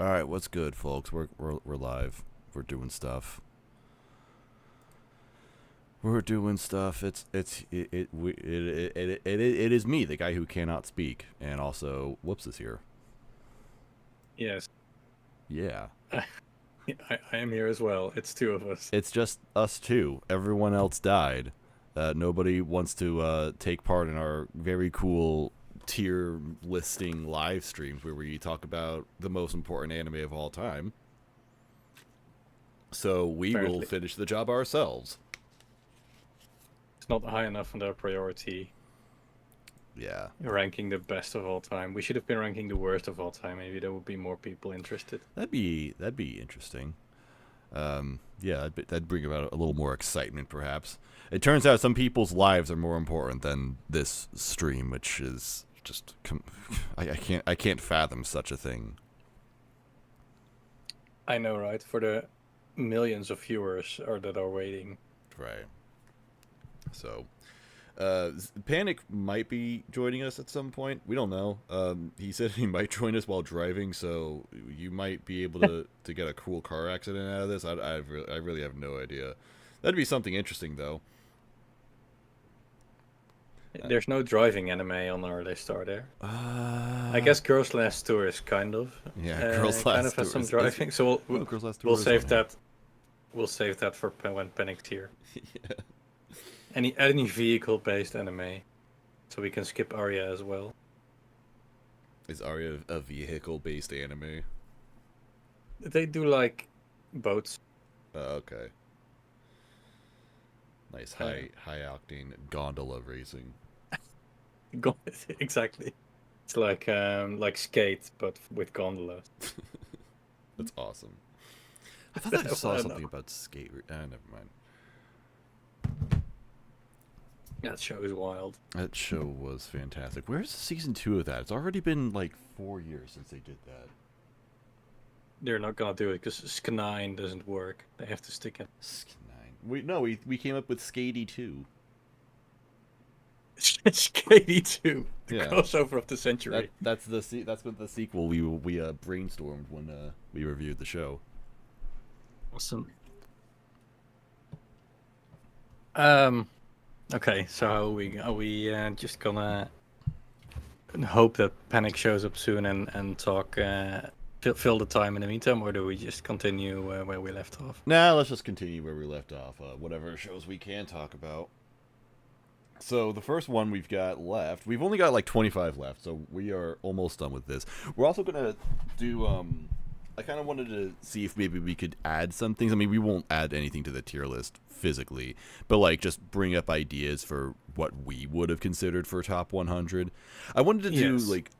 All right, what's good, folks? We're live. We're doing stuff. We're doing stuff. It is me, the guy who cannot speak, and also Whoops is here. Yes, Yeah, I am here as well. It's two of us. it's just us two. Everyone else died. Nobody wants to take part in our very cool tier listing live streams where we talk about the most important anime of all time. So we will Apparently, finish the job ourselves. it's not high enough on their priority Yeah. ranking the best of all time. We should have been ranking the worst of all time. Maybe there would be more people interested. That'd be interesting. Yeah, that'd bring about a little more excitement, perhaps. It turns out some people's lives are more important than this stream, which is just I can't fathom such a thing. I know, right? For the millions of viewers that are waiting. Right. So, Panic might be joining us at some point. We don't know. He said he might join us while driving, so you might be able to get a cool car accident out of this. I really have no idea. That'd be something interesting, though. There's no driving anime on our list, are there? I Uh, guess Girls Last Tour is yeah, Girls kind of Last has Tour some is driving. So oh, Girls Last Tour we'll is save on here. that. We'll save that for when Panic's here. Yeah. Any vehicle based anime, so we can skip Arya as well. Is Arya a vehicle-based anime? They do like boats. Okay. Nice Uh, high octane gondola racing. exactly. It's like skate, but with gondolas. That's awesome. I thought I saw Well, something no. about skate. Never mind. That show is wild. That show was fantastic. Where's season 2 of that? It's already been like 4 years since they did that. They're not gonna do it because Sk9 doesn't work. They have to stick it. We came up with Skatey 2. Skatey 2, the Yeah. crossover of the century. That's what the sequel we brainstormed when we reviewed the show. Awesome. Okay, so are we just gonna hope that Panic shows up soon and talk fill the time in the meantime, or do we just continue where we left off? Nah, let's just continue where we left off. Whatever shows we can talk about. So the first one we've got left, we've only got like 25 left, so we are almost done with this. We're also gonna do. I kind of wanted to see if maybe we could add some things. I mean, we won't add anything to the tier list physically, but like just bring up ideas for what we would have considered for top 100. I wanted to do Yes. like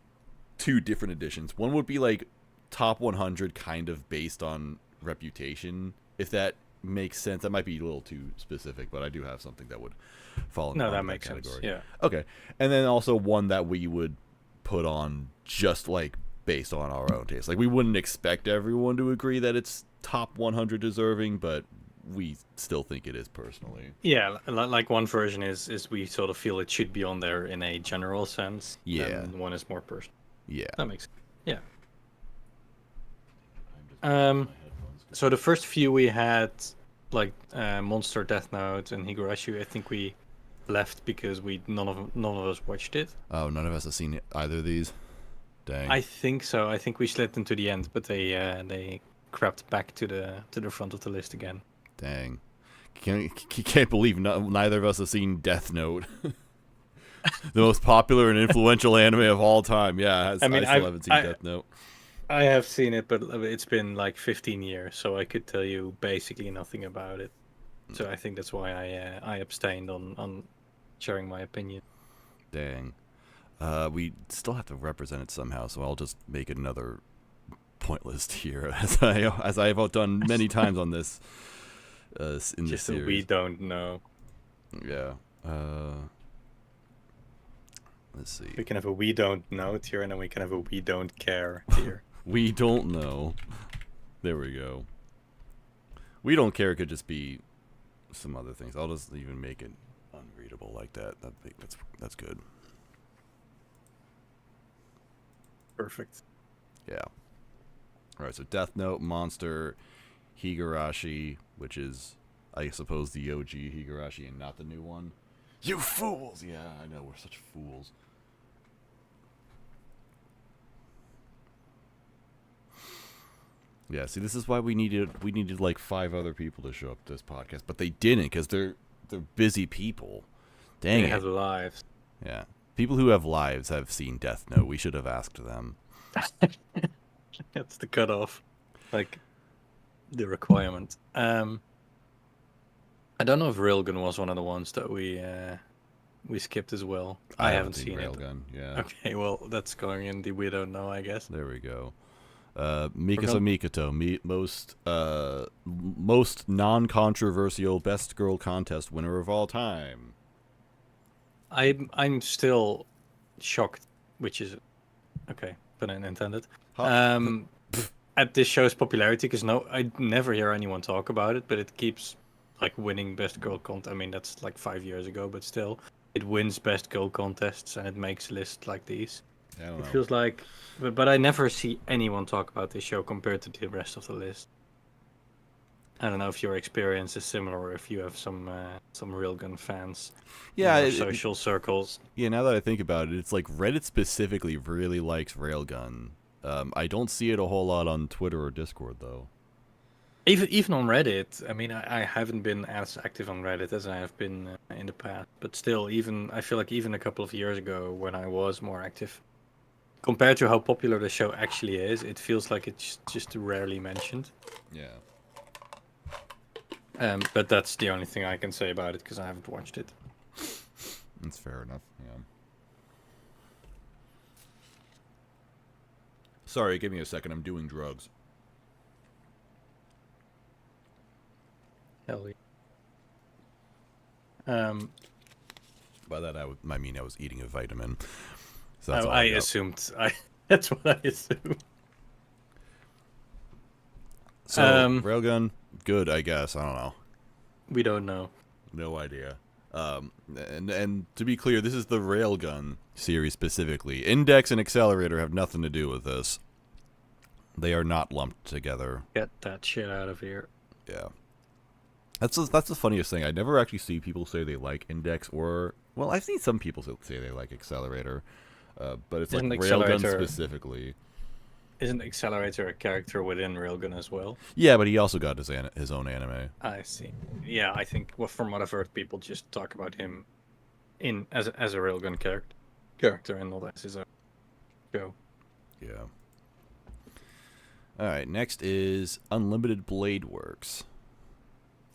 two different editions. One would be like top 100 kind of based on reputation, if that makes sense. That might be a little too specific, but I do have something that would fall No, under that makes category. sense. Yeah. Okay. And then also one that we would put on just like based on our own taste. Like we wouldn't expect everyone to agree that it's top 100 deserving, but we still think it is personally. Yeah, like one version is we sort of feel it should be on there in a general sense. Yeah. And one is more personal. Yeah. That makes sense. Yeah. I'm just Um, my headphones. So the first few we had, like Monster, Death Note, and Higurashi, I think we left because none of us watched it. Oh, none of us have seen either of these. Dang. I think so. I think we slid into the end, but they crept back to the front of the list again. Dang. Can't believe neither of us have seen Death Note. The most popular and influential anime of all time. Yeah, I mean, I still haven't seen Death Note. I have seen it, but it's been like 15 years, so I could tell you basically nothing about it. So I think that's why I abstained on sharing my opinion. Dang. We still have to represent it somehow, so I'll just make another pointless tier, as I have done many times on this. In this Just so series. we don't know. Yeah. Let's see. We can have a we don't know tier, and then we can have a we don't care tier. We don't know. There we go. We don't care could just be some other things. I'll just even make it unreadable like that. That's good. Perfect. Yeah. All right, so Death Note, Monster, Higurashi, which is, I suppose, the OG Higurashi and not the new one. You fools! Yeah, I know, we're such fools. Yeah, see, this is why we needed like 5 other people to show up to this podcast, but they didn't because they're busy people. Dang They it. have lives. Yeah, people who have lives have seen Death Note. We should have asked them. That's the cutoff, like the requirement. I don't know if Railgun was one of the ones that we skipped as well. I haven't seen Railgun. it. Yeah. Okay, well that's going in the we don't know, I guess. There we go. Mikasa Mikoto, most non-controversial best girl contest winner of all time. I'm still shocked, which is okay, pun intended. At this show's popularity, because I never hear anyone talk about it, but it keeps like winning best girl contest. I mean, that's like 5 years ago, but still, it wins best girl contests and it makes lists like these. I don't know. Feels like, but I never see anyone talk about this show compared to the rest of the list. I don't know if your experience is similar, or if you have some Railgun fans. Yeah, in your social circles. Yeah, now that I think about it, it's like Reddit specifically really likes Railgun. I don't see it a whole lot on Twitter or Discord though. Even on Reddit, I mean, I haven't been as active on Reddit as I have been in the past. But still, I feel like even a couple of years ago, when I was more active, compared to how popular the show actually is, it feels like it's just rarely mentioned. Yeah. But that's the only thing I can say about it because I haven't watched it. That's fair enough. Yeah. Sorry, give me a second. I'm doing drugs. Hell yeah. By that I mean I was eating a vitamin. So that's all I got. assumed. That's what I assumed. So Railgun, good, I guess. I don't know. We don't know. No idea. And to be clear, this is the Railgun series specifically. Index and Accelerator have nothing to do with this. They are not lumped together. Get that shit out of here. Yeah. That's the funniest thing. I never actually see people say they like Index or... Well, I've seen some people say they like Accelerator. But it's like Railgun specifically. Isn't Accelerator a character within Railgun as well? Yeah, but he also got his own anime. I see. Yeah, I think from what I've heard, people just talk about him as a Railgun character and not as his own show. Yeah. All right, next is Unlimited Blade Works,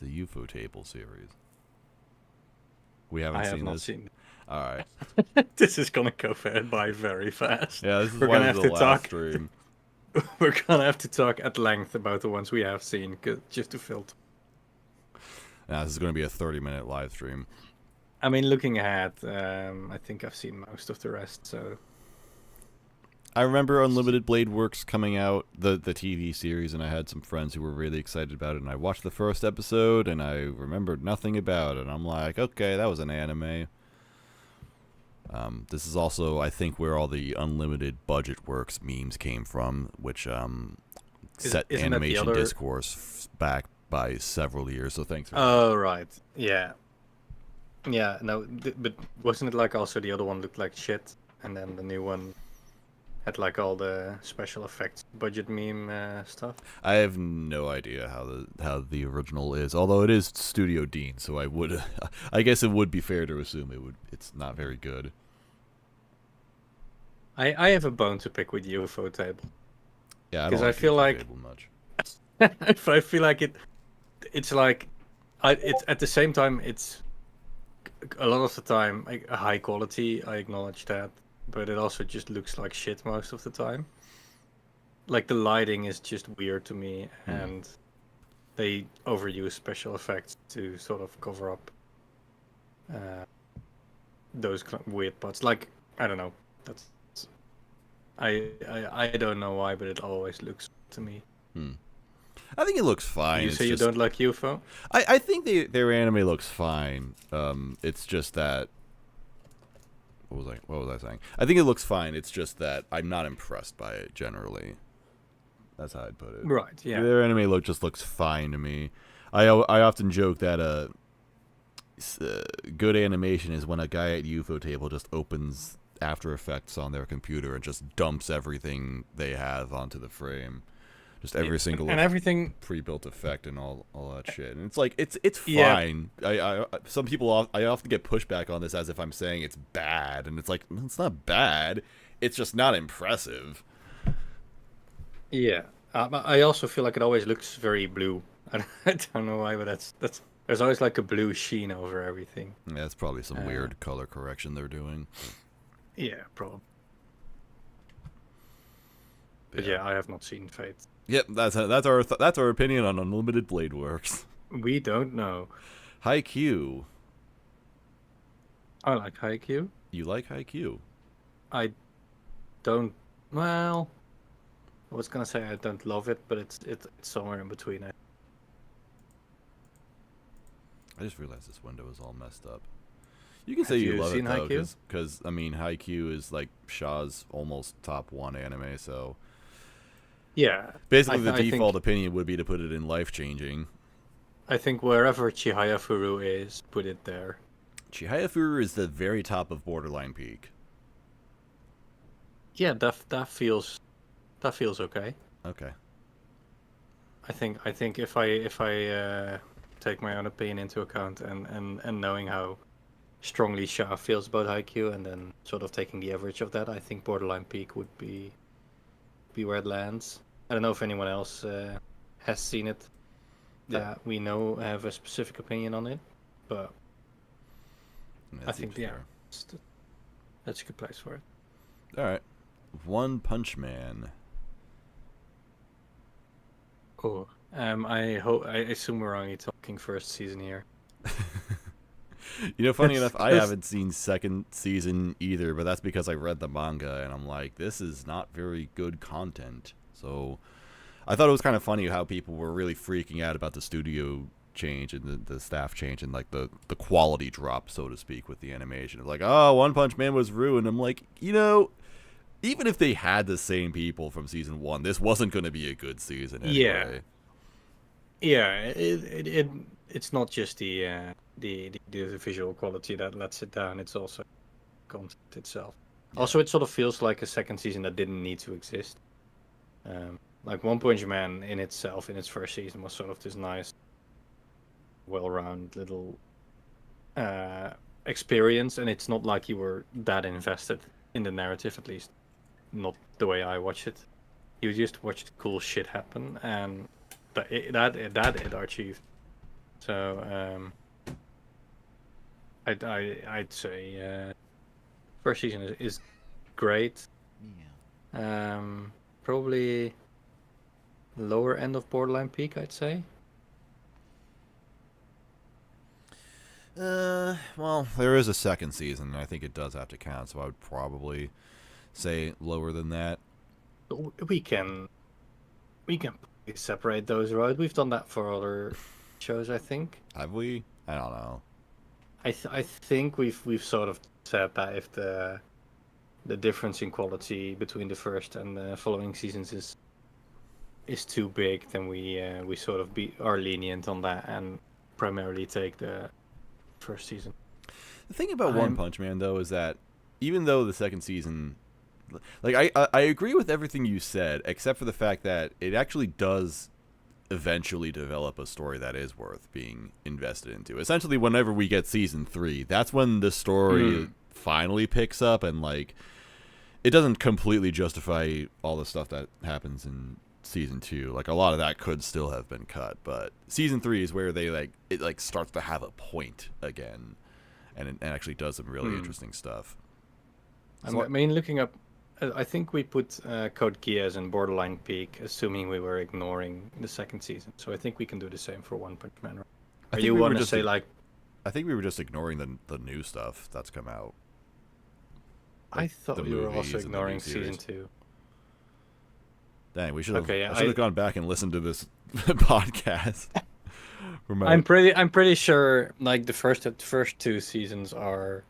the UFO Table series. We haven't seen this. Seen it. All right. This is gonna go by very fast. Yeah, this is We're why gonna this have is to the talk. last stream. We're gonna have to talk at length about the ones we have seen, just to filter. Now, this is going to be a 30-minute live stream. I mean, looking ahead, I think I've seen most of the rest. So I remember Unlimited Blade Works coming out, the TV series, and I had some friends who were really excited about it. And I watched the first episode, and I remembered nothing about it. And I'm like, okay, that was an anime. This is also, I think, where all the Unlimited Budget Works memes came from, which set animation discourse back by several years. So thanks for that. Oh, right. Yeah. Yeah, no, but wasn't it like also the other one looked like shit, and then the new one had like all the special effects budget meme stuff? I have no idea how the original is, although it is Studio Dean, so I guess it would be fair to assume it's not very good. I have a bone to pick with UFO Table. Yeah, because I feel like much. I feel like it's like it's at the same time it's a lot of the time like, a high quality. I acknowledge that, but it also just looks like shit most of the time. Like the lighting is just weird to me, and they overuse special effects to sort of cover up those weird parts. Like I don't know. That's I don't know why, but it always looks to me. I think it looks fine. You say you don't like UFO? I think their anime looks fine. It's just that. What was I saying? I think it looks fine. It's just that I'm not impressed by it generally. That's how I'd put it. Right. Yeah. Their anime look just looks fine to me. I often joke that good animation is when a guy at UFO table just opens After Effects on their computer and just dumps everything they have onto the frame. Just every single and everything pre-built effect and all that shit. And it's like it's fine. Some people I often get pushback on this as if I'm saying it's bad, and it's like it's not bad. It's just not impressive. Yeah. I also feel like it always looks very blue. I don't know why, but that's there's always like a blue sheen over everything. Yeah, that's probably some weird color correction they're doing. Yeah, probably. But yeah, I have not seen Fate. Yep, that's our opinion on Unlimited Blade Works. We don't know. Haikyuu. I like Haikyuu. You like Haikyuu? I don't. Well, I was gonna say I don't love it, but it's somewhere in between. I just realized this window is all messed up. You can say you love it though, because I mean Haikyuu is like Shaw's almost top 1 anime, so yeah. Basically, the default opinion would be to put it in life changing. I think wherever Chihaya Furu is, put it there. Chihaya Furu is the very top of Borderline Peak. Yeah, that feels okay. Okay. I think if I take my own opinion into account and knowing how strongly Sha feels about Haikyuu, and then sort of taking the average of that, I think Borderline Peak would be where it lands. I don't know if anyone else has seen it that we know have a specific opinion on it, but I think that's a good place for it. All right, One Punch Man. Oh, I assume we're only talking first season here. You know, funny enough, I haven't seen second season either, but that's because I read the manga and I'm like, this is not very good content. So I thought it was kind of funny how people were really freaking out about the studio change and the staff change and like the quality drop, so to speak, with the animation. Like, oh, One Punch Man was ruined. I'm like, you know, even if they had the same people from season 1, this wasn't going to be a good season anyway. Yeah, it's not just the visual quality that lets it down. It's also content itself. Yeah. Also, it sort of feels like a second season that didn't need to exist. Like One Punch Man in itself, in its first season, was sort of this nice, well-rounded little experience, and it's not like you were that invested in the narrative, at least not the way I watch it. You just watched cool shit happen, and that it achieved. So I'd say first season is great. Yeah. Probably lower end of Borderline Peak, I'd say. Well, there is a second season, and I think it does have to count, so I would probably say lower than that. We can separate those, right? We've done that for other shows, I think. Have we? I don't know. I think we've sort of said that if the difference in quality between the first and the following seasons is too big, then we sort of are lenient on that and primarily take the first season. The thing about One Punch Man, though, is that even though the second season, like I agree with everything you said, except for the fact that it actually does eventually develop a story that is worth being invested into. Essentially, whenever we get season 3, that's when the story finally picks up, and like it doesn't completely justify all the stuff that happens in season 2. Like a lot of that could still have been cut, but season 3 is where they it starts to have a point again, and it actually does some really interesting stuff. So, I mean, looking up, I think we put Code Geass and Borderline Peak, assuming we were ignoring the second season. So I think we can do the same for One Punch Man. Or you want to say like? I think we were just ignoring the new stuff that's come out. Like I thought we were also ignoring season 2. Dang, we should have. Okay, I should have gone back and listened to this podcast. I'm pretty sure like the first 2 seasons are,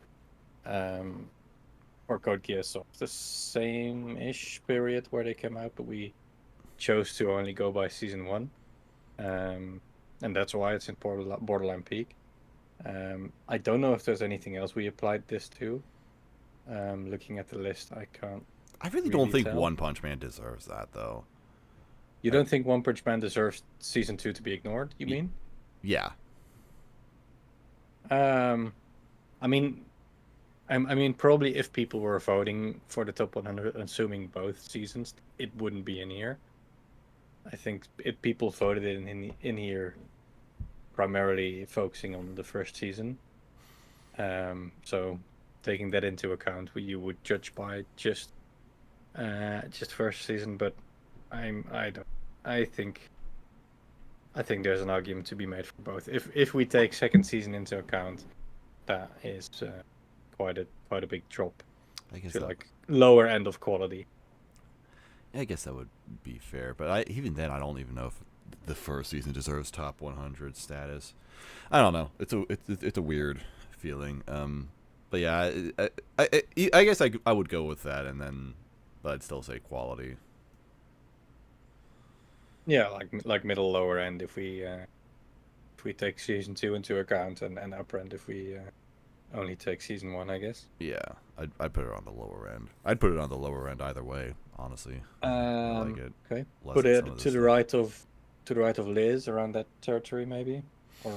or Code Geass of the same-ish period where they came out, but we chose to only go by season 1, and that's why it's in borderline peak. I don't know if there's anything else we applied this to. Looking at the list, I can't. I really don't think tell. One Punch Man deserves that, though. You don't think One Punch Man deserves season 2 to be ignored? You mean? Yeah. I mean, I mean, probably if people were voting for the top 100, assuming both seasons, it wouldn't be in here. I think people voted in here primarily focusing on the first season. So taking that into account, you would judge by just first season. But I think there's an argument to be made for both. If we take second season into account, that is quite a big drop. I guess to like lower end of quality. I guess that would be fair, but even then, I don't even know if the first season deserves top 100 status. I don't know. It's a weird feeling. But yeah, I guess I would go with that, but I'd still say quality. Yeah, like middle lower end if we take season 2 into account, and upper end if we only take season 1, I guess. Yeah, I'd put it on the lower end. I'd put it on the lower end either way, honestly. I like it. Okay. Put it to the right of Liz, around that territory, maybe. Or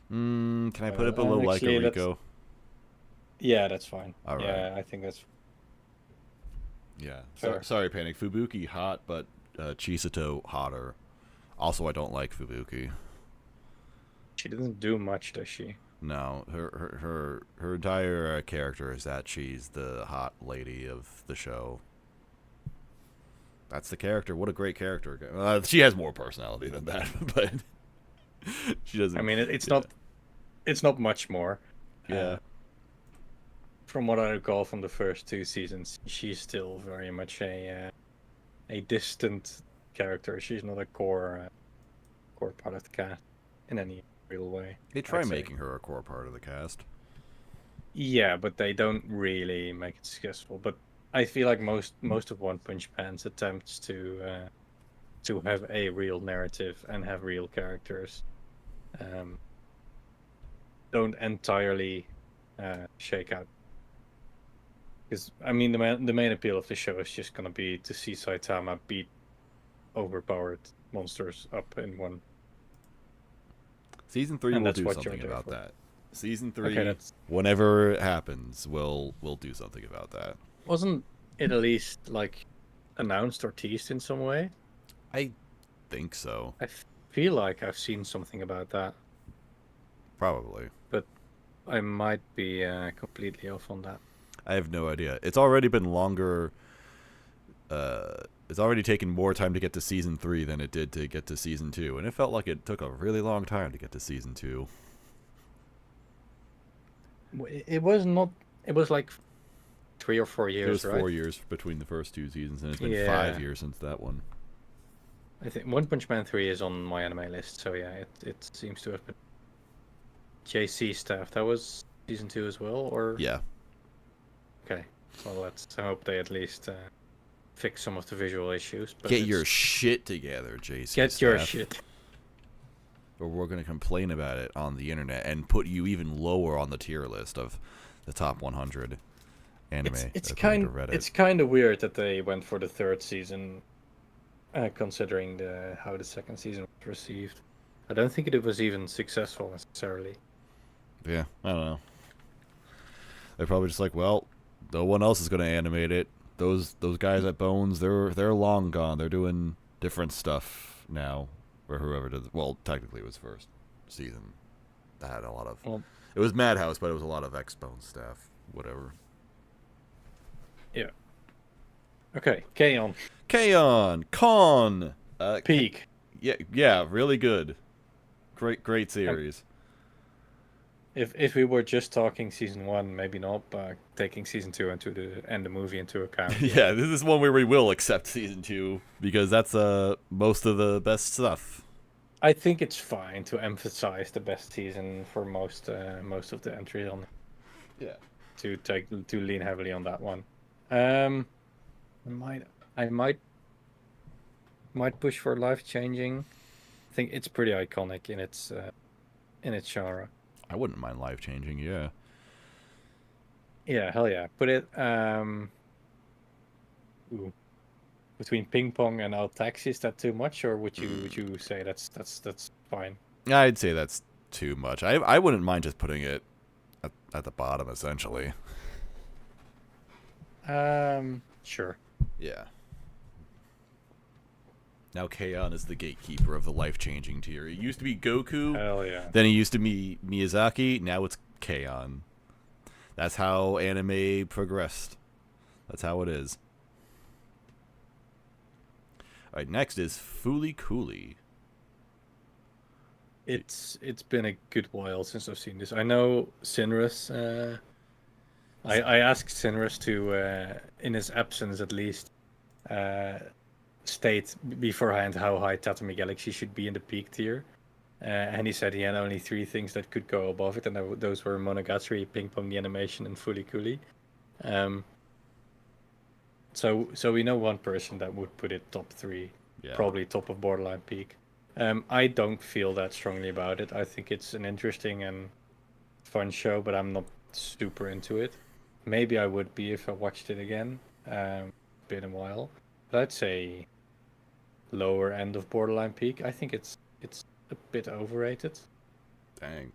can I put it below Like a Rico? Yeah, that's fine. All right. Yeah, I think that's. Yeah. Sorry, Panic. Fubuki hot, but Chisato hotter. Also, I don't like Fubuki. She doesn't do much, does she? No, her entire character is that she's the hot lady of the show. That's the character. What a great character. She has more personality than that, but she doesn't. I mean, it's not much more. Yeah. From what I recall from the first 2 seasons, she's still very much a distant character. She's not a core part of the cast in any real way. They try making her a core part of the cast. Yeah, but they don't really make it successful. But I feel like most of One Punch Man's attempts to have a real narrative and have real characters don't entirely shake out. Because I mean, the main appeal of the show is just gonna be to see Saitama beat overpowered monsters up in one. Season 3 will do something about that. Season 3, okay, whenever it happens, we'll do something about that. Wasn't it at least like announced or teased in some way? I think so. I feel like I've seen something about that. Probably. But I might be completely off on that. I have no idea. It's already been longer. It's already taken more time to get to season 3 than it did to get to season 2, and it felt like it took a really long time to get to season 2. It was not. It was like 3 or 4 years. It was 4 years between the first 2 seasons, and it's been 5 years since that one. I think One Punch Man 3 is on my anime list, so yeah, it seems to have been. JC Staff, that was season 2 as well, or? Yeah. Okay, well, let's hope they at least fix some of the visual issues. But get your shit together, JC. Get Staff. your shit. Or we're going to complain about it on the internet and put you even lower on the tier list of the top 100 anime. It's kind of weird that they went for the 3rd season, considering how the 2nd season was received. I don't think it was even successful necessarily. Yeah, I don't know. They're probably just like, well, no one else is going to animate it. Those guys at Bones, they're long gone. They're doing different stuff now, or whoever did. Well, technically, it was first season. That had a lot of. Well, it was Madhouse, but it was a lot of ex-Bones staff. Whatever. Yeah. Okay, K-On! Con. Peak. Yeah, really good. Great series. If we were just talking season 1, maybe not, but taking season 2 and the movie into account. Yeah, this is one where we will accept season 2 because that's most of the best stuff. I think it's fine to emphasize the best season for most of the entries on. Yeah. To lean heavily on that one. I might might push for life changing. I think it's pretty iconic in its genre. I wouldn't mind life changing. Yeah. Yeah, hell yeah. Put it ooh, between ping pong and out taxi. Is that too much, or would you say that's fine? I'd say that's too much. I wouldn't mind just putting it at the bottom, essentially. Sure. Yeah. Now Keion is the gatekeeper of the life-changing tier. It used to be Goku. Hell yeah. Then it used to be Miyazaki. Now it's Keion. That's how anime progressed. That's how it is. All right, next is Fooly Cooly. It's been a good while since I've seen this. I know Sinrus. I asked Sinrus to, in his absence at least, state beforehand how high Tatami Galaxy should be in the peak tier. And he said he had only 3 things that could go above it, and those were Monogatari, Ping Pong the Animation, and Fooly Cooly. So we know one person that would put it top 3, Yeah. probably top of Borderline Peak. I don't feel that strongly about it. I think it's an interesting and fun show, but I'm not super into it. Maybe I would be if I watched it again. Been a while, but I'd say lower end of Borderline Peak. I think it's a bit overrated. Dang.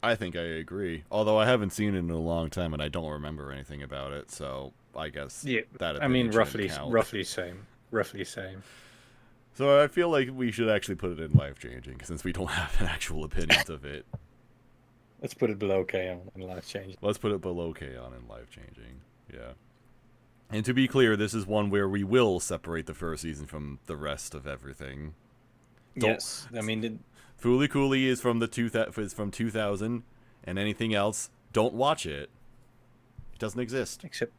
I think I agree. Although I haven't seen it in a long time and I don't remember anything about it, so I guess Yeah, that I mean opinion roughly shouldn't count. roughly same. So I feel like we should actually put it in life changing since we don't have actual opinions of it. Let's put it below K-On! And Life Change. Let's put it below K-On! In life changing. Yeah. And to be clear, this is one where we will separate the first season from the rest of everything. Yes, I mean Fooly Cooly is from 2000, and anything else, don't watch it. It doesn't exist. except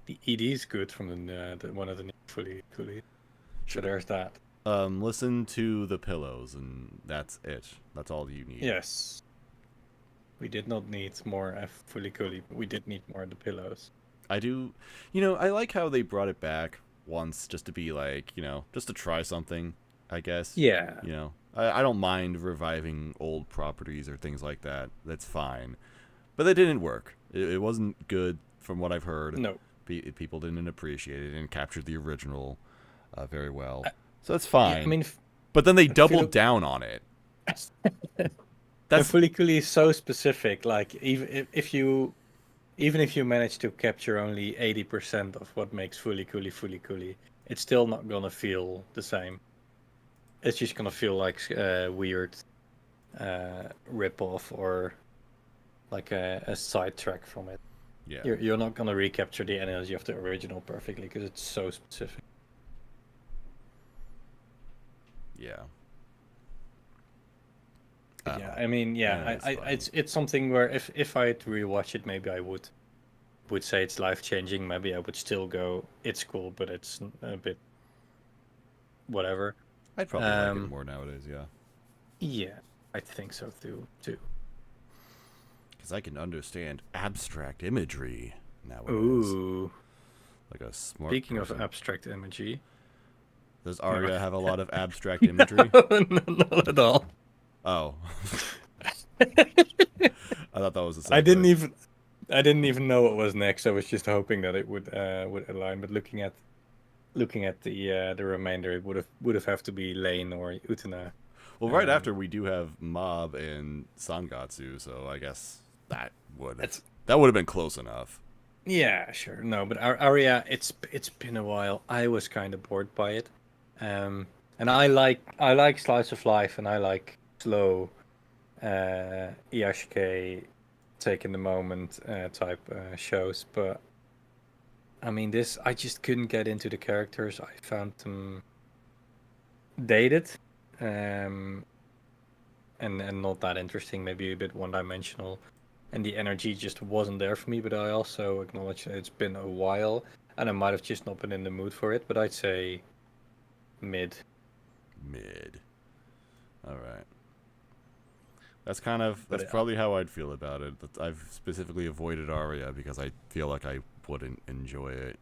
the ED is good from the one of the new Fooly Cooly. So there's that. Listen to the pillows, and that's it. That's all you need. Yes. We did not need more Fooly Cooly, but we did need more of the pillows. I do. I like how they brought it back once just to be like, just to try something, I guess. Yeah. I don't mind reviving old properties or things like that. That's fine. But that didn't work. It wasn't good from what I've heard. No. People didn't appreciate it and captured the original very well. So that's fine. Yeah, I mean, but then they doubled down on it. That's Fooly Cooly is so specific. Like even if you manage to capture only 80% of what makes Fooly Cooly, it's still not gonna feel the same. It's just gonna feel like weird rip-off or like a sidetrack from it. Yeah. You're not gonna recapture the energy of the original perfectly because it's so specific. Yeah. Yeah, I mean, yeah, it's something where if I had to rewatch it, maybe I would say it's life changing. Maybe I would still go, it's cool, but it's a bit whatever. I'd probably like it more nowadays. Yeah. Yeah, I think so too. Because I can understand abstract imagery nowadays. Ooh. Like a smart. Speaking person. of abstract imagery, does Arya have a lot of abstract imagery? Not at all. Oh. I thought that was the same. I didn't even know what was next. I was just hoping that it would align. But looking at the remainder, it would have to be Lane or Utena. Well, right after we do have Mob and Sangatsu, so I guess that would have been close enough. Yeah, sure. No, but Arya, it's been a while. I was kind of bored by it, and I like slice of life, and I like slow, Iyashike, taking the moment type shows. But I mean, this I just couldn't get into the characters. I found them dated, and not that interesting. Maybe a bit one-dimensional. And the energy just wasn't there for me, but I also acknowledge that it's been a while, and I might have just not been in the mood for it, but I'd say mid. Alright. That's probably how I'd feel about it. I've specifically avoided Arya because I feel like I wouldn't enjoy it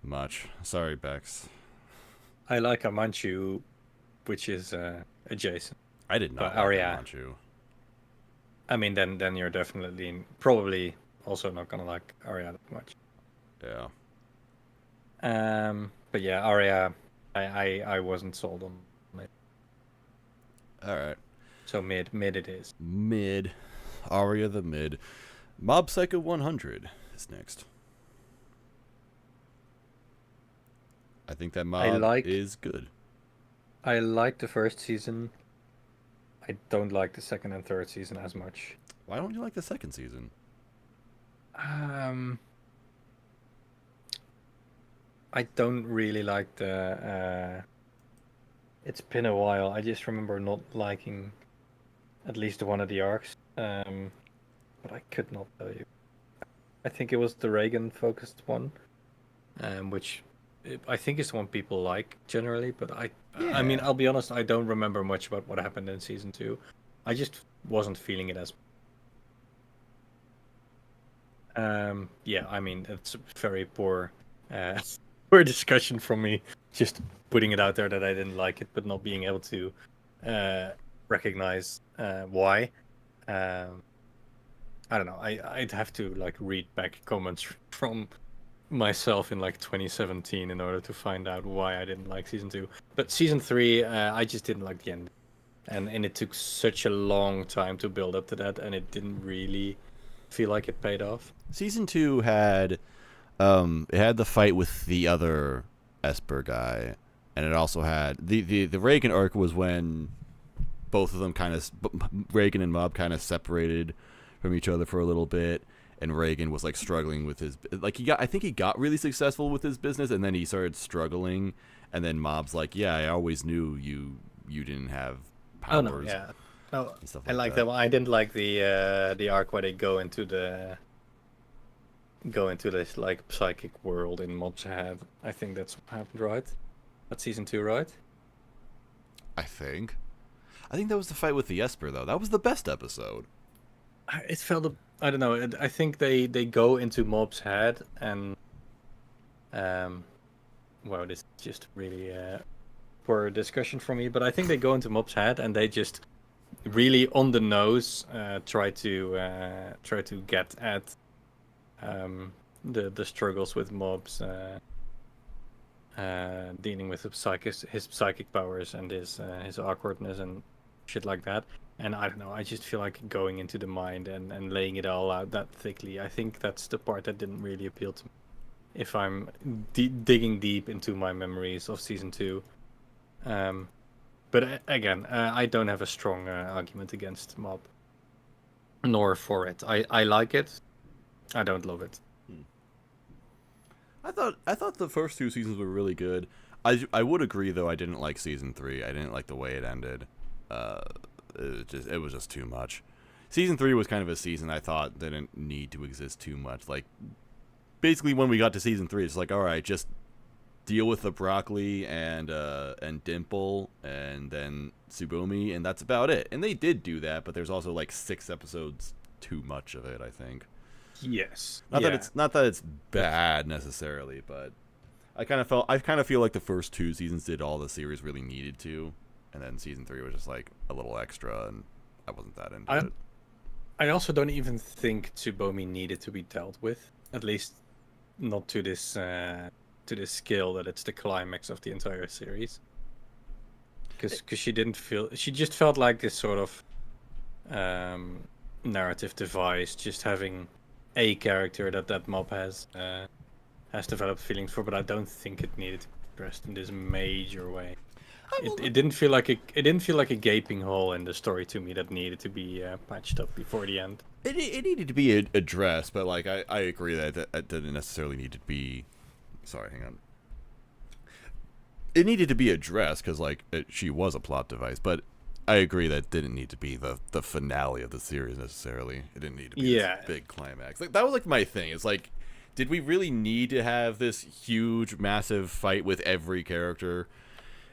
much. Sorry, Bex. I like Amanchu, which is adjacent. I did But not like Arya, Manchu. I mean, then you're definitely probably also not gonna like Arya that much. Yeah. But yeah, Arya, I wasn't sold on it. All right. So mid it is. Mid. Aria the mid. Mob Psycho 100 is next. I think that mob is good. I like the first season. I don't like the second and third season as much. Why don't you like the second season? I don't really like the. It's been a while. I just remember not liking at least one of the arcs. But I could not tell you. I think it was the Reagan-focused one, which I think is the one people like generally. But I mean, I'll be honest. I don't remember much about what happened in season 2. I just wasn't feeling it as. Yeah, I mean, it's very poor, poor discussion from me. Just putting it out there that I didn't like it, but not being able to recognize why. I don't know. I'd have to like read back comments from myself in like 2017 in order to find out why I didn't like season 2. But season 3, I just didn't like the end, and it took such a long time to build up to that, and it didn't really feel like it paid off. Season 2 had it had the fight with the other Esper guy, and it also had the Reagan arc was when both of them kind of Reagan and Mob kind of separated from each other for a little bit, and Reagan was like struggling with his I think he got really successful with his business, and then he started struggling, and then Mob's like, yeah, I always knew you didn't have powers. Oh no, yeah. No, I like that one. I didn't like the arc where they go into this like psychic world in Mob's head. I think that's what happened, right? That's season 2, right? I think that was the fight with the Esper though. That was the best episode. It felt I don't know. I think they go into Mob's head and well, this is just really poor discussion for me. But I think they go into Mob's head and they just really on the nose try to get at the struggles with Mob's dealing with his psychic powers and his awkwardness and shit like that. And I don't know, I just feel like going into the mind and laying it all out that thickly. I think that's the part that didn't really appeal to me. If I'm digging deep into my memories of season 2. But again, I don't have a strong argument against Mob. Nor for it. I like it. I don't love it. I thought the first 2 seasons were really good. I would agree though. I didn't like season 3. I didn't like the way it ended. It was just too much. Season 3 was kind of a season I thought didn't need to exist too much. Like basically when we got to season 3, it's like, all right, just deal with the broccoli and Dimple and then Tsubumi, and that's about it. And they did do that, but there's also like 6 episodes too much of it, I think. Yes. Not that it's bad necessarily, but I kind of feel like the first 2 seasons did all the series really needed to, and then season 3 was just like a little extra, and I wasn't that into it. I also don't even think Tsubomi needed to be dealt with, at least not to this scale that it's the climax of the entire series. Because she just felt like this sort of narrative device, just having a character that Mob has developed feelings for, but I don't think it needed to be addressed in this major way. It didn't feel like a gaping hole in the story to me that needed to be patched up before the end. It needed to be addressed, but like I agree that it didn't necessarily need to be. Sorry, hang on. It needed to be addressed because like she was a plot device, but I agree that it didn't need to be the finale of the series necessarily. It didn't need to be this big climax. Like that was like my thing. It's like, did we really need to have this huge, massive fight with every character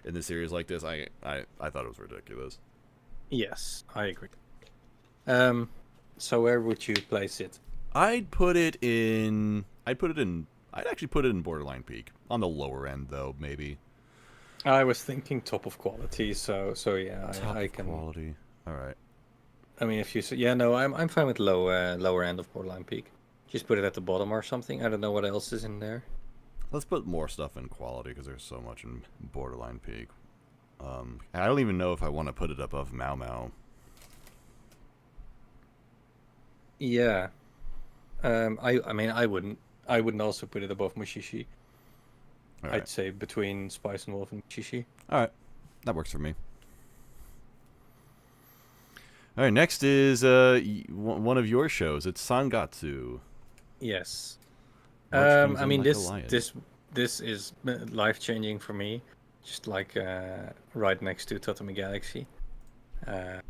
in the series like this? I thought it was ridiculous. Yes, I agree. So where would you place it? I'd actually put it in borderline peak. On the lower end though, maybe. I was thinking top of quality, so yeah, Top I of can. quality. All right. I mean, if you say, yeah, no, I'm fine with lower end of Borderline Peak. Just put it at the bottom or something. I don't know what else is in there. Let's put more stuff in quality because there's so much in Borderline Peak. I don't even know if I want to put it above Mau Mau. Yeah. I mean, I wouldn't also put it above Mushishi. All I'd right. say between Spice and Wolf and Mushishi. All right. That works for me. All right. Next is one of your shows. It's Sangatsu. Yes. March comes I in mean, like a lion. this is life changing for me. Just like right next to Tatami Galaxy. Uh,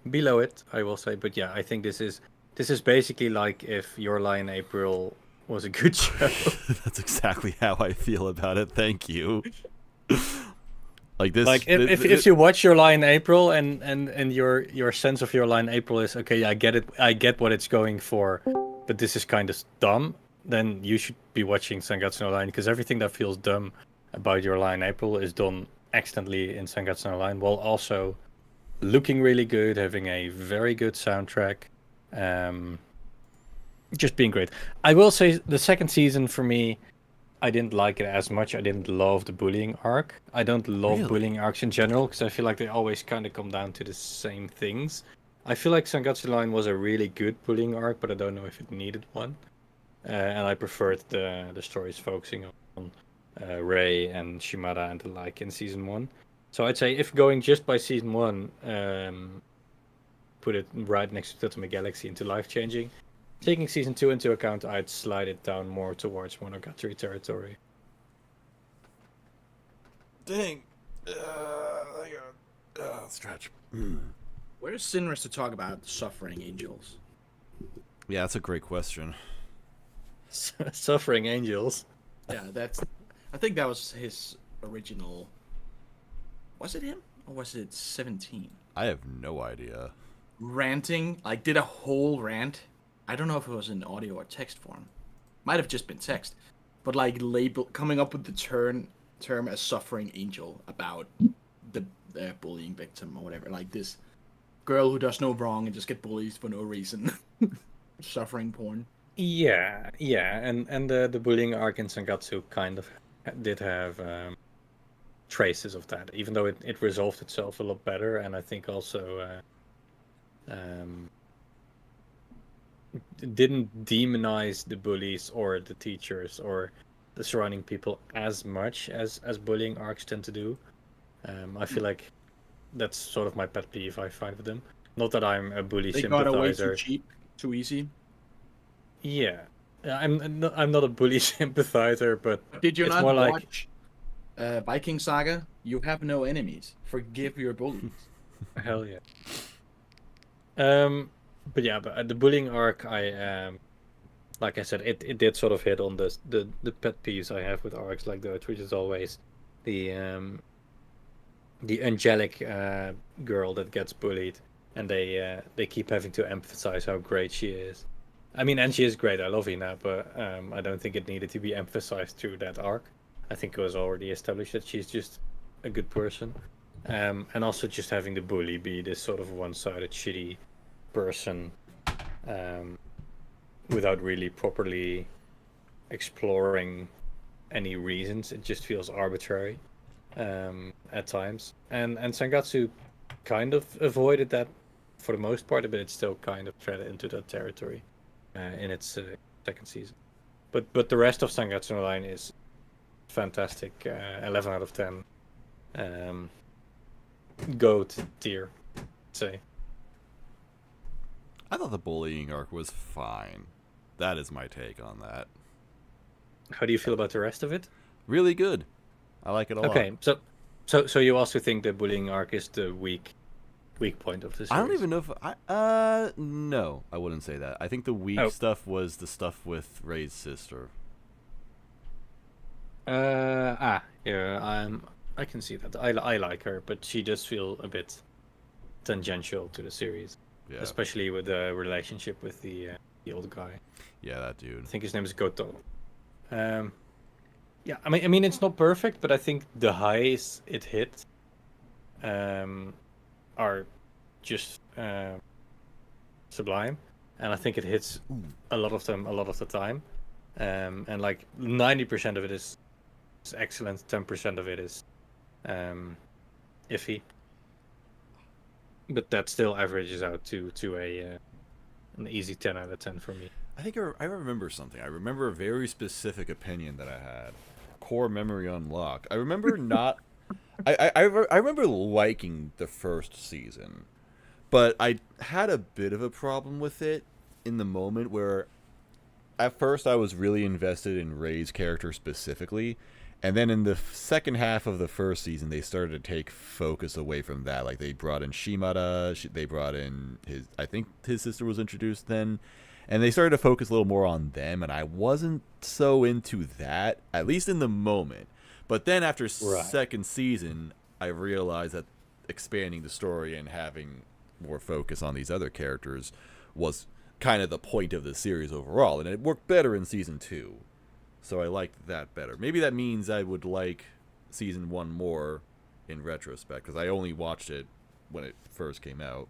Below it, I will say, but yeah, I think this is basically like if Your Lie in April was a good show. That's exactly how I feel about it. Thank you. Like Like this. if you watch Your Lie in April and your sense of Your Lie in April is okay, yeah, I get it, I get what it's going for, but this is kind of dumb, then you should be watching Sangatsu no Line because everything that feels dumb about Your Lie in April is done excellently in Sangatsu no Line, while also looking really good, having a very good soundtrack, um, just being great. I will say the second season for me, I didn't like it as much. I didn't love the bullying arc. I don't love Really? bullying arcs in general because I feel like they always kind of come down to the same things. I feel like Sangatsu Line was a really good bullying arc, but I don't know if it needed one. And I preferred the stories focusing on Rei and Shimada and the like in season one. So I'd say if going just by season one, put it right next to Tatami Galaxy into life changing. Taking season two into account, I'd slide it down more towards Monogatari territory. Dang. Stretch. Where's Sinris to talk about suffering angels? Yeah, that's a great question. Suffering Angels. Yeah, that's. I think that was his original. Was it him or was it 17? I have no idea. Ranting, like did a whole rant. I don't know if it was in audio or text form. Might have just been text, but like label coming up with the term as suffering angel about the bullying victim or whatever. Like this girl who does no wrong and just get bullied for no reason. Suffering porn. Yeah, and the bullying arc in Sangatsu kind of did have traces of that, even though it resolved itself a lot better, and I think also didn't demonize the bullies or the teachers or the surrounding people as much as bullying arcs tend to do. I feel like that's sort of my pet peeve I find with them. Not that I'm a bully They got away too sympathizer. cheap, too easy. Yeah, I'm not a bully sympathizer, but Did you it's not more like watch Viking Saga? You have no enemies. Forgive your bullies. hell yeah. But yeah, but the bullying arc, like I said, it did sort of hit on the pet peeves I have with arcs like that, which is always the angelic girl that gets bullied, and they keep having to emphasize how great she is. I mean, and she is great. I love Ina, but I don't think it needed to be emphasized through that arc. I think it was already established that she's just a good person, and also just having the bully be this sort of one-sided shitty person, without really properly exploring any reasons. It just feels arbitrary at times, and Sangatsu kind of avoided that for the most part, but it still kind of treaded into that territory in its second season. But the rest of Sangatsu no Line is fantastic. 11 out of 10. GOAT tier, I'd say. I thought the bullying arc was fine. That is my take on that. How do you feel about the rest of it? Really good. I like it a lot. Okay, so you also think the bullying arc is the weak point of the series? I don't even know if no, I wouldn't say that. I think the weak stuff was the stuff with Ray's sister. Yeah, I can see that. I like her, but she does feel a bit tangential to the series, Yeah. especially with the relationship with the old guy. Yeah, that dude. I think his name is Goto. Yeah, I mean, it's not perfect, but I think the highs it hit are just sublime, and I think it hits a lot of them a lot of the time. And like 90% of it is excellent, 10% of it is iffy, but that still averages out to a an easy 10 out of 10 for me. I think I remember something. I remember a very specific opinion that I had. Core memory unlocked. I remember not. I remember liking the first season, but I had a bit of a problem with it in the moment where at first I was really invested in Ray's character specifically, and then in the second half of the first season they started to take focus away from that. Like they brought in Shimada, they brought in his, I think his sister was introduced then, and they started to focus a little more on them, and I wasn't so into that, at least in the moment. But then after second season, I realized that expanding the story and having more focus on these other characters was kind of the point of the series overall, and it worked better in season 2. So I liked that better. Maybe that means I would like season 1 more in retrospect, because I only watched it when it first came out.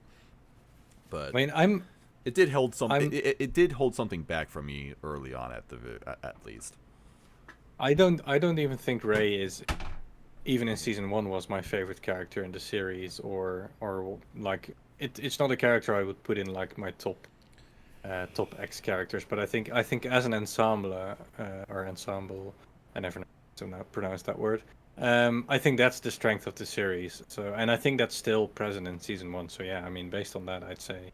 But I mean, it did hold something. It did hold something back from me early on, at least. I don't even think Ray is, even in season 1, was my favorite character in the series, or like it's not a character I would put in like my top X characters. But I think as an ensemble or ensemble, I never know to now pronounce that word. I think that's the strength of the series. So, and I think that's still present in season 1. So yeah, I mean, based on that, I'd say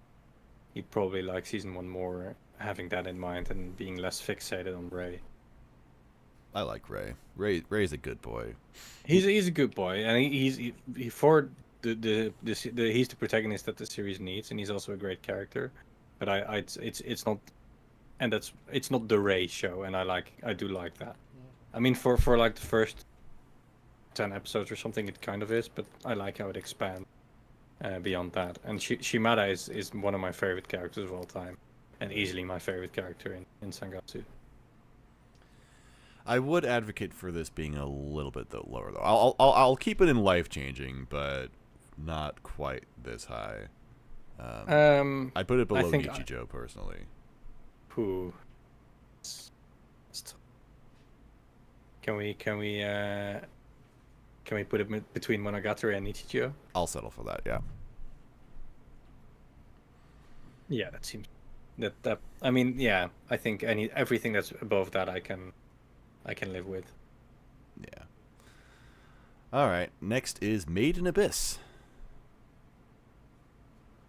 you'd probably like season 1 more, having that in mind and being less fixated on Ray. I like Ray. Ray's a good boy. He's a good boy, and he for the he's the protagonist that the series needs, and he's also a great character. But it's not, and it's not the Ray show, and I do like that. I mean, for like the first 10 episodes or something, it kind of is, but I like how it expands beyond that. And Shimada is one of my favorite characters of all time, and easily my favorite character in Sangatsu. I would advocate for this being a little bit lower though. I'll keep it in life changing, but not quite this high. I put it below Nichijou personally. Who? Can we put it between Monogatari and Nichijou? I'll settle for that. Yeah. Yeah, that seems that. I mean, yeah, I think everything that's above that I can live with. Yeah. All right. Next is Made in Abyss.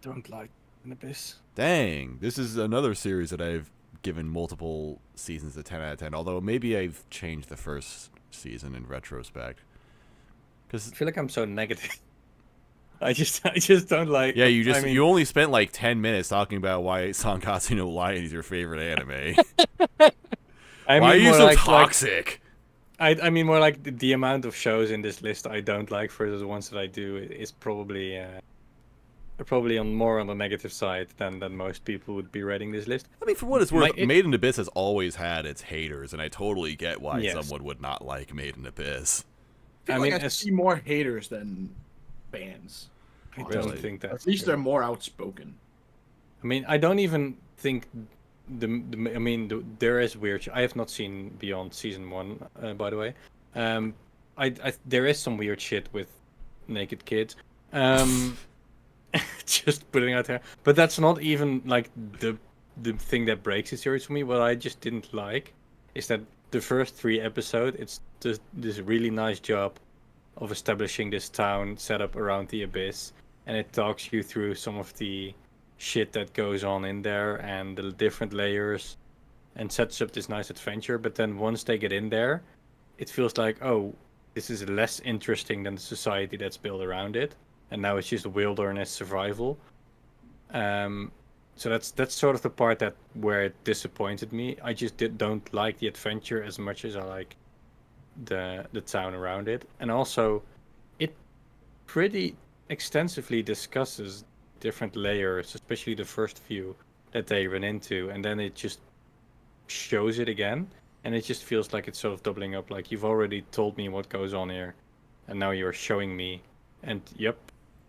Don't like an Abyss. Dang, this is another series that I've given multiple seasons a 10 out of 10. Although maybe I've changed the first season in retrospect. Cause I feel like I'm so negative. I just don't like. Yeah, you only spent like 10 minutes talking about why Sangatsu no Lion is your favorite anime. Why are you so toxic? I mean, more like the amount of shows in this list I don't like versus the ones that I do is probably more on the negative side than most people would be rating this list. I mean, for what it's worth, Made in Abyss has always had its haters, and I totally get why someone would not like Made in Abyss. I see more haters than fans. I don't think that. At least they're more outspoken. I mean, I don't even think there is weird. I have not seen beyond season 1, by the way. There is some weird shit with naked kids. Just putting it out there, but that's not even like the thing that breaks the series for me. What I just didn't like is that the first 3 episodes, it's just this really nice job of establishing this town set up around the abyss, and it talks you through some of the shit that goes on in there and the different layers, and sets up this nice adventure. But then once they get in there, it feels like, oh, this is less interesting than the society that's built around it, and now it's just wilderness survival. So that's sort of the part where it disappointed me. I just don't like the adventure as much as I like the town around it. And also, it pretty extensively discusses different layers, especially the first few that they run into, and then it just shows it again. and it just feels like it's sort of doubling up. Like you've already told me what goes on here, and now you're showing me, and yep,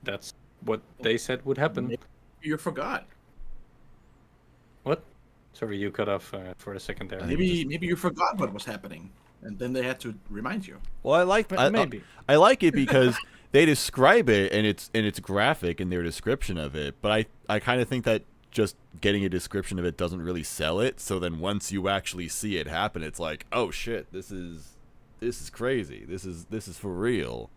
that's what they said would happen. Maybe you forgot. What? Sorry, you cut off for a second there. Maybe you forgot what was happening, and then they had to remind you. Well, Maybe. I like it because they describe it and it's graphic in their description of it, but I kind of think that just getting a description of it doesn't really sell it. So then once you actually see it happen, it's like, oh shit, this is crazy. This is for real.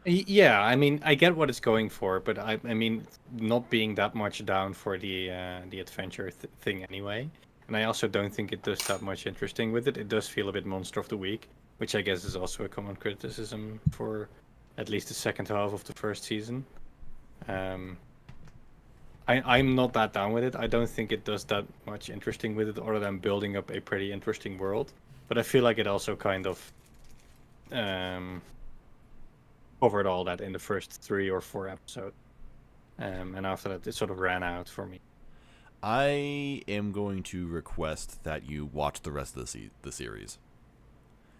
Yeah, I mean, I get what it's going for, but I mean, not being that much down for the adventure thing anyway. And I also don't think it does that much interesting with it. It does feel a bit Monster of the Week, which I guess is also a common criticism for at least the second half of the first season. I'm not that down with it. I don't think it does that much interesting with it, other than building up a pretty interesting world. But I feel like it also kind of covered all that in the first 3 or 4 episodes. And after that, it sort of ran out for me. I am going to request that you watch the rest of the series,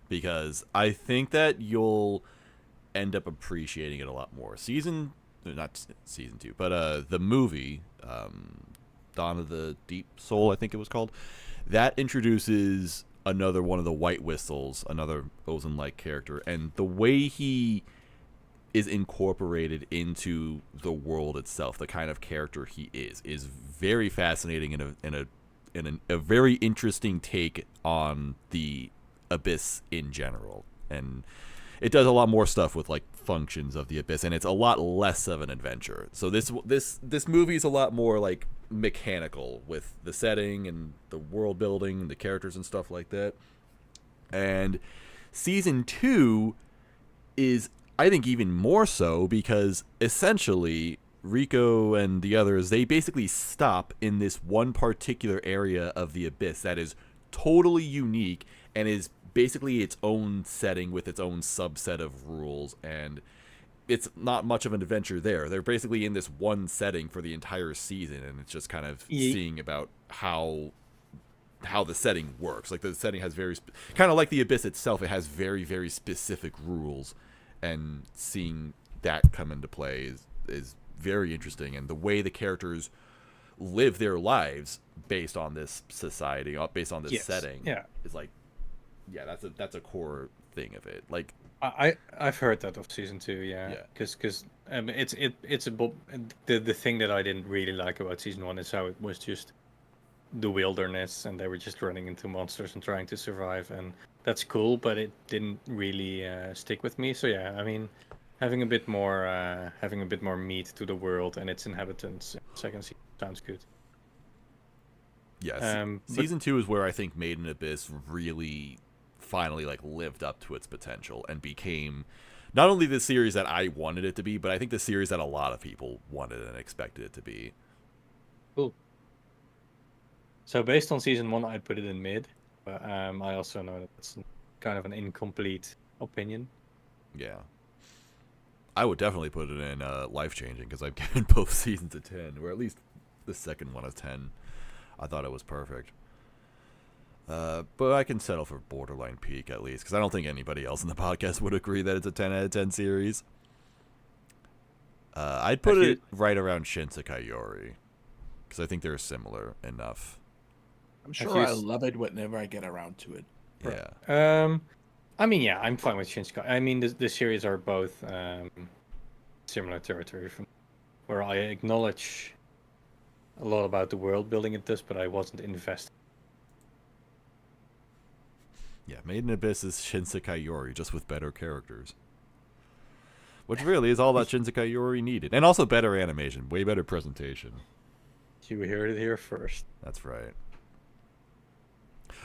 because I think that you'll end up appreciating it a lot more. Not season 2, but the movie, Dawn of the Deep Soul, I think it was called, that introduces another one of the White Whistles, another Ozen-like character, and the way he is incorporated into the world itself, the kind of character he is very fascinating and a very interesting take on the Abyss in general. And it does a lot more stuff with like functions of the Abyss, and it's a lot less of an adventure. So this movie is a lot more like mechanical with the setting and the world building and the characters and stuff like that. And season 2 is, I think, even more so, because essentially Rico and the others, they basically stop in this one particular area of the Abyss that is totally unique and is basically its own setting with its own subset of rules, and it's not much of an adventure there. They're basically in this one setting for the entire season, and it's just kind of seeing about how the setting works. Like the setting has kind of like the Abyss itself, it has very, very specific rules, and seeing that come into play is very interesting. And the way the characters live their lives based on this society, based on this setting, is like, yeah, that's a core thing of it. Like I've heard that of season 2, because it's the thing that I didn't really like about season 1 is how it was just the wilderness, and they were just running into monsters and trying to survive, and that's cool, but it didn't really stick with me. So yeah, I mean, having a bit more meat to the world and its inhabitants in the second season sounds good. Yes, season 2 is where I think Made in Abyss really finally like lived up to its potential and became not only the series that I wanted it to be, but I think the series that a lot of people wanted and expected it to be. Cool. So based on season 1, I'd put it in mid, but I also know that it's kind of an incomplete opinion. Yeah. I would definitely put it in life-changing, because I've given both seasons a 10, or at least the second one a 10. I thought it was perfect. But I can settle for borderline peak, at least, because I don't think anybody else in the podcast would agree that it's a 10 out of 10 series. I'd put it right around Shinsekai Yori, because I think they're similar enough. I'm sure I love it whenever I get around to it. Yeah. I mean, yeah, I'm fine with Shinsekai. I mean, the series are both similar territory, where I acknowledge a lot about the world building it does, but I wasn't invested. Yeah, Made in Abyss is Shinsekai Yori, just with better characters. Which really is all that Shinsekai Yori needed. And also better animation, way better presentation. You heard it here first. That's right.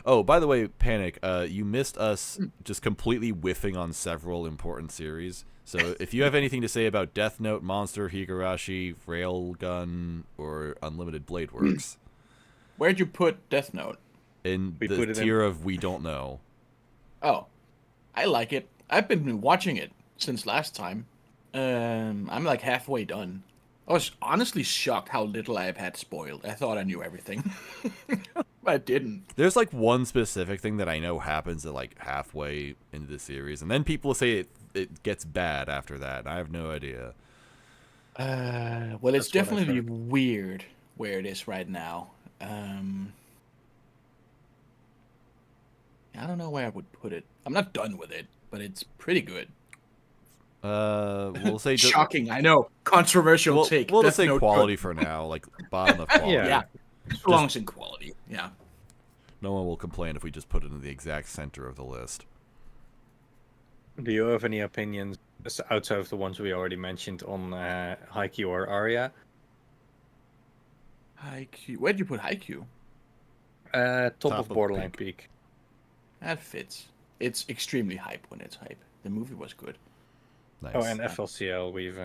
Oh, by the way, Panic, you missed us just completely whiffing on several important series. So if you have anything to say about Death Note, Monster, Higurashi, Railgun, or Unlimited Blade Works. Where'd you put Death Note? In the tier of we don't know. Oh, I like it. I've been watching it since last time. I'm like halfway done. I was honestly shocked how little I've had spoiled. I thought I knew everything. I didn't. There's like one specific thing that I know happens at like halfway into the series, and then people say it gets bad after that. And I have no idea. Well, it's That's what I've definitely heard. weird where it is right now. I don't know where I would put it. I'm not done with it, but it's pretty good. We'll say Shocking, I know. Controversial take. We'll just Death say Note quality good. for now, like bottom of quality. Yeah. Yeah, it belongs in quality. Yeah. No one will complain if we just put it in the exact center of the list. Do you have any opinions outside of the ones we already mentioned on Haikyuu or Arya? Haikyuu. Where'd you put Haikyuu? Top Top of of Borderline Peak. Peak. That fits. It's extremely hype when it's hype. The movie was good. Nice. Oh, and FLCL we've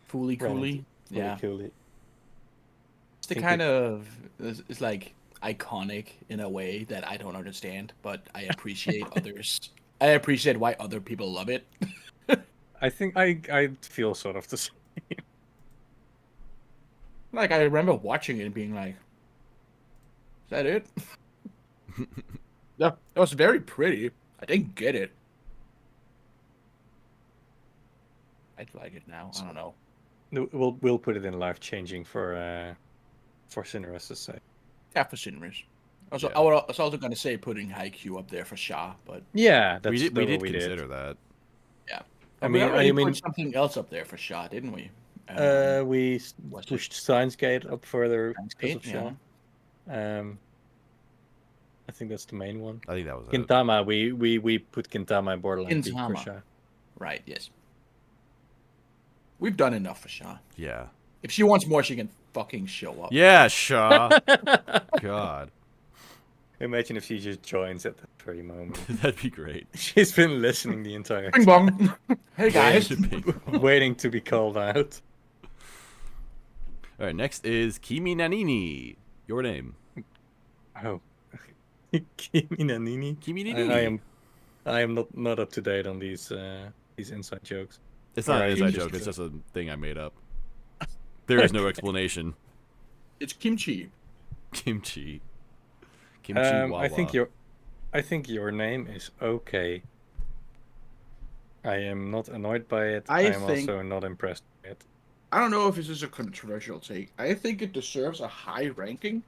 Fully run coolly. into Yeah. Coolly. It's the think kind of it's like iconic in a way that I don't understand, but I appreciate others. I appreciate why other people love it. I think I feel sort of the same. Like I remember watching it and being like, "Is that it?" Yeah, it was very pretty. I didn't get it. I'd like it now. I don't know. We'll put it in life changing for Cineras' sake. Yeah, for Cinemas. Also, Yeah. I was also gonna say putting Haikyuu up there for Shaw, but Yeah, that's we what did we consider that. yeah. I we mean, already put something else up there for Shaw, didn't we? we was it pushed Science Gate up further Science because Gate? of Shaw. I think that's the main one. I think that was it. Gintama, we put Gintama and Borderline Peak for Gintama. Shaw. Right. Yes. We've done enough for Shaw. Yeah. If she wants more, she can fucking show up. Yeah, Shaw. God. Imagine if she just joins at that very moment. That'd be great. She's been listening the entire Bing bong. Hey guys. waiting to be called out. All right, next is Kimi Nanini. Your name. Oh, Kimi Nanini. Kimi I Nanini. I am not up to date on these inside jokes. It's not an Alright, inside you joke. just- It's just a thing I made up. There is no explanation. It's kimchi. Kimchi. Kimchi Wawa. I think your name is okay. I am not annoyed by it. I am think- also not impressed by it. I don't know if this is a controversial take. I think it deserves a high ranking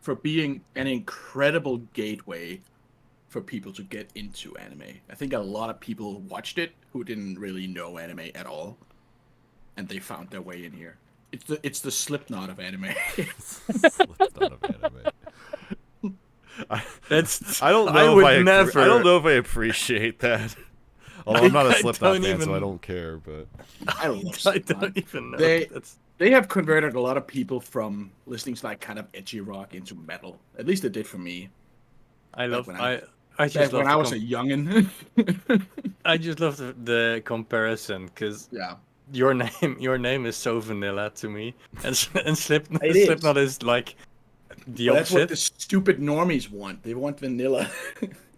for being an incredible gateway for people to get into anime. I think a lot of people watched it who didn't really know anime at all, and they found their way in here. It's the Slipknot of anime. Slipknot of anime. That's I don't I know would if I never. I don't know if I appreciate that. Although I'm not a I Slipknot don't fan, so even- I don't care. But I love I Slipknot. don't even know. They- That's They have converted a lot of people from listening to like kind of edgy rock into metal. At least it did for me. I love. when I Back just love when I was a youngin. I just love the comparison because Yeah. your name is so vanilla to me, and Slipknot It is. Slipknot is like the But that's what opposite. the stupid normies want. They want vanilla.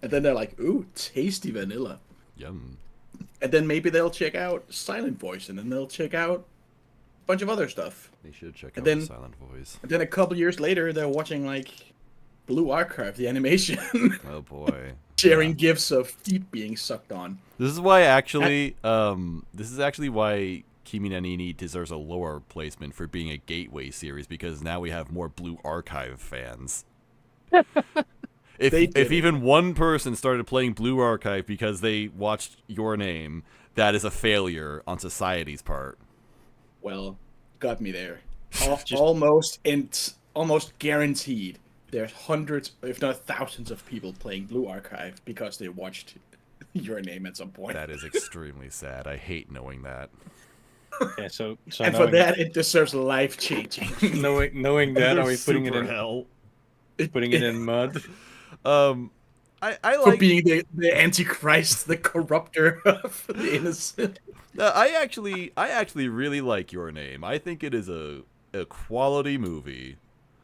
And then they're like, ooh, tasty vanilla. yum. And then maybe they'll check out Silent Voice, and then they'll check out a bunch of other stuff. They should check And out then- the Silent Voice. And then a couple years later, they're watching like Blue Archive, the animation, Oh boy. sharing Yeah. gifs of feet being sucked on. This is why actually, this is actually why Kimi Nanini deserves a lower placement for being a gateway series, because now we have more Blue Archive fans. If They did if it. even one person started playing Blue Archive because they watched Your Name, that is a failure on society's part. Well, got me there. Just- Almost guaranteed. There's hundreds, if not thousands, of people playing Blue Archive because they watched Your Name at some point. That is extremely sad. I hate knowing that. Yeah, so And for knowing, that, it deserves life changing. knowing that, are we putting it in hell? in mud? I For like. being the Antichrist, the corrupter of the innocent. I actually really like Your Name. I think it is a quality movie.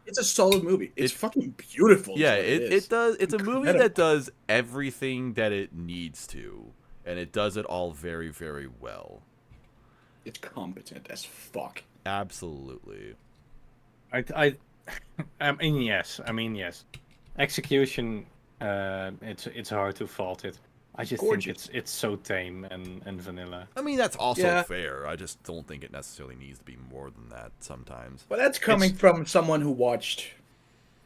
It's a solid movie. It's It- fucking beautiful. is Yeah, what it is. does. It's a movie Incredible. that does everything that it needs to, and it does it all very, very well. It's competent as fuck. Absolutely. I I mean, yes. Execution, it's hard to fault it. I just think Gorgeous. it's so tame and vanilla. I mean, that's also Yeah. fair. I just don't think it necessarily needs to be more than that sometimes. But that's coming from someone who watched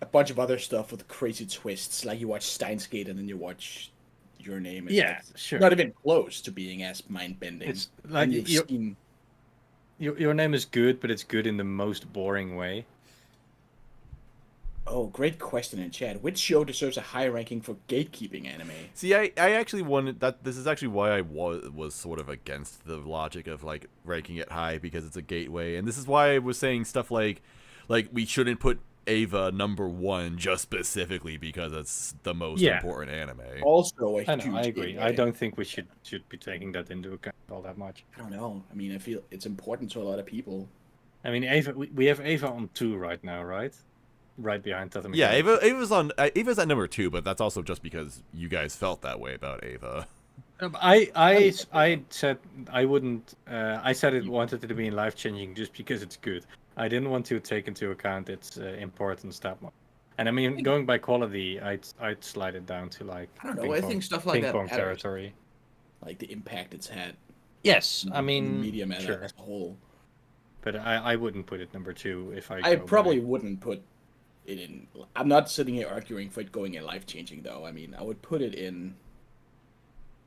a bunch of other stuff with crazy twists. Like you watch Steins Gate and then you watch Your Name. It's Yeah, like, sure. Not even close to being as mind bending. It's like and you've seen. your name is good, but it's good in the most boring way. Oh, great question in chat. Which show deserves a high ranking for gatekeeping anime? See, I actually wanted that. This is actually why I was sort of against the logic of like ranking it high because it's a gateway, and this is why I was saying stuff like we shouldn't put Ava #1 just specifically because it's the most important anime. Also, a I know, huge I agree. gateway. I don't think we should be taking that into account all that much. I don't know. I mean, I feel it's important to a lot of people. I mean, Ava, we have Ava on 2 right now, right? Right behind Thematic. Yeah, Ava's Ava's at #2, but that's also just because you guys felt that way about Ava. I said I wouldn't. I said it wanted it to be life changing just because it's good. I didn't want to take into account its importance that much. And I mean, going by quality, I'd slide it down to like. I don't know. I think stuff like that ping pong matters. territory. Like the impact it's had. Yes, I in the mean, media matter sure. as a whole. But I wouldn't put it #2 if I. I go probably by... wouldn't put it in. I'm not sitting here arguing for it going in life changing though. I mean, I would put it in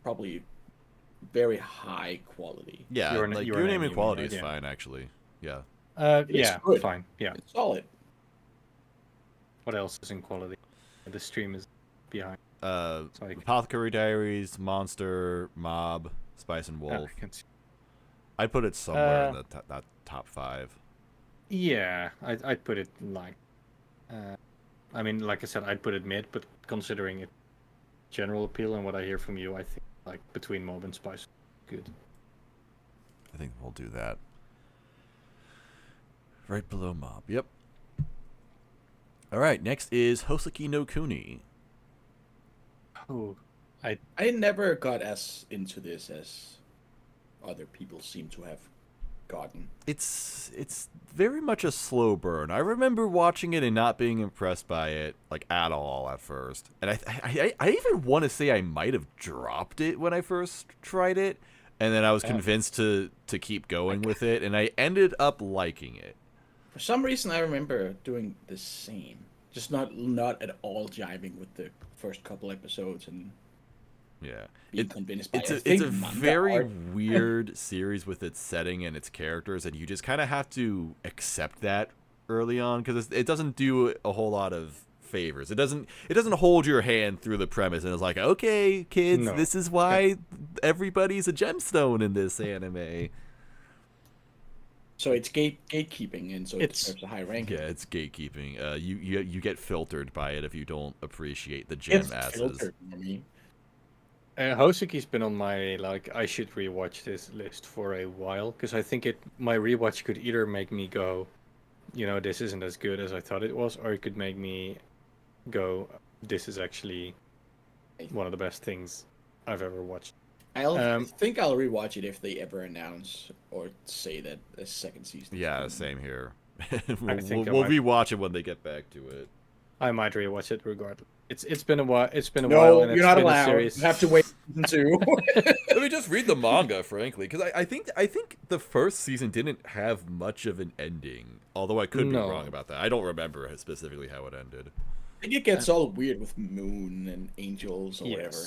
probably very high quality. Yeah, Your Name and Quality right? is fine actually. Yeah. Yeah, good. fine. Yeah. It's solid. What else is in quality? The stream is behind. Like... Apothecary Diaries, Monster, Mob, Spice and Wolf. I'd put it somewhere in that top 5. Yeah, I'd put it like. I mean, like I said, I'd put it mid, but considering it general appeal and what I hear from you, I think like between Mob and Spice, good. I think we'll do that. Right below Mob. Yep. All right. Next is Hoseki no Kuni. Oh, I never got as into this as other people seem to have gotten. It's very much a slow burn. I remember watching it and not being impressed by it like at all at first. And I even want to say I might have dropped it when I first tried it, and then I was convinced to keep going with it, and I ended up liking it. For some reason, I remember doing the same, just not at all jiving with the first couple episodes and yeah, being convinced by it's it. It's a very weird series with its setting and its characters, and you just kind of have to accept that early on because it doesn't do a whole lot of favors. It doesn't hold your hand through the premise and it's like, okay, kids, this is why everybody's a gemstone in this anime. So it's gatekeeping, and so it deserves a high ranking. Yeah, it's gatekeeping. You get filtered by it if you don't appreciate the gem asses. Filtered for me. Hoseki's been on my I should rewatch this list for a while because I think my rewatch could either make me go, this isn't as good as I thought it was, or it could make me go, this is actually one of the best things I've ever watched. I think I'll rewatch it if they ever announce or say that a second season. Yeah, same here. we'll rewatch it when they get back to it. I might rewatch it regardless. It's been a while. It's been a no, while. And you're not allowed. You have to wait season 2. Let me just read the manga, frankly, because I think the first season didn't have much of an ending. Although I could be wrong about that. I don't remember specifically how it ended. I think it gets all weird with Moon and Angels or whatever.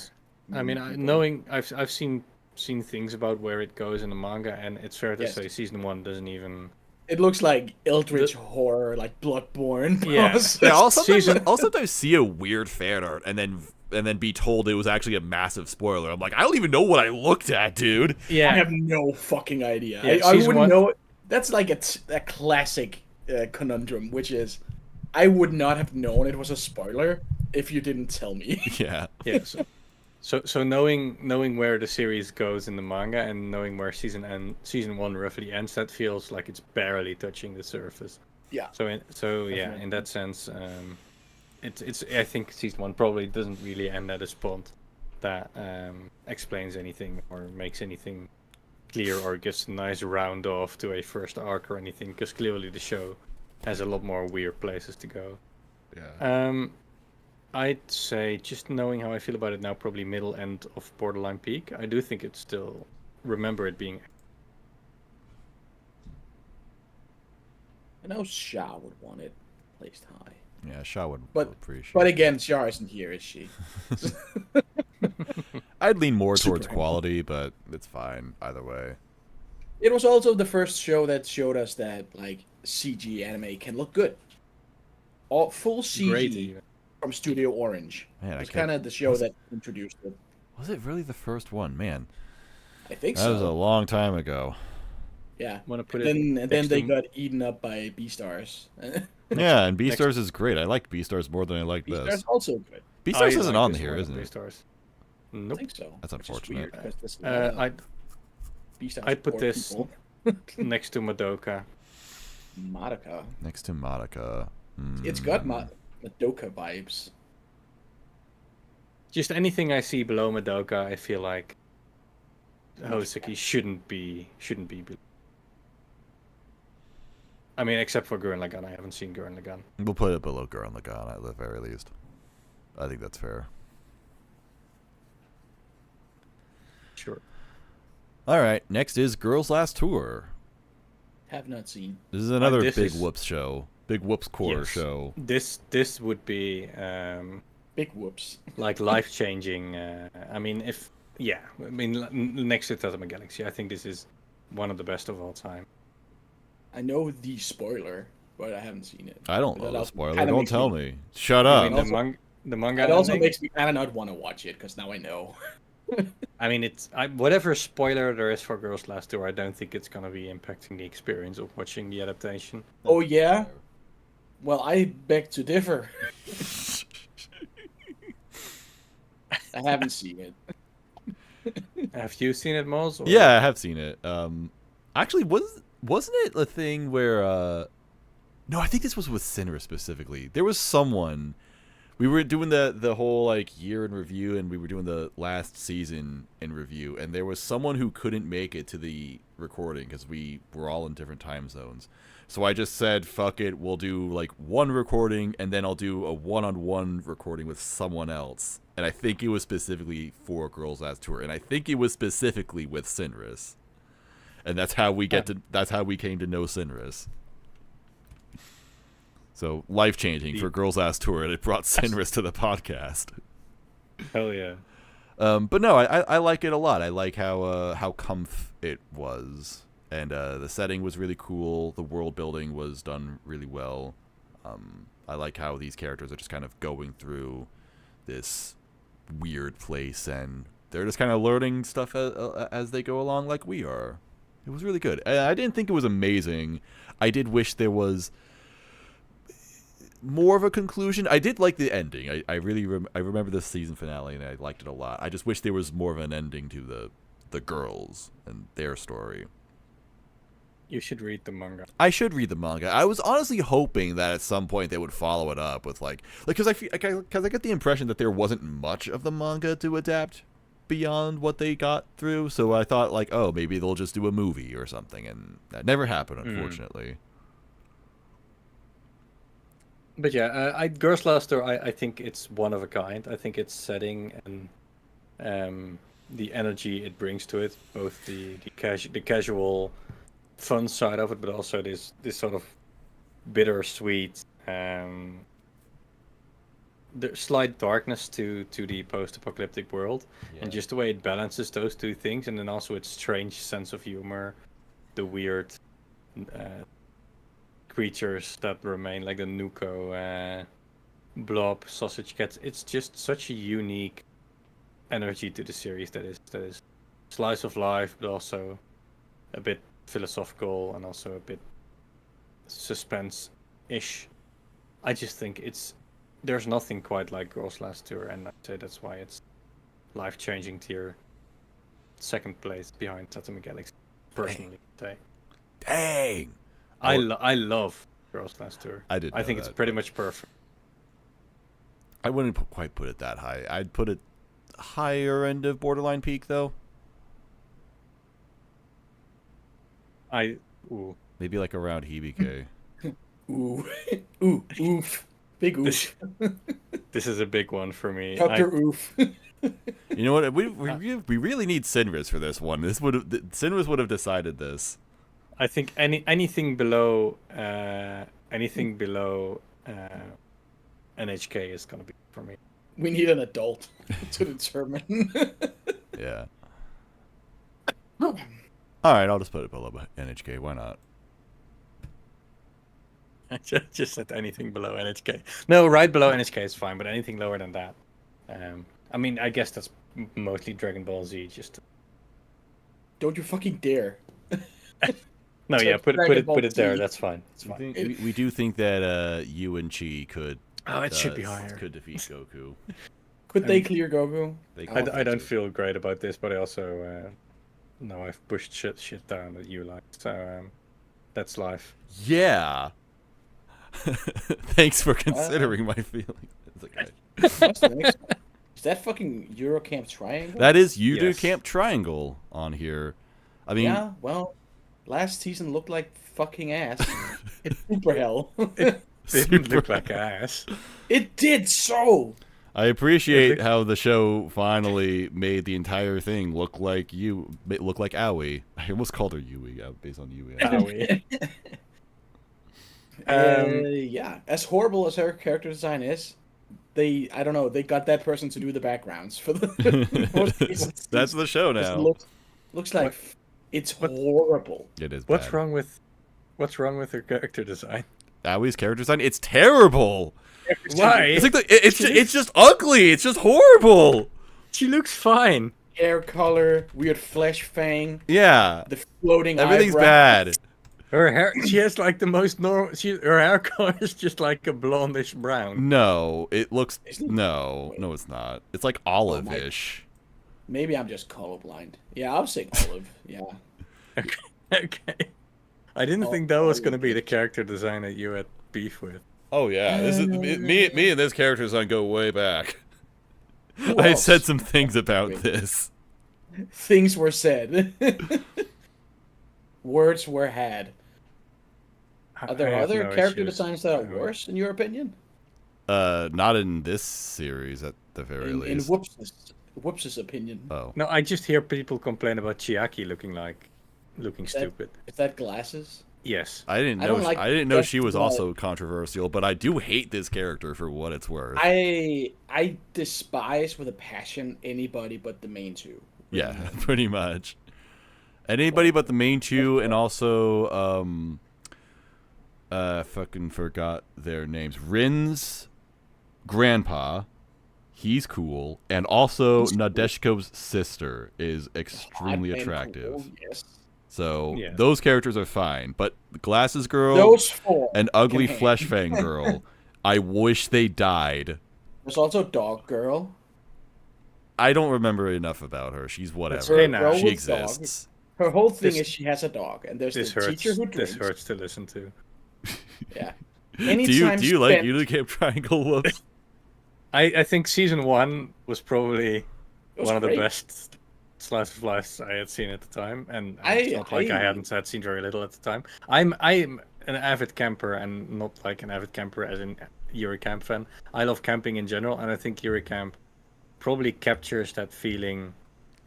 I mean, knowing I've seen things about where it goes in the manga, and it's fair to say season 1 doesn't even. It looks like Eldritch horror, like Bloodborne. Yeah. I'll sometimes see a weird fan art and then be told it was actually a massive spoiler. I'm like, I don't even know what I looked at, dude. Yeah, I have no fucking idea. Yeah, I wouldn't know. That's like a classic conundrum, which is, I would not have known it was a spoiler if you didn't tell me. Yeah. Yeah. So knowing where the series goes in the manga and knowing where season 1 roughly ends, that feels like it's barely touching the surface. Yeah. In that sense, it's I think season 1 probably doesn't really end at a spot that explains anything or makes anything clear or gives a nice round off to a first arc or anything, because clearly the show has a lot more weird places to go. Yeah. I'd say, just knowing how I feel about it now, probably middle end of borderline peak. I do think it's still, remember it being. I know Sha would want it placed high. Yeah, Shaw would But appreciate But it. again, Sha isn't here, is she? I'd lean more Super towards angry. quality, but it's fine either way. It was also the first show that showed us that like CG anime can look good. All full CG Great even. from Studio Orange. Man, I It's can't- kind of the show that introduced it. Was it really the first one? Man, I think that was a so. long time ago. Yeah. Want to put And it then next they to- got eaten up by Beastars. Yeah, and Next- Beastars is great. I liked Beastars more than I liked Beastars this. also good. Beastars I isn't like on this here, more isn't than it? Beastars. I Nope. think so. That's Which is unfortunate. weird, 'cause there's a lot of I'd Beastars I'd put poor this people. next to Madoka. Madoka. Next to Madoka. It's got Mm. Madoka vibes. Just anything I see below Madoka, I feel like Hoseki shouldn't be. I mean, except for Gurren Lagann. I haven't seen Gurren Lagann. We'll put it below Gurren Lagann at the very least. I think that's fair. Sure. All right, next is Girls Last Tour. Have not seen. This is another this big is- whoops show. Big whoops core Yes. show. This would be Big whoops. like life changing. I mean, next to Tatama Galaxy, I think this is one of the best of all time. I know the spoiler, but I haven't seen it. I don't But know that the also spoiler. kinda Don't makes tell me- me. Shut I up. mean, also- the manga. It also ending- makes me kind of not want to watch it because now I know. I mean, whatever spoiler there is for Girls Last Tour, I don't think it's gonna be impacting the experience of watching the adaptation. Oh yeah. Well, I beg to differ. I haven't seen it. Have you seen it, Moz? or- Yeah, I have seen it. Actually, wasn't it a thing where? No, I think this was with Sinra specifically. There was someone. We were doing the whole like year in review, and we were doing the last season in review, and there was someone who couldn't make it to the recording because we were all in different time zones. So I just said, "Fuck it, we'll do like one recording, and then I'll do a one-on-one recording with someone else." And I think it was specifically for Girls Last Tour, and I think it was specifically with Sinris. And that's how we that's how we came to know Sinris. So life-changing for Girls Last Tour, and it brought Sinris to the podcast. Hell yeah. But no, I like it a lot. I like how comf it was, and the setting was really cool. The world building was done really well. I like how these characters are just kind of going through this weird place, and they're just kind of learning stuff as they go along, like we are. It was really good. I didn't think it was amazing. I did wish there was more of a conclusion. I did like the ending. I really I remember the season finale, and I liked it a lot. I just wish there was more of an ending to the girls and their story. You should read the manga. I should read the manga. I was honestly hoping that at some point they would follow it up with like because I get the impression that there wasn't much of the manga to adapt beyond what they got through. So I thought like, oh, maybe they'll just do a movie or something, and that never happened, unfortunately. But yeah, Girls Last Tour, I think it's one of a kind. I think its setting and the energy it brings to it, both the casual fun side of it, but also this sort of bittersweet, the slight darkness to the post-apocalyptic world, and just the way it balances those two things, and then also its strange sense of humor, the weird creatures that remain, like the Nuko, blob, sausage cats. It's just such a unique energy to the series that is slice of life, but also a bit philosophical and also a bit suspense-ish. I just think there's nothing quite like Girls Last Tour, and I'd say that's why it's life-changing tier, second place behind Tatami Galaxy. Personally, say. Dang. I love Girls Last Tour. I did. I think it's pretty much perfect. I wouldn't quite put it that high. I'd put it higher end of borderline peak though. Maybe like around Hibike. Ooh, ooh, oof, big This, oof, this is a big one for me. Doctor Oof. You know what? We really need Sinris for this one. Sinris would have decided this. I think anything below NHK is gonna be for me. We need an adult to determine. Yeah. All right, I'll just put it below NHK. Why not? I just said anything below NHK. No, right below NHK is fine, but anything lower than that. I mean, I guess that's mostly Dragon Ball Z. Just Don't you fucking dare. no, So yeah, put Dragon Ball it there. Z. That's fine. It's fine. We do think that Yu and Chi could. Oh, it should be higher. Could defeat Goku. Could they clear Goku? I don't feel great about this, but I also know I've pushed shit down that you like. So that's life. Yeah. Thanks for considering my feelings. It's okay. What's the next one? Is that fucking Eurocamp Triangle? That is Yudu Yes. Camp Triangle on here. I mean, Yeah, well, last season looked like fucking ass. It's super hell. Didn't look like ass. It did so! I appreciate how the show finally made the entire thing look like Aoi. I almost called her Yui based on Yui. Owie. Yeah, as horrible as her character design is, they got that person to do the backgrounds for the most recent That's the show season. now. Looks like it's horrible. It is. What's bad. wrong with her character design? Aoi's character design? It's terrible. Why? It's like it's just ugly. It's just horrible. She looks fine. Hair color, weird flesh fang, Yeah. the floating Everything's eyebrow. bad. Her hair, she has like the most normal. Her hair color is just like a blondish brown. No, it looks Isn't it? no, it's not. It's like olive-ish. Maybe I'm just colorblind. Yeah, I'll say olive. Yeah. Okay. I didn't think that was gonna be the character design that you had beef with. Oh yeah, this is me and this character design go way back. Who I else? said some things about this. Things were said. Words were had. Are there I have other no character issues. designs that are worse, in your opinion? Not in this series at the very In least. Whoops's opinion. Oh. No, I just hear people complain about Chiaki looking That- stupid. Is that glasses? Yes. I didn't I know don't like I didn't know that she was at all. also controversial, but I do hate this character for what it's worth. I despise with a passion anybody but the main two. Yeah, pretty much. Anybody but the main two, and also fucking forgot their names. Rin's grandpa, he's cool, and also He's cool. Nadeshko's sister is extremely Hot and attractive. cool, yes. So Yeah. those characters are fine, but the glasses girl Those four. and ugly can hang. flesh fang girl, I wish they died. There's also Dog Girl. I don't remember enough about her. She's whatever. Hey, now. She Girl with exists. dog. Her whole thing This- is she has a dog, and there's This the hurts. teacher who drinks. This hurts to listen to. Yeah. Do you Anytime like spent- Unicamp Triangle? Whoops. I think season 1 was probably It was one of the great. best slice of life I had seen at the time, and I- it's not like I I- hadn't had seen very little at the time. I'm an avid camper, and not like an avid camper as in Yuri Camp fan. I love camping in general, and I think Yuri Camp probably captures that feeling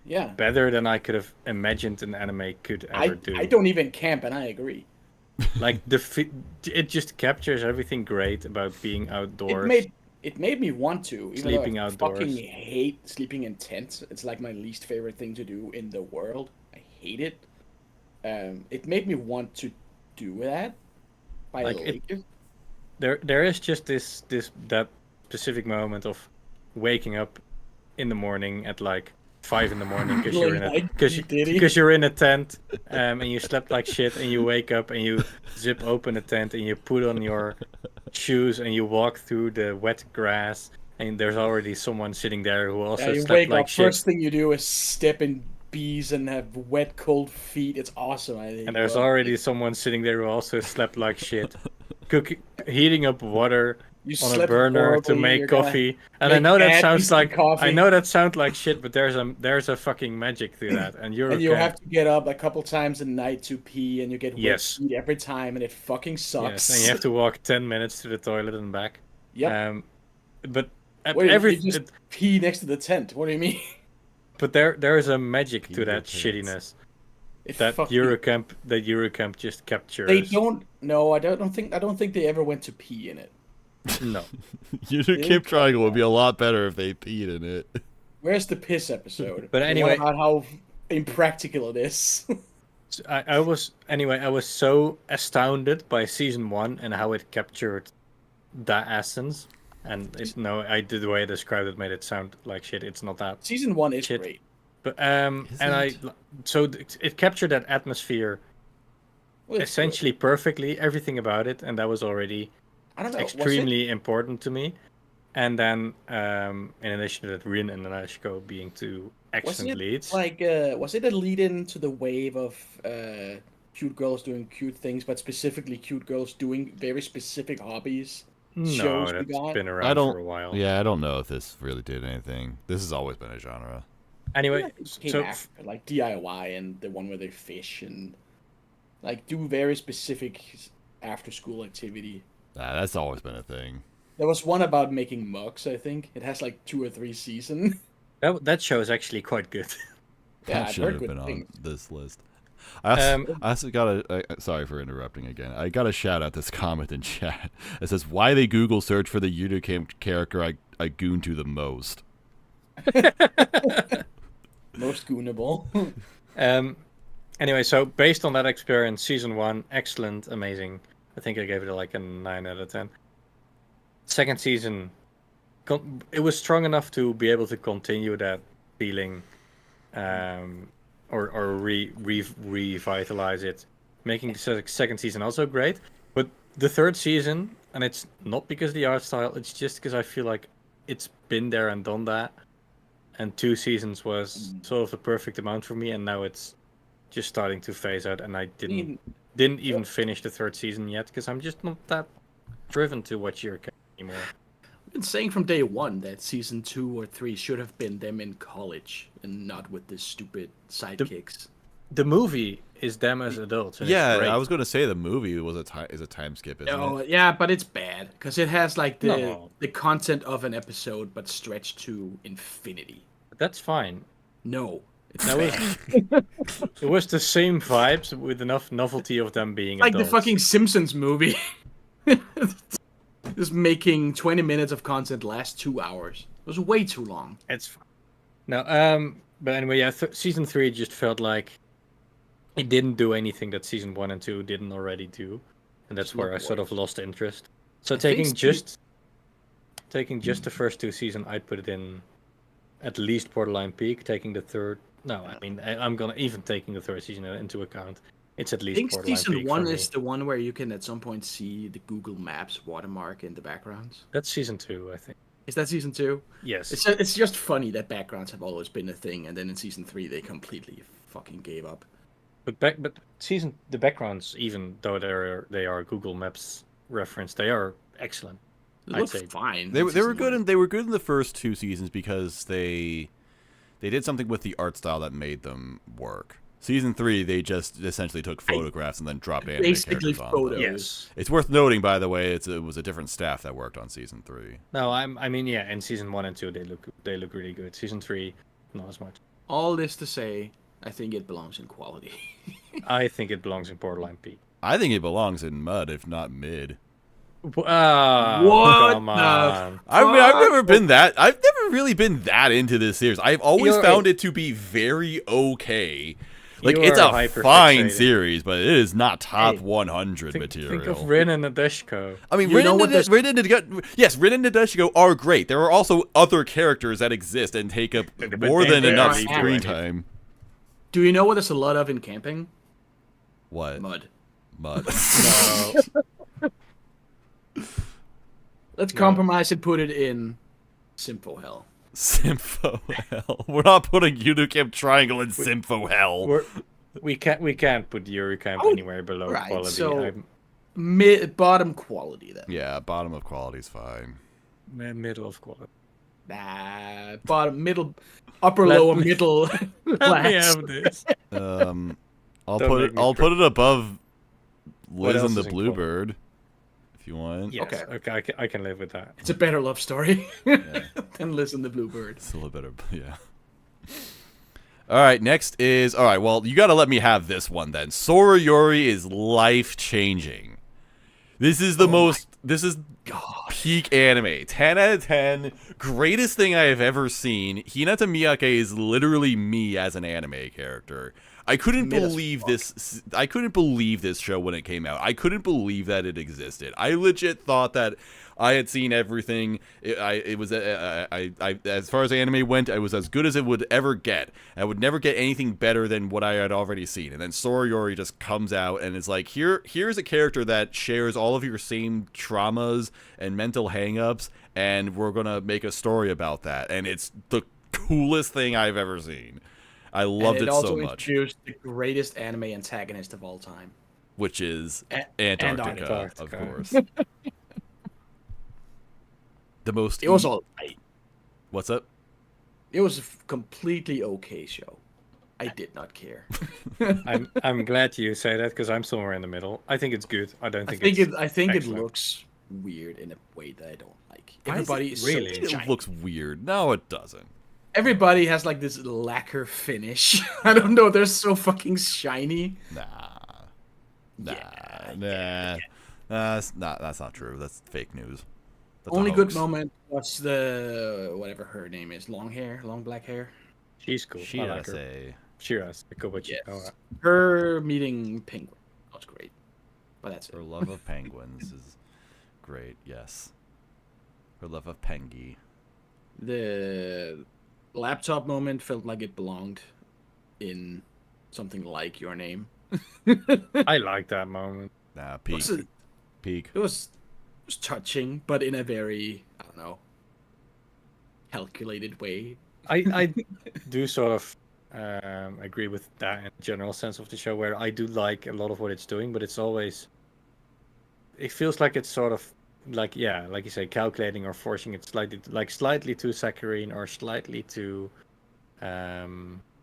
Yeah. better than I could have imagined an anime could ever do. I don't even camp, and I agree. Like it just captures everything great about being outdoors. It made me want to. Even Sleeping though I outdoors. fucking hate sleeping in tents. It's like my least favorite thing to do in the world. I hate it. It made me want to do that. I Like, like it. There is just that specific moment of waking up in the morning at like 5 in the morning because you're in a Like P. Diddy. because you're in a tent and you slept like shit, and you wake up and you zip open the tent and you put on your shoes and you walk through the wet grass, and there's already someone sitting there who also Yeah, you slept wake like up. shit. First thing you do is step in bees and have wet, cold feet. It's awesome. And there's already someone sitting there who also slept like shit, heating up water You on a slept burner to horribly, make you're gonna coffee. And I make know that bad sounds instant like coffee. I know that sounds like shit, but there's a fucking magic to that. And And you have Eurocamp, to get up a couple times a night to pee, and you get wet yes, feet every time, and it fucking sucks. yes, and you have to walk 10 minutes to the toilet and back. Yep. But Wait, every you just pee next to the tent. What do you mean? but there is a magic Pee to in your that pants. shittiness It that fucking- Eurocamp just captures. They don't. No, I don't think they ever went to pee in it. No. Eurocamp Triangle would be a lot better if they peed in it. Where's the piss episode? But The one anyway- about how impractical it is. I was so astounded by season 1 and how it captured that essence. And the way I described it made it sound like shit. It's not that. Season 1 is Shit. great. But Isn't? it captured that atmosphere Well, it's essentially perfectly, everything about it, and that was already good. I don't know. extremely important to me. And then, in addition to that, Rin and Nashiko being two excellent leads. Was it a lead-in to the wave of cute girls doing cute things, but specifically cute girls doing very specific hobbies? No, shows we that's got? been I around don't. for a while. Yeah, I don't know if this really did anything. This has always been a genre. Anyway, It came so after, like DIY and the one where they fish and like do very specific after-school activity. Nah, that's always been a thing. There was one about making mugs. I think it has like 2 or 3 seasons. that show is actually quite good. Yeah, That I've should heard have good been things. on this list. I also got a. Sorry for interrupting again. I got to shout out this comment in chat. It says, "Why they Google search for the Unicamp character I goon to the most." Most goonable. Anyway, so based on that experience, season 1, excellent, amazing. I think I gave it like a 9 out of 10. Second season, it was strong enough to be able to continue that feeling, or revitalize it, making the second season also great. But the third season, and it's not because of the art style, it's just because I feel like it's been there and done that. And 2 seasons was sort of the perfect amount for me, and now it's just starting to phase out, and I didn't even finish the third season yet because I'm just not that driven to watch your anymore. I've been saying from day one that season 2 or 3 should have been them in college and not with the stupid sidekicks. The movie is them as adults. And Yeah, it's great. I was going to say the movie is a time skip, isn't Oh it? yeah, but it's bad because it has like No. the content of an episode, but stretched to infinity. That's fine. No, it's That bad. It was the same vibes with enough novelty of them being Like the adults. fucking Simpsons movie. Just making 20 minutes of content last 2 hours. It was way too long. It's fine. No, but anyway, yeah, season 3 just felt like it didn't do anything that season 1 and 2 didn't already do, and that's It's where not I sort of worse. lost interest. So I think taking just the first 2 seasons, I'd put it in at least Borderline Peak. Taking the third, no, I mean I'm gonna even taking the third season into account. It's at I least think Borderline season Peak 1 for me. is the one where you can at some point see the Google Maps watermark in the backgrounds. That's season 2, I think. Is that season 2? Yes. It's just funny that backgrounds have always been a thing, and then in season 3 they completely fucking gave up. But the backgrounds, even though they are Google Maps reference, they are excellent. It I'd looks say fine. They in were season good 1. and they were good in the first 2 seasons because they did something with the art style that made them work. Season 3, they just essentially took photographs and then dropped anime basically characters on photos. them. Yes. It's worth noting, by the way, it was a different staff that worked on season 3. No, I mean, yeah. In season 1 and 2, they look really good. Season 3, not as much. All this to say, I think it belongs in quality. I think it belongs in Borderline Peak. I think it belongs in mud, if not mid. Ah, What come the on. I mean, I've never been that. I've never really been that into this series. I've always You're- found it to be very okay. Like You it's are a hyper fine fixated. series, but it is not top Hey, 100 Think material. of Rin and Nadeshiko. I mean, You know what this- Rin and Nadeshiko are great. There are also other characters that exist and take up But more than they enough are screen average. time. Do you know what there's a lot of in camping? What? Mud. Mud. No. Let's No. compromise and put it in Sympho Hell. Sympho Hell. We're not putting Unicamp Triangle in Sympho Hell. We can't put Eurocamp Oh, anywhere below right, quality. so- bottom quality then. Yeah, bottom of quality is fine. Middle of quality. Nah, bottom, middle, upper, Let lower, me- middle. Let me class. have this. I'll Don't make me I'll cry. put it above What Liz else and the is in quality? Bluebird, if you want. Yes. Okay. Okay. I can live with that. It's a better love story Yeah. than Listen the Bluebird. It's a little better, yeah. All right, next is well, you got to let me have this one then. Sora Yori is life changing. This is the most. This is God. peak anime. 10 out of 10. Greatest thing I have ever seen. Hinata Miyake is literally me as an anime character. I couldn't Mid as believe fuck. this. I couldn't believe this show when it came out. I couldn't believe that it existed. I legit thought that I had seen everything. It was as far as anime went, I was as good as it would ever get. I would never get anything better than what I had already seen. And then Sora Yori just comes out and is like, here's a character that shares all of your same traumas and mental hangups, and we're gonna make a story about that. And it's the coolest thing I've ever seen. I loved and it also so much. introduced the greatest anime antagonist of all time. Which is Antarctica. Antarctica, of Antarctica. course. The most. It was all right. What's up? It was a completely okay show. I did not care. I'm glad you say that because I'm somewhere in the middle. I think it's good. I don't I think think it's it excellent. looks weird in a way that I don't like. Why is Everybody it is really? so It giant. looks weird. No, it doesn't. Everybody has like this lacquer finish. I don't know. They're so fucking shiny. Nah. Yeah, That's not true. That's fake news. That's a Only good hoax. moment was the whatever her name is, long black hair. She's cool. I like her. Shirase. Shiraz. Kobachi. Yes. Oh, Her meeting Penguin was great, but that's it. Her love of penguins is great. Yes. Her love of Pengi. The laptop moment felt like it belonged in something like Your Name. I like that moment. Nah, It peak. was, Peak. it was touching, but in a very, I don't know, calculated way. I do sort of agree with that in the general sense of the show, where I do like a lot of what it's doing, but it's always, it feels like it's sort of like, yeah, like you say, calculating or forcing it slightly too saccharine or slightly too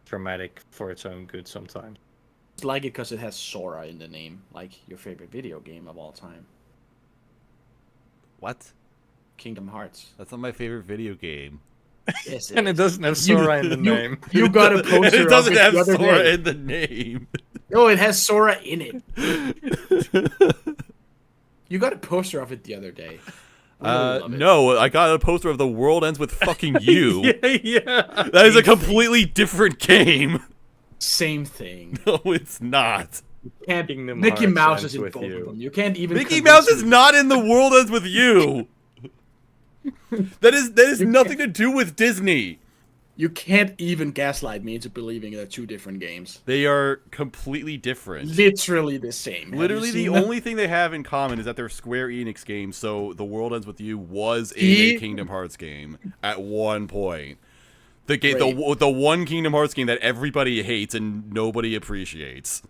dramatic for its own good sometimes. It's like it because it has Sora in the name, like your favorite video game of all time, What? Kingdom Hearts. That's not my favorite video game. Yes, And it is. doesn't have Sora in the you- name. You got a poster It doesn't of it have the other Sora day. in the name. No, it has Sora in it. You got a poster of it the other day. I love it. No, I got a poster of The World Ends with Fucking You. yeah. That is a completely different game. Same thing. No, it's not. Can't, Kingdom Mickey Hearts Mouse ends is in with both you. of them. You can't even. Mickey convince Mouse is me. not in The World Ends with You. That is nothing to do with Disney. You can't even gaslight me into believing they're two different games. They are completely different. Literally the same. Have Literally, you the seen them? only thing they have in common is that they're Square Enix games. So, The World Ends with You was in See? a Kingdom Hearts game at one point. The game, Wait. the one Kingdom Hearts game that everybody hates and nobody appreciates.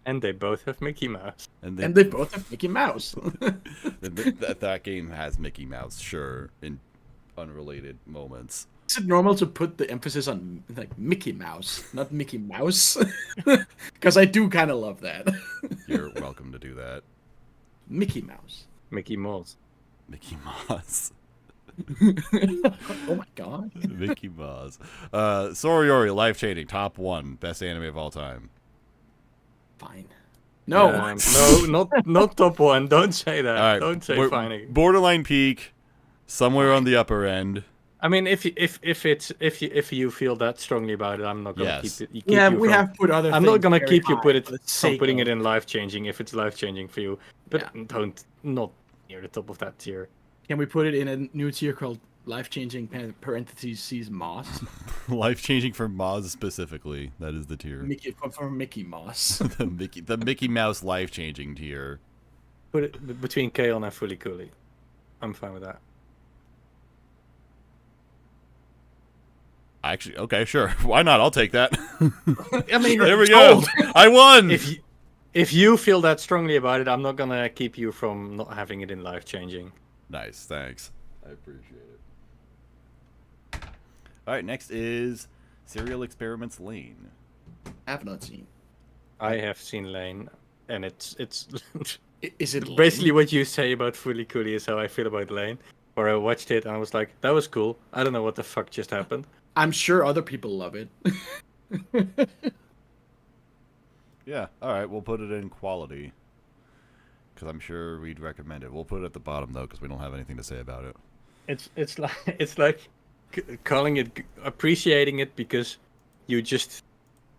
And they both have Mickey Mouse. And And they both have Mickey Mouse. that game has Mickey Mouse, sure, in unrelated moments. Is it normal to put the emphasis on like Mickey Mouse, not Mickey Mouse? Because I do kind of love that. You're welcome to do that. Mickey Mouse. Mickey Mouse. Mickey Mouse. Oh my god. Mickey Mouse. Soriori, life changing, top 1, best anime of all time. Fine. No. No, not top 1. Don't say that. All right, Don't say we're- fine. Borderline peak, somewhere on the upper end. I mean, if you feel that strongly about it, I'm not gonna Yes. keep Yeah, you we from- have put other. I'm not things gonna very keep you high put it for the from sake putting of- it in life changing if it's life changing for you, but Yeah. don't not near the top of that tier. Can we put it in a new tier called life changing parentheses Moss? Life changing for Moz specifically. That is the tier. Mickey for Mickey Moss. the Mickey Mouse life changing tier. Put it between Kale and Fully Cooley. I'm fine with that. Actually, okay, sure. Why not? I'll take that. I mean, There we it's go. gold. I won. If you if you feel that strongly about it, I'm not gonna keep you from not having it in life changing. Nice, thanks. I appreciate it. All right, next is Serial Experiments Lane. I have not seen. I have seen Lane, and it's Is it basically what you say about Fully Cooley is how I feel about Lane. Where I watched it and I was like, that was cool. I don't know what the fuck just happened. I'm sure other people love it. Yeah, all right, we'll put it in quality. Because I'm sure we'd recommend it. We'll put it at the bottom, though, because we don't have anything to say about it. It's like calling it, appreciating it because you just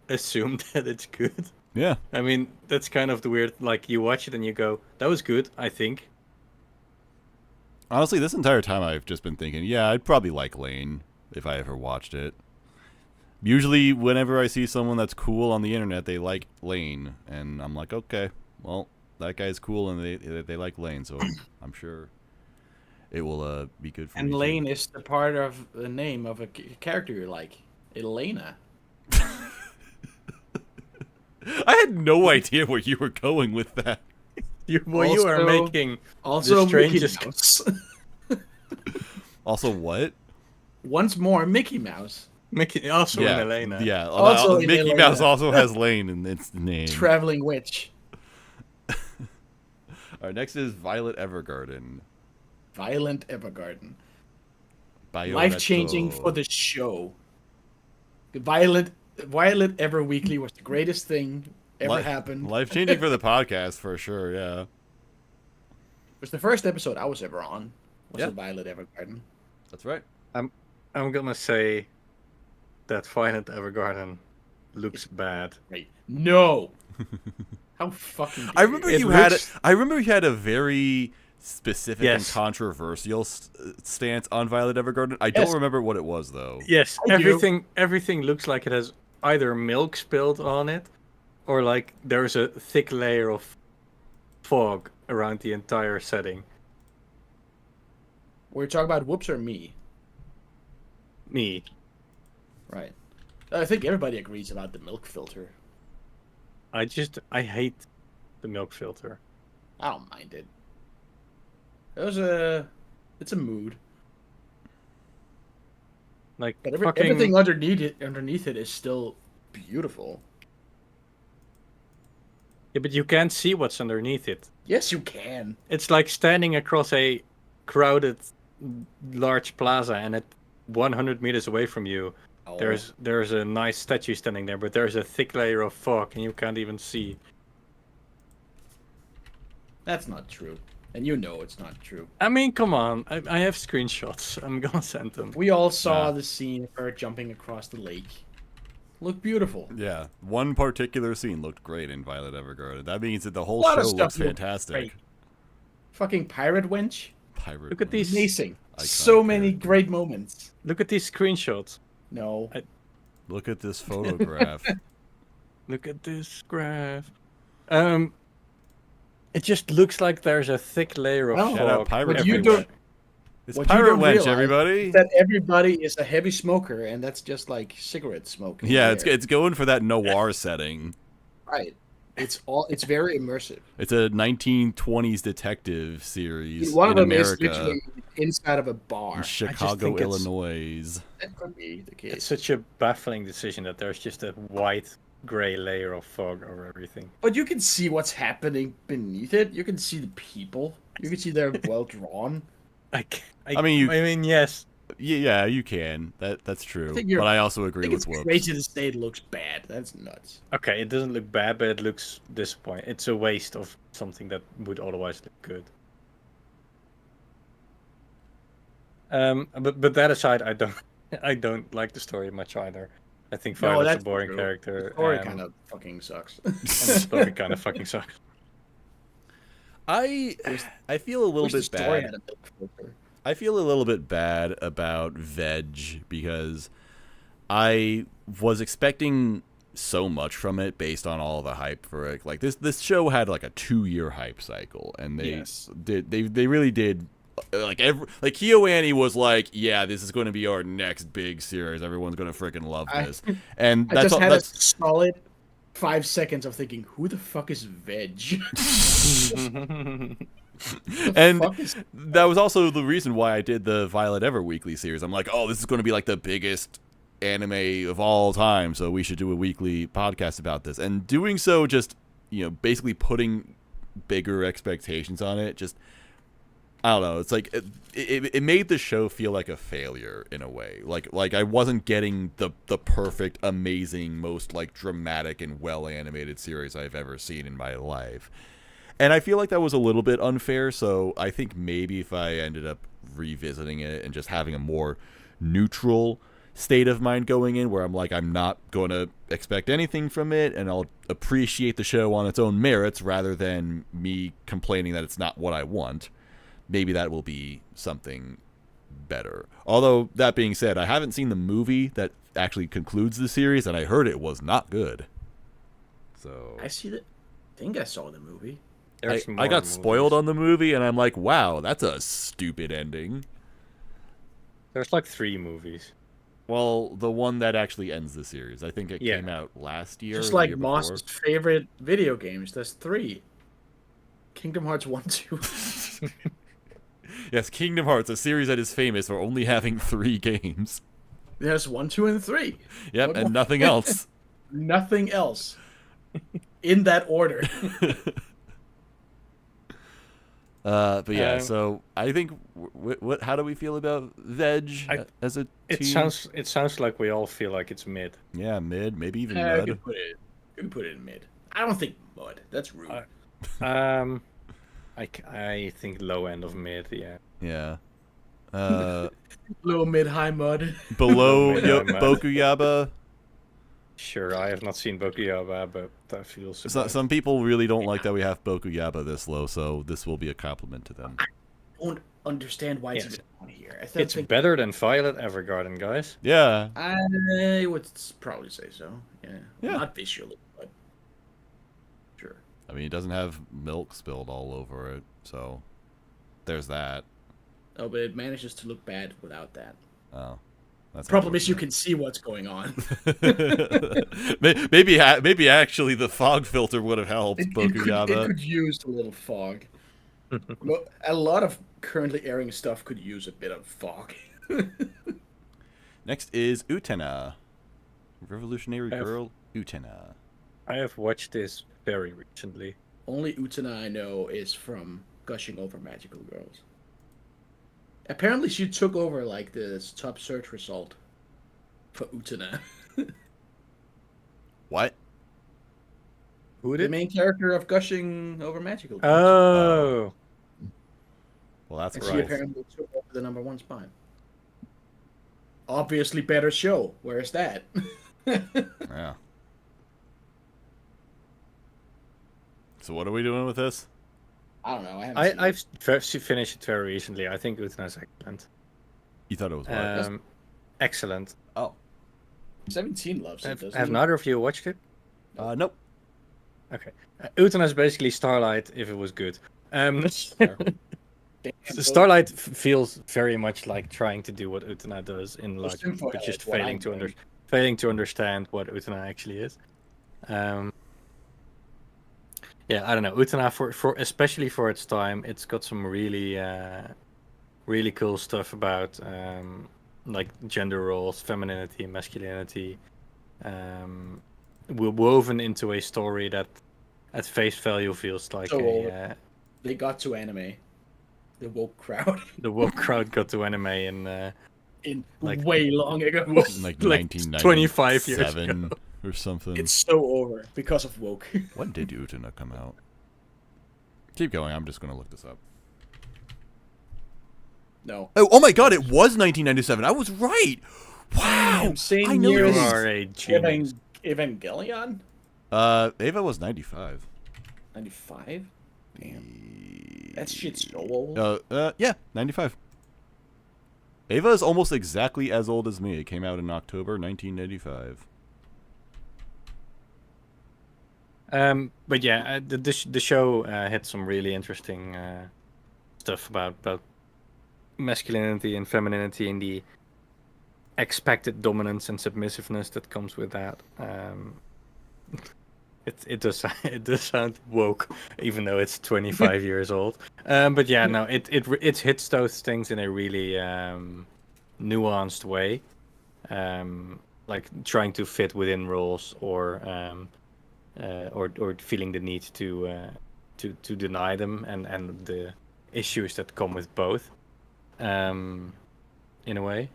assume that it's good. Yeah. I mean, that's kind of the weird, like, you watch it and you go, that was good, I think. Honestly, this entire time I've just been thinking, yeah, I'd probably like Lane if I ever watched it. Usually, whenever I see someone that's cool on the internet, they like Lane, and I'm like, okay, well, that guy's cool, and they like Lane, so I'm sure it will be good for me. And too. Lane is the part of the name of a character you like, Elena. I had no idea where you were going with that. You are making Also, the strangest. Mickey Mouse. Also, what? Once more, Mickey Mouse. Mickey, also Yeah, in Elena. yeah. Also in Mickey Elena. Mouse also has Lane in its name. Traveling witch. All right, next is Violet Evergarden. Violent Evergarden. Violetto. Life-changing for the show. Violet Everweekly was the greatest thing ever happened. Life-changing for the podcast, for sure, yeah. It was the first episode I was ever on. Was Yeah. the Violet Evergarden. That's right. I'm gonna say that Violet Evergarden looks bad. Wait, no. How fucking? I remember It you looks- had a very specific and Yes. controversial stance on Violet Evergarden. I don't Yes. remember what it was though. Yes, I do. everything looks like it has either milk spilled on it, or like there's a thick layer of fog around the entire setting. We're talking about Whoops or me, Me. right? I think everybody agrees about the milk filter. I hate the milk filter. I don't mind it. It's a mood. Like But fucking, everything underneath it is still beautiful. yeah, but you can't see what's underneath it. Yes, you can. It's like standing across a crowded, large plaza, and at 100 meters away from you, Oh, there's a nice statue standing there, but there's a thick layer of fog, and you can't even see. that's not true, and you know it's not true. I mean, come on, I have screenshots. I'm gonna send them. We all saw Yeah. the scene of her jumping across the lake. Looked beautiful. Yeah, one particular scene looked great in Violet Evergarden. That means that the whole lot of show stuff looks looked fantastic. great. Fucking pirate wench. Pirate Look at these- Amazing. Iconic So many character. great moments. Look at these screenshots. No. Look at this photograph. Look at this graph. It just looks like there's a thick layer of Well, Shout out fog Pirate But you Wench. don't It's what you Pirate don't Wench, realize everybody. that everybody is a heavy smoker, and that's just like cigarette smoking. Yeah, there. it's going for that noir setting. right. It's very immersive. It's a 1920s detective series One of in them is America, literally inside of a bar. in Chicago, think it's- Illinois. That could be the It's case. such a baffling decision that there's just a white, gray layer of fog over everything. But you can see what's happening beneath it. You can see the people. You can see they're well drawn. I mean, yes. Yeah, you can. That's true. think you're- But I also I agree think with it's Whoops. crazy to say it looks bad. That's nuts. Okay, it doesn't look bad, but it looks disappointing. It's a waste of something that would otherwise look good. But that aside, I don't like the story much either. I think No, Violet's a that's boring true. character. The story and- kind of fucking sucks. and the story kind of fucking sucks. I feel a little Wish the bit story bad. had a milk filter. I feel a little bit bad about Veg because I was expecting so much from it based on all the hype for it. Like this show had like a 2-year hype cycle, and Yes. they really did. Like KyoAni was like, yeah, this is going to be our next big series. Everyone's going to freaking love I- this, and I that's just all, had that's a solid 5 seconds of thinking, who the fuck is Veg? And fuck is- that was also the reason why I did the Violet Ever weekly series. I'm like, oh, this is going to be like the biggest anime of all time, so we should do a weekly podcast about this. And doing so, just basically putting bigger expectations on it, just I don't know. It's like it made the show feel like a failure in a way. Like I wasn't getting the perfect, amazing, most like dramatic and well animated series I've ever seen in my life. And I feel like that was a little bit unfair. So I think maybe if I ended up revisiting it and just having a more neutral state of mind going in, where I'm like, I'm not going to expect anything from it, and I'll appreciate the show on its own merits rather than me complaining that it's not what I want. Maybe that will be something better. Although, that being said, I haven't seen the movie that actually concludes the series, and I heard it was not good. So I think I saw the movie. I got spoiled on the movie, and I'm like, wow, that's a stupid ending. There's like 3 movies. Well, the one that actually ends the series. I think it came out last year. Just or the like year Moss's before. favorite video games. There's 3. Kingdom Hearts 1, 2. Yes, Kingdom Hearts, a series that is famous for only having 3 games. There's 1, 2, and 3. Yep, What and more? nothing else. Nothing else. In that order. But yeah, so I think what? How do we feel about Veg as a team? It sounds like we all feel like it's mid. Yeah, mid, maybe even We mud. could put it in mid. I don't think mud. That's rude. I think low end of mid. Yeah. Yeah. Low, mid, high mud. Below Mid, mud. Bokuyaba. Sure, I have not seen Bokuyaba, but that feels. Some people really don't like that we have Bokuyaba this low, so this will be a compliment to them. I don't understand why it's Yes. even on here. It's better than Violet Evergarden, guys. Yeah. I would probably say so. Yeah. Yeah. Not visually, but sure. I mean, it doesn't have milk spilled all over it, so there's that. Oh, but it manages to look bad without that. Oh. That's Problem is you can see what's going on. maybe actually the fog filter would have helped Bokuyaba. It could use a little fog. A lot of currently airing stuff could use a bit of fog. Next is Utena. Revolutionary Girl Utena. I have watched this very recently. Only Utena I know is from Gushing Over Magical Girls. Apparently she took over like this top search result for Utena. What? Who The main character of Gushing Over Magical Girls. Oh. Well, that's And she right. apparently took over the #1 spot. Obviously better show. Where's that? Yeah. So what are we doing with this? I don't know. I haven't seen I've finished it very recently. I think Utena is excellent. You thought it was what? Excellent. Oh. 17 loves it, doesn't Have it? neither of you watched it? Nope. Okay. Utena is basically Starlight if it was good. Starlight feels very much like trying to do what Utena does in Well, like, Sympho but has just what I'm doing. failing to understand what Utena actually is. Yeah, I don't know. Utena for especially for its time, it's got some really really cool stuff about like gender roles, femininity, masculinity, woven into a story that at face value feels like So, They got to anime. The woke crowd. the woke crowd got to anime In Like- way long ago. Like, like 25 years 1997 or something. It's so over because of woke. When did Utena come out? Keep going. I'm just going to look this up. No. Oh my god, it was 1997. I was right. Wow. Damn, same I know year you as this. are a genius. Evangelion? Ava was 95. 95? Damn. That shit's so old. Yeah, 95. Ava is almost exactly as old as me. It came out in October 1995. But yeah, the show had some really interesting stuff about masculinity and femininity and the expected dominance and submissiveness that comes with that. it does it does sound woke, even though it's 25 years old. But yeah, no, it hits those things in a really nuanced way, like trying to fit within roles or feeling the need to deny them and the issues that come with both, in a way.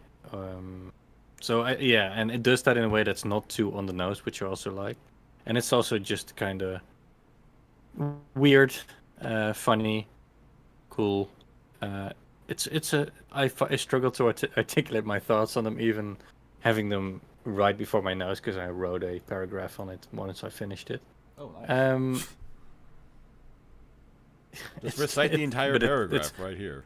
Yeah, and it does that in a way that's not too on the nose, which I also like, and it's also just kind of weird, funny, cool. I struggle to articulate my thoughts on them, even having them right before my nose, because I wrote a paragraph on it once I finished it. Oh, nice. Just it's- recite the it- entire but it- paragraph it's- right here.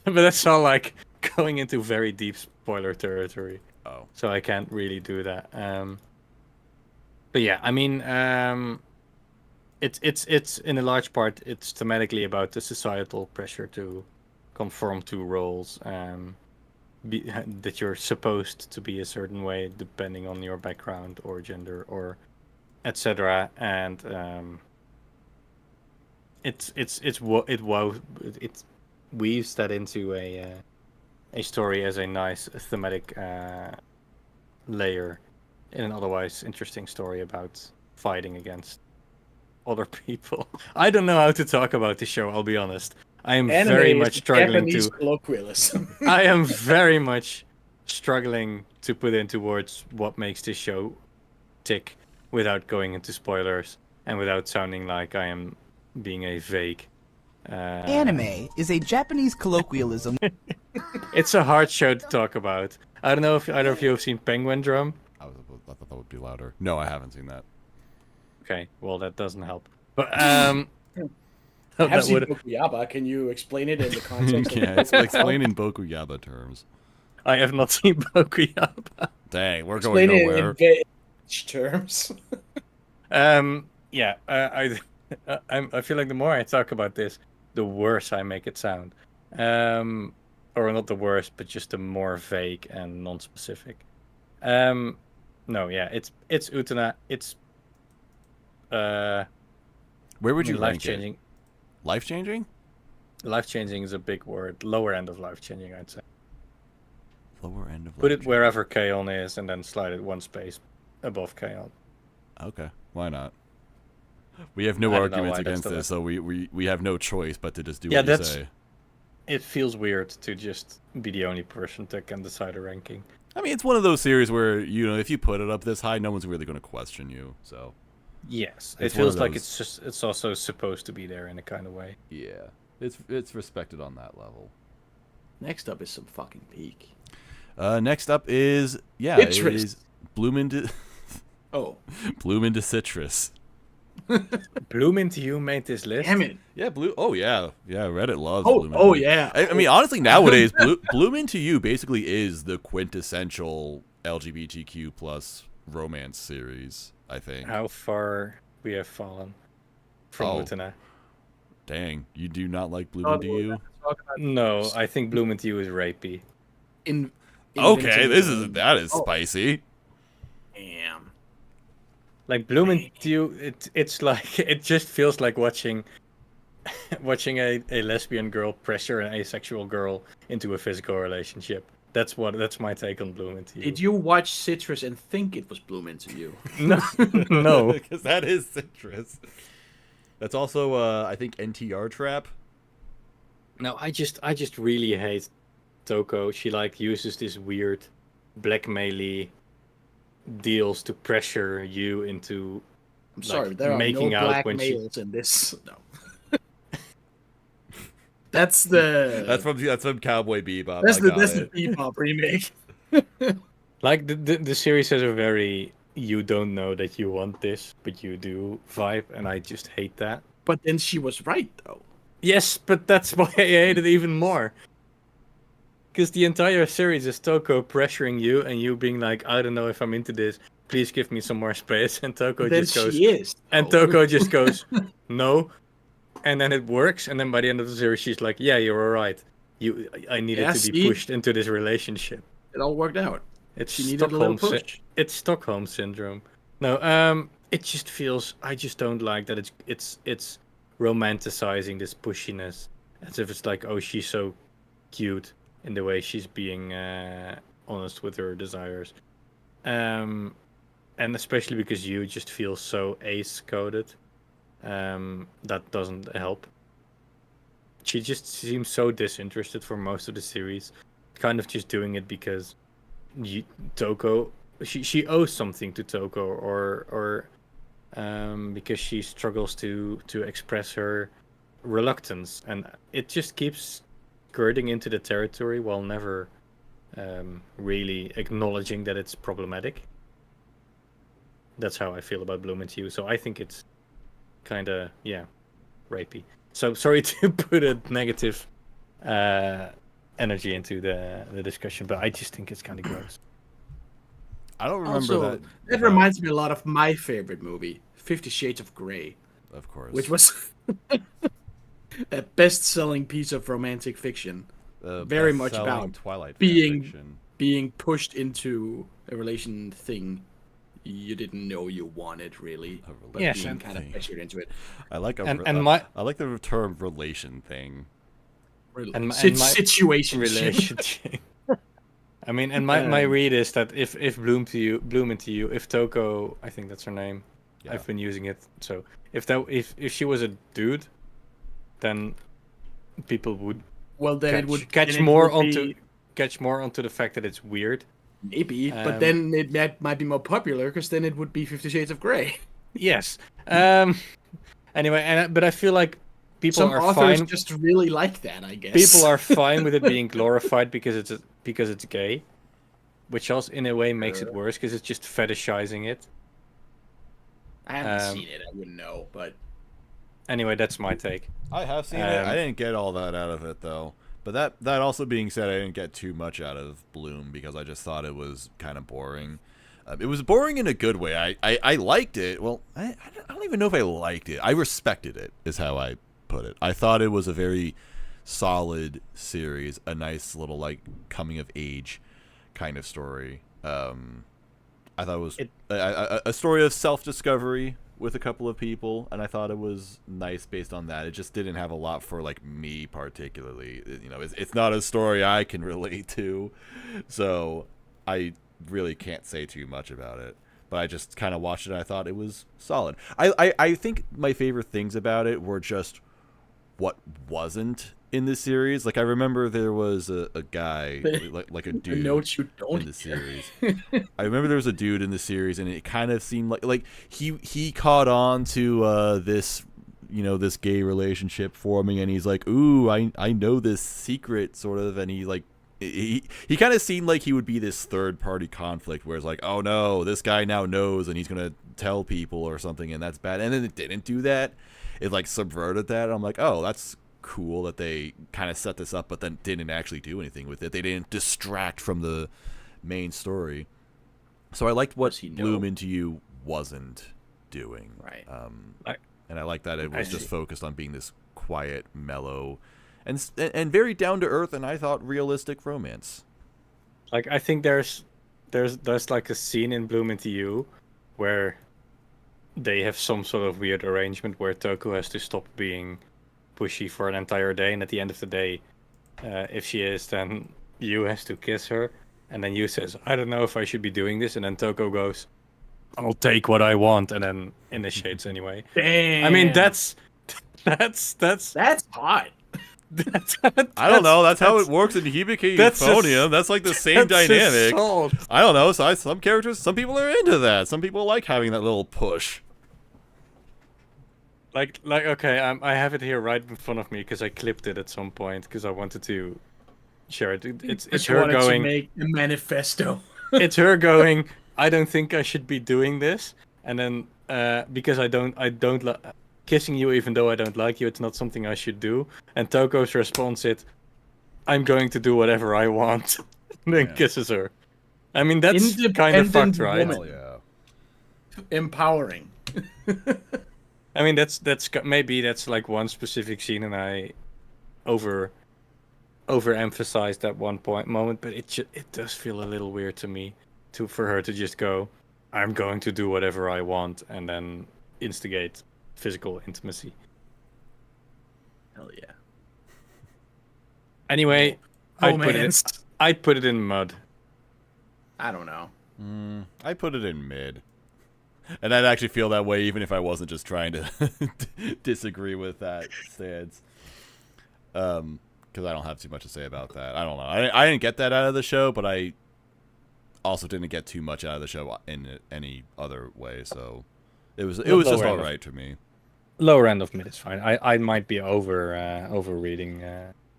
But that's all like going into very deep spoiler territory, Oh. so I can't really do that. But yeah, I mean, it's in a large part it's thematically about the societal pressure to conform to roles, that you're supposed to be a certain way depending on your background or gender or etc. And it weaves that into a story as a nice thematic layer in an otherwise interesting story about fighting against other people. I don't know how to talk about the show, I'll be honest. I am Anime very is much the struggling Japanese to colloquialism. I am very much struggling to put into words what makes this show tick without going into spoilers and without sounding like I am being a vague. Anime is a Japanese colloquialism. It's a hard show to talk about. I don't know if either of you have seen Penguin Drum. I thought that would be louder. No, I haven't seen that. Okay, well that doesn't help. But I have that seen would Tokuyaba. Can you explain it in the context Yeah, of explain in Bokuyaba terms. I have not seen Bokuyaba. Dang, we're going Explain it nowhere. in very terms. Yeah, I feel like the more I talk about this, the worse I make it sound. Or not the worse, but just the more vague and non-specific. No, yeah, it's Utena. It's Where would you rank it? life-changing. Life-changing? Life-changing is a big word. Lower end of life-changing, I'd say. Lower end of Put it life-changing. wherever Kaon is, and then slide it one space above Kaon. Okay, why not? We have no I don't know arguments why that's against the this, so we have no choice but to just do Yeah, what you that's- say. It feels weird to just be the only person that can decide a ranking. I mean, it's one of those series where, if you put it up this high, no one's really going to question you, so... Yes, It's it one of feels like those- it's also supposed to be there in a kind of way. Yeah, it's respected on that level. Next up is some fucking peak. Next up is, it Citrus. is Bloom into Citrus. Bloom into You made this list. Damn it. Yeah, Reddit loves Oh, Bloom Into oh You. yeah. I mean, honestly, nowadays, Bloom Into You basically is the quintessential LGBTQ plus romance series, I think. How far we have fallen from Oh. Utena. Dang, you do not like Bloom Oh, Into You? No, I think Bloom into You is rapey. Okay, Inventing- that is Oh. spicy. Damn. Like Bloom into You, it's like it just feels like watching a lesbian girl pressure an asexual girl into a physical relationship. That's my take on Bloom into You. Did you watch Citrus and think it was Bloom Into You? No, no. Because that is Citrus. That's also, I think, NTR Trap. No, I just really hate Toko. She like uses this weird blackmail-y deals to pressure you into I'm sorry, like, there are making no out black when she- males in this. No. That's the That's from Cowboy Bebop. that's I the got that's the it. Bebop remake. like the series has a very you don't know that you want this, but you do vibe, and I just hate that. But then she was right though. Yes, but that's why I hate it even more. Because the entire series is Toko pressuring you and you being like, I don't know if I'm into this. Please give me some more space. And Toko Then just goes, she is. and though. Toko just goes, no. And then it works. And then by the end of the series, she's like, yeah, you're all right. I needed Yeah, to be see? pushed into this relationship. It all worked out. It's She needed a little Stockholm push. It's Stockholm syndrome. No, it just feels. I just don't like that. It's romanticizing this pushiness, as if it's like, oh, she's so cute in the way she's being honest with her desires. And especially because you just feel so ace coded, that doesn't help. She just seems so disinterested for most of the series, kind of just doing it because Toko, she owes something to Toko, or because she struggles to express her reluctance, and it just keeps skirting into the territory while never really acknowledging that it's problematic. That's how I feel about Bloom Into You. So I think it's kind of, rapey. So sorry to put a negative energy into the discussion, but I just think it's kind of gross. I don't remember Also, that. it reminds me a lot of my favorite movie, 50 Shades of Grey, Of course. which was a best-selling piece of romantic fiction. Very much best-selling about Twilight being- fanfiction. Being pushed into a relation thing you didn't know you wanted, really, but Yes, being and- kind of pressured into it. I like I like the term relation thing. And my- Situation. relationship. I mean, and my read is that if Bloom Into You, if Toko, I think that's her name, Yeah. I've been using it. So if she was a dude, then people would Well, then catch, it would catch then it more would onto be- catch more onto the fact that it's weird. maybe, but then it might be more popular because then it would be 50 Shades of Grey. Yes. Anyway, but I feel like people Some are authors fine. just really like that, I guess. People are fine with it being glorified because it's gay, which also in a way makes it worse because it's just fetishizing it. I haven't um, seen it. I wouldn't know, but Anyway, that's my take. I have seen it. I Um, didn't get all that out of it though. But that also being said, I didn't get too much out of Bloom because I just thought it was kind of boring. It was boring in a good way. I liked it. Well, I don't even know if I liked it. I respected it, is how I put it. I thought it was a very solid series, a nice little like coming of age kind of story. I thought it was a story of self-discovery with a couple of people, and I thought it was nice based on that. It just didn't have a lot for like me particularly. You know, it's not a story I can relate to, so I really can't say too much about it. But I just kind of watched it and I thought it was solid. I think my favorite things about it were just what wasn't in the series. Like I remember there was a guy, like a dude notes you don't in the series. I remember there was a dude in the series and it kind of seemed like he caught on to this, you know, this gay relationship forming, and he's like, ooh, I know this secret sort of, and he like he kind of seemed like he would be this third party conflict where it's like, oh no, this guy now knows and he's gonna tell people or something, and that's bad. And then it didn't do that. It like subverted that. I'm like, oh, that's cool that they kind of set this up but then didn't actually do anything with it. They didn't distract from the main story. So I liked what Does he know? Bloom Into You wasn't doing. Right. And I like that it was I just see. focused on being this quiet, mellow, and very down to earth, and I thought realistic romance. Like I think there's like a scene in Bloom Into You where they have some sort of weird arrangement where Toku has to stop being pushy for an entire day, and at the end of the day, if she is, then Yu has to kiss her, and then Yu says, I don't know if I should be doing this, and then Toko goes, I'll take what I want, and then initiates anyway. Damn. I mean that's hot. I don't know. That's how it works in Hibiki that's Euphonium. That's like the same that's dynamic. assault. I don't know. So some characters, some people are into that. Some people like having that little push. Like okay, I have it here right in front of me because I clipped it at some point because I wanted to share it. It's Just her wanted to going. make a manifesto. It's her going. I don't think I should be doing this, and then because I don't kissing you even though I don't like you, it's not something I should do. And Toko's response is, I'm going to do whatever I want, and then Yeah. kisses her. I mean that's kind of Independent fucked, right? woman. Hell yeah. Empowering. I mean maybe that's like one specific scene, and I overemphasized that one moment, but it does feel a little weird to me for her to just go, I'm going to do whatever I want and then instigate physical intimacy. Hell yeah. Anyway, Romance. I'd put it in mud. I don't know. I put it in mid. And I'd actually feel that way even if I wasn't just trying to disagree with that stance. Because I don't have too much to say about that. I don't know. I didn't get that out of the show, but I also didn't get too much out of the show in any other way. So it was just all right to me. Lower end of mid is fine. I might be overreading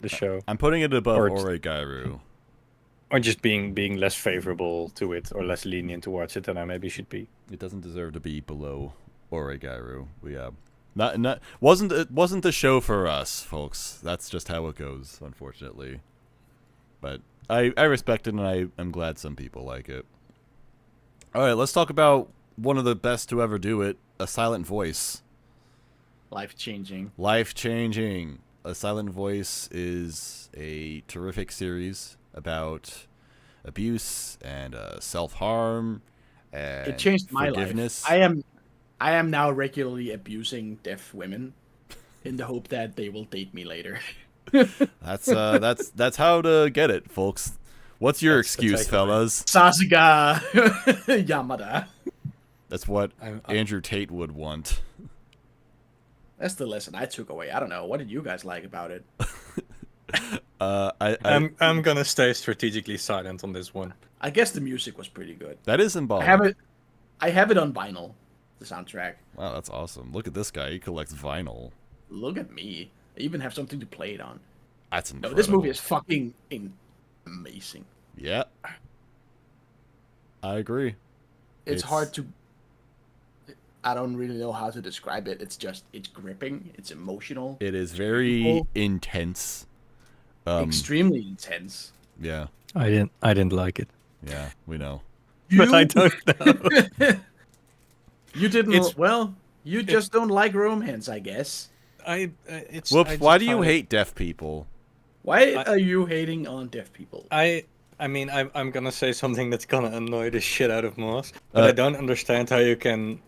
the show. I'm putting it above Oregairu. Or just being less favorable to it or less lenient towards it than I maybe should be. It doesn't deserve to be below Oregairu. Wasn't the show for us, folks. That's just how it goes, unfortunately. But I respect it, and I'm glad some people like it. All right, let's talk about one of the best to ever do it, A Silent Voice. Life-changing. Life-changing. A Silent Voice is a terrific series about abuse and self-harm and it changed my forgiveness. life. I am now regularly abusing deaf women in the hope that they will date me later. That's how to get it, folks. What's your excuse, fellas? Sasuga Yamada. That's what Andrew Tate would want. That's the lesson I took away. I don't know. What did you guys like about it? I'm gonna stay strategically silent on this one. I guess the music was pretty good. That is symbolic. I have it on vinyl, the soundtrack. Wow, that's awesome. Look at this guy. He collects vinyl. Look at me. I even have something to play it on. That's incredible. No, this movie is fucking amazing. Yeah. I agree. It's hard to... I don't really know how to describe it. It's gripping. It's emotional. It is very intense. Extremely intense. Yeah. I didn't like it. Yeah, we know. But I don't know. You didn't. You just don't like romance, I guess. Whoops! Why do you hate deaf people? Why are you hating on deaf people? I mean, I'm gonna say something that's gonna annoy the shit out of Moss, but I don't understand how you can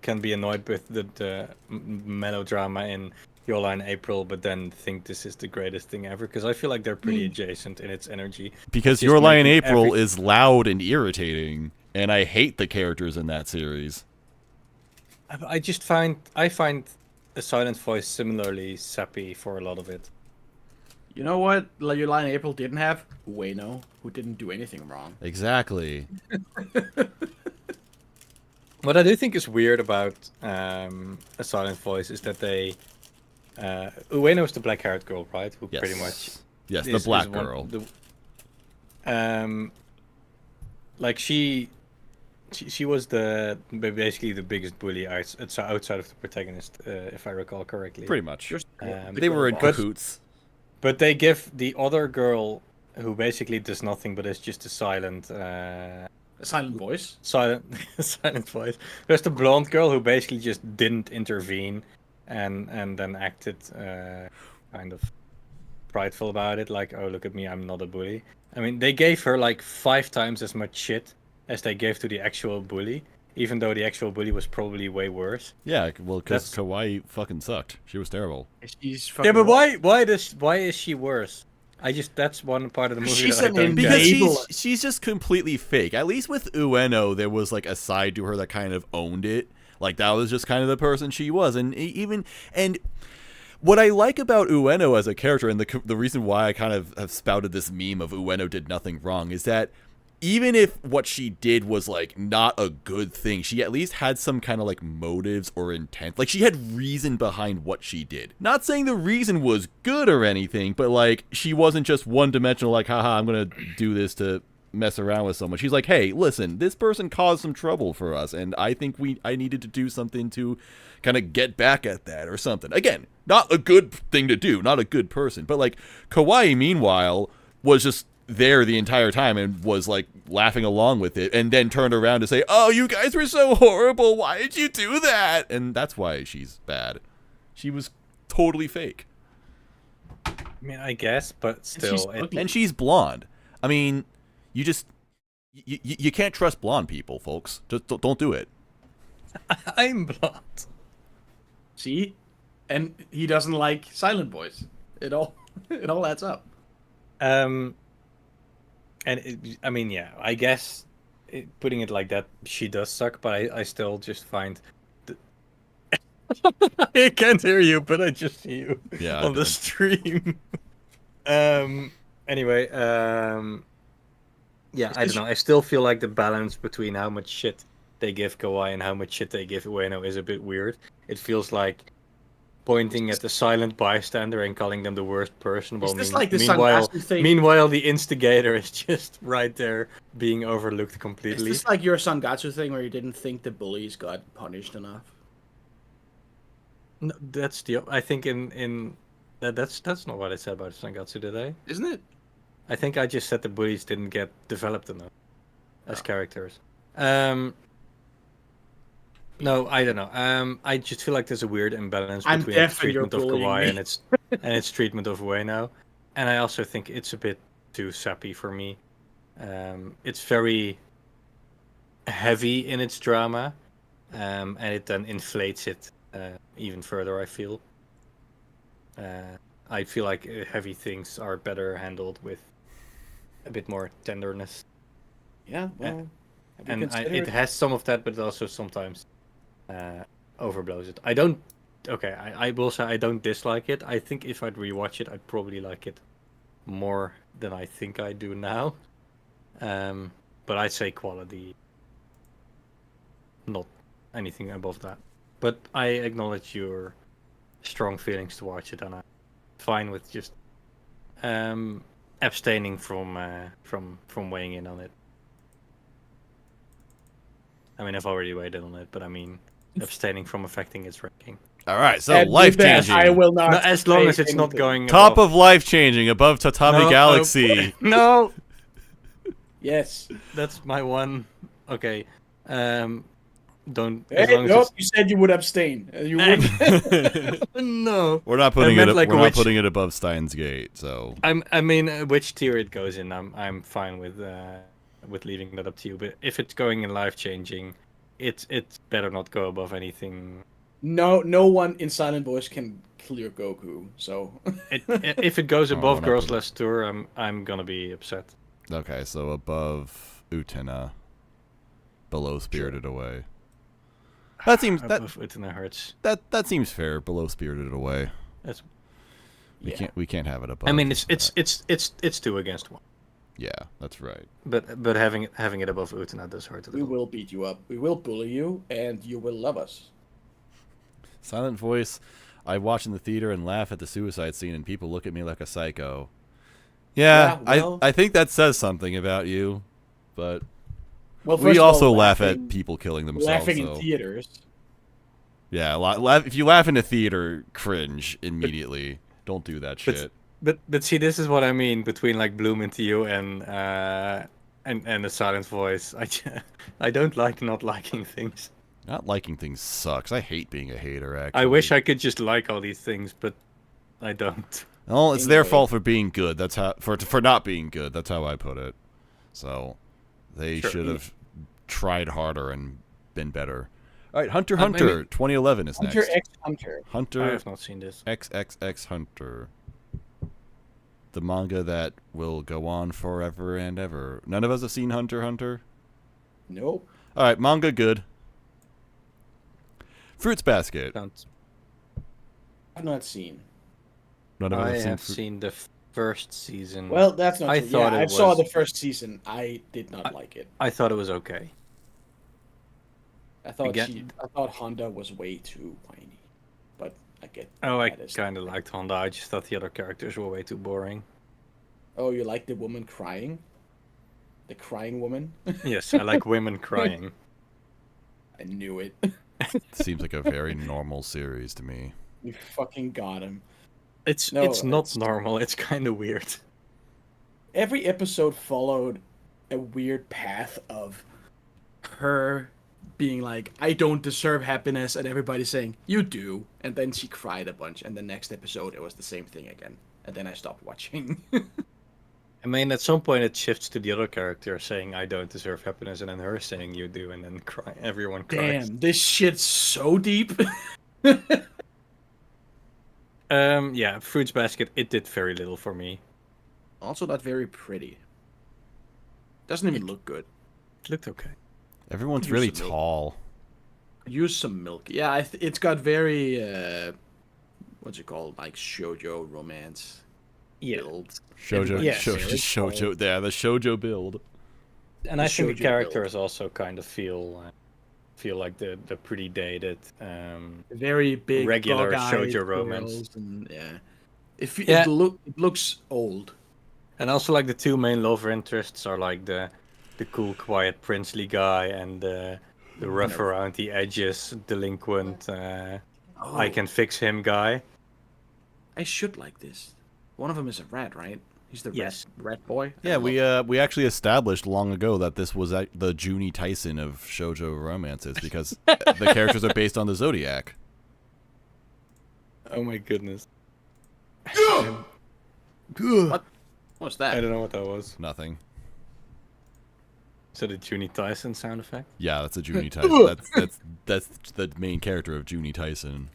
be annoyed with the melodrama in Yola and April, but then think this is the greatest thing ever. Because I feel like they're pretty adjacent in its energy. Because Yola and April is loud and irritating, and I hate the characters in that series. I find A Silent Voice similarly sappy for a lot of it. You know what Yola and April didn't have? Ueno, who didn't do anything wrong. Exactly. What I do think is weird about A Silent Voice is that they... Ueno is the black-haired girl, right? Who yes. pretty much... Yes, the black girl. Like she was basically the biggest bully outside of the protagonist, if I recall correctly. Pretty much. They were in cahoots. But they give the other girl, who basically does nothing but is just a silent... a silent voice? Silent voice. There's the blonde girl who basically just didn't intervene and then acted kind of prideful about it, like, oh, look at me, I'm not a bully. I mean, they gave her like 5 times as much shit as they gave to the actual bully, even though the actual bully was probably way worse. Yeah, well, because Kawaii fucking sucked. She was terrible. Yeah, but why is she worse? That's one part of the movie she's that I don't get. Because she's just completely fake. At least with Ueno, there was like a side to her that kind of owned it. Like, that was just kind of the person she was. And what I like about Ueno as a character, and the reason why I kind of have spouted this meme of Ueno did nothing wrong, is that even if what she did was, like, not a good thing, she at least had some kind of, like, motives or intent. Like, she had reason behind what she did. Not saying the reason was good or anything, but, like, she wasn't just one-dimensional, like, haha, I'm gonna do this to mess around with someone. She's like, hey, listen, this person caused some trouble for us, and I think I needed to do something to kind of get back at that or something. Again, not a good thing to do, not a good person. But, like, Kawaii, meanwhile, was just there the entire time and was, like, laughing along with it, and then turned around to say, oh, you guys were so horrible, why did you do that? And that's why she's bad. She was totally fake. I mean, I guess, but still. And she's blonde. I mean, you You can't trust blonde people, folks. Just don't do it. I'm blonde. See, and he doesn't like silent voice. It all it all adds up. I mean, yeah, I guess putting it like that, she does suck, but I still just find. I can't hear you, but I just see you on the stream. Anyway, yeah, I don't know. I still feel like the balance between how much shit they give Kawaii and how much shit they give Ueno is a bit weird. It feels like pointing at the silent bystander and calling them the worst person. Well, Like the meanwhile, Sangatsu thing? meanwhile, the instigator is just right there being overlooked Is completely. this like your Sangatsu thing where you didn't think the bullies got punished enough? No, that's the. I think that's not what I said about Sangatsu, did I? Isn't it? I think I just said the bullies didn't get developed enough as characters. No, I don't know. I just feel like there's a weird imbalance I'm between its deaf and you're treatment of bullying Kawaii me. and its treatment of Ueno, and I also think it's a bit too sappy for me. It's very heavy in its drama, and it then inflates it even further. I feel like heavy things are better handled with a bit more tenderness. Yeah, well, And it has some of that, but it also sometimes overblows it. I don't. Okay, I will say I don't dislike it. I think if I'd rewatch it, I'd probably like it more than I think I do now. But I'd say quality, not anything above that. But I acknowledge your strong feelings towards it, and I'm fine with just abstaining from weighing in on it. I mean, I've already weighed in on it, but I mean, abstaining from affecting its ranking. All right, so life changing. I will not. No, as long as it's not anything. going Top above... of life changing, above Tatami No, Galaxy. No, Yes. that's my one. Okay, don't. Hey, As long as nope, it's... you said you would abstain. You would. No, We're not putting it. meant like We're not which- putting it above Steins Gate. So I mean, which tier it goes in, I'm fine with leaving that up to you. But if it's going in life changing, it's better not go above anything. No one in Silent Voice can clear Goku. So If it goes Oh, above we're not Girls putting- Last Tour, I'm gonna be upset. okay, so above Utena, below Spirited Away. That seems Above Utena hurts. that seems fair. Below Spirited Away. That's. yeah. We can't have it above. I mean, it's 2 against 1. Yeah, that's right. But having it above Utena does hurt a We little. will beat you up. We will bully you, and you will love us. Silent Voice. I watch in the theater and laugh at the suicide scene, and people look at me like a psycho. Yeah, Yeah, well- I think that says something about you, but Well, first we of all, also laugh laughing- at people killing themselves. laughing so. in theaters. Yeah, if you laugh in a theater, cringe immediately. Don't do that shit. But see, this is what I mean between like Bloom into you and the Silent Voice. I don't like not liking things. Not liking things sucks. I hate being a hater. Actually, I wish I could just like all these things, but I don't. Well, it's their Anyway. fault for being good. That's how for not being good. That's how I put it. So they Sure. should have tried harder and been better. All right, Hunter x Maybe- Hunter 2011 is Hunter next. x Hunter. I Hunter have not seen this. XXX Hunter. The manga that will go on forever and ever. None of us have seen Hunter x Hunter. Nope. All right, manga good. Fruits Basket. Don't. I've not seen. None of us I have seen have Fruit- seen the first season. Well, that's not I true. thought Yeah, it I saw was- the first season. I did not like it. I thought it was okay. I thought Again- I thought Honda was way too whiny. But I get. Oh, I that is- kind of liked Honda. I just thought the other characters were way too boring. Oh, you like the woman crying? The crying woman? Yes, I like women crying. I knew it. Seems like a very normal series to me. We fucking got him. It's No, not it's- normal. It's kind of weird. Every episode followed a weird path of her being like, I don't deserve happiness, and everybody saying, you do. And then she cried a bunch, and the next episode it was the same thing again. And then I stopped watching. I mean, at some point it shifts to the other character saying, "I don't deserve happiness," and then her saying, "You do," and then everyone cries. Damn, this shit's so deep. Yeah, Fruits Basket. It did very little for me. Also, not very pretty. Doesn't even look good. It looked okay. Everyone's Use really some milk. tall. Use some milk. Yeah, it's got very what's it called? Like shoujo romance builds. Shoujo, Yes, shoujo, yeah, the shoujo build. And I The think the shoujo characters also kind of feel like the pretty dated. Very big, Regular bug-eyed shoujo romance. girls and, yeah. Yeah. It looks old. And also, like, the two main love interests are like the cool, quiet, princely guy and the rough around the edges, delinquent. I can fix him guy. I should like this. One of them is a rat, right? He's the Yes. rat boy. Yeah, we actually established long ago that this was the Junie Tyson of shoujo romances because the characters are based on the Zodiac. Oh my goodness. What? What's that? I don't know what that was. Nothing. Is that a Junie Tyson sound effect? Yeah, that's a Junie Tyson. That's the main character of Junie Tyson.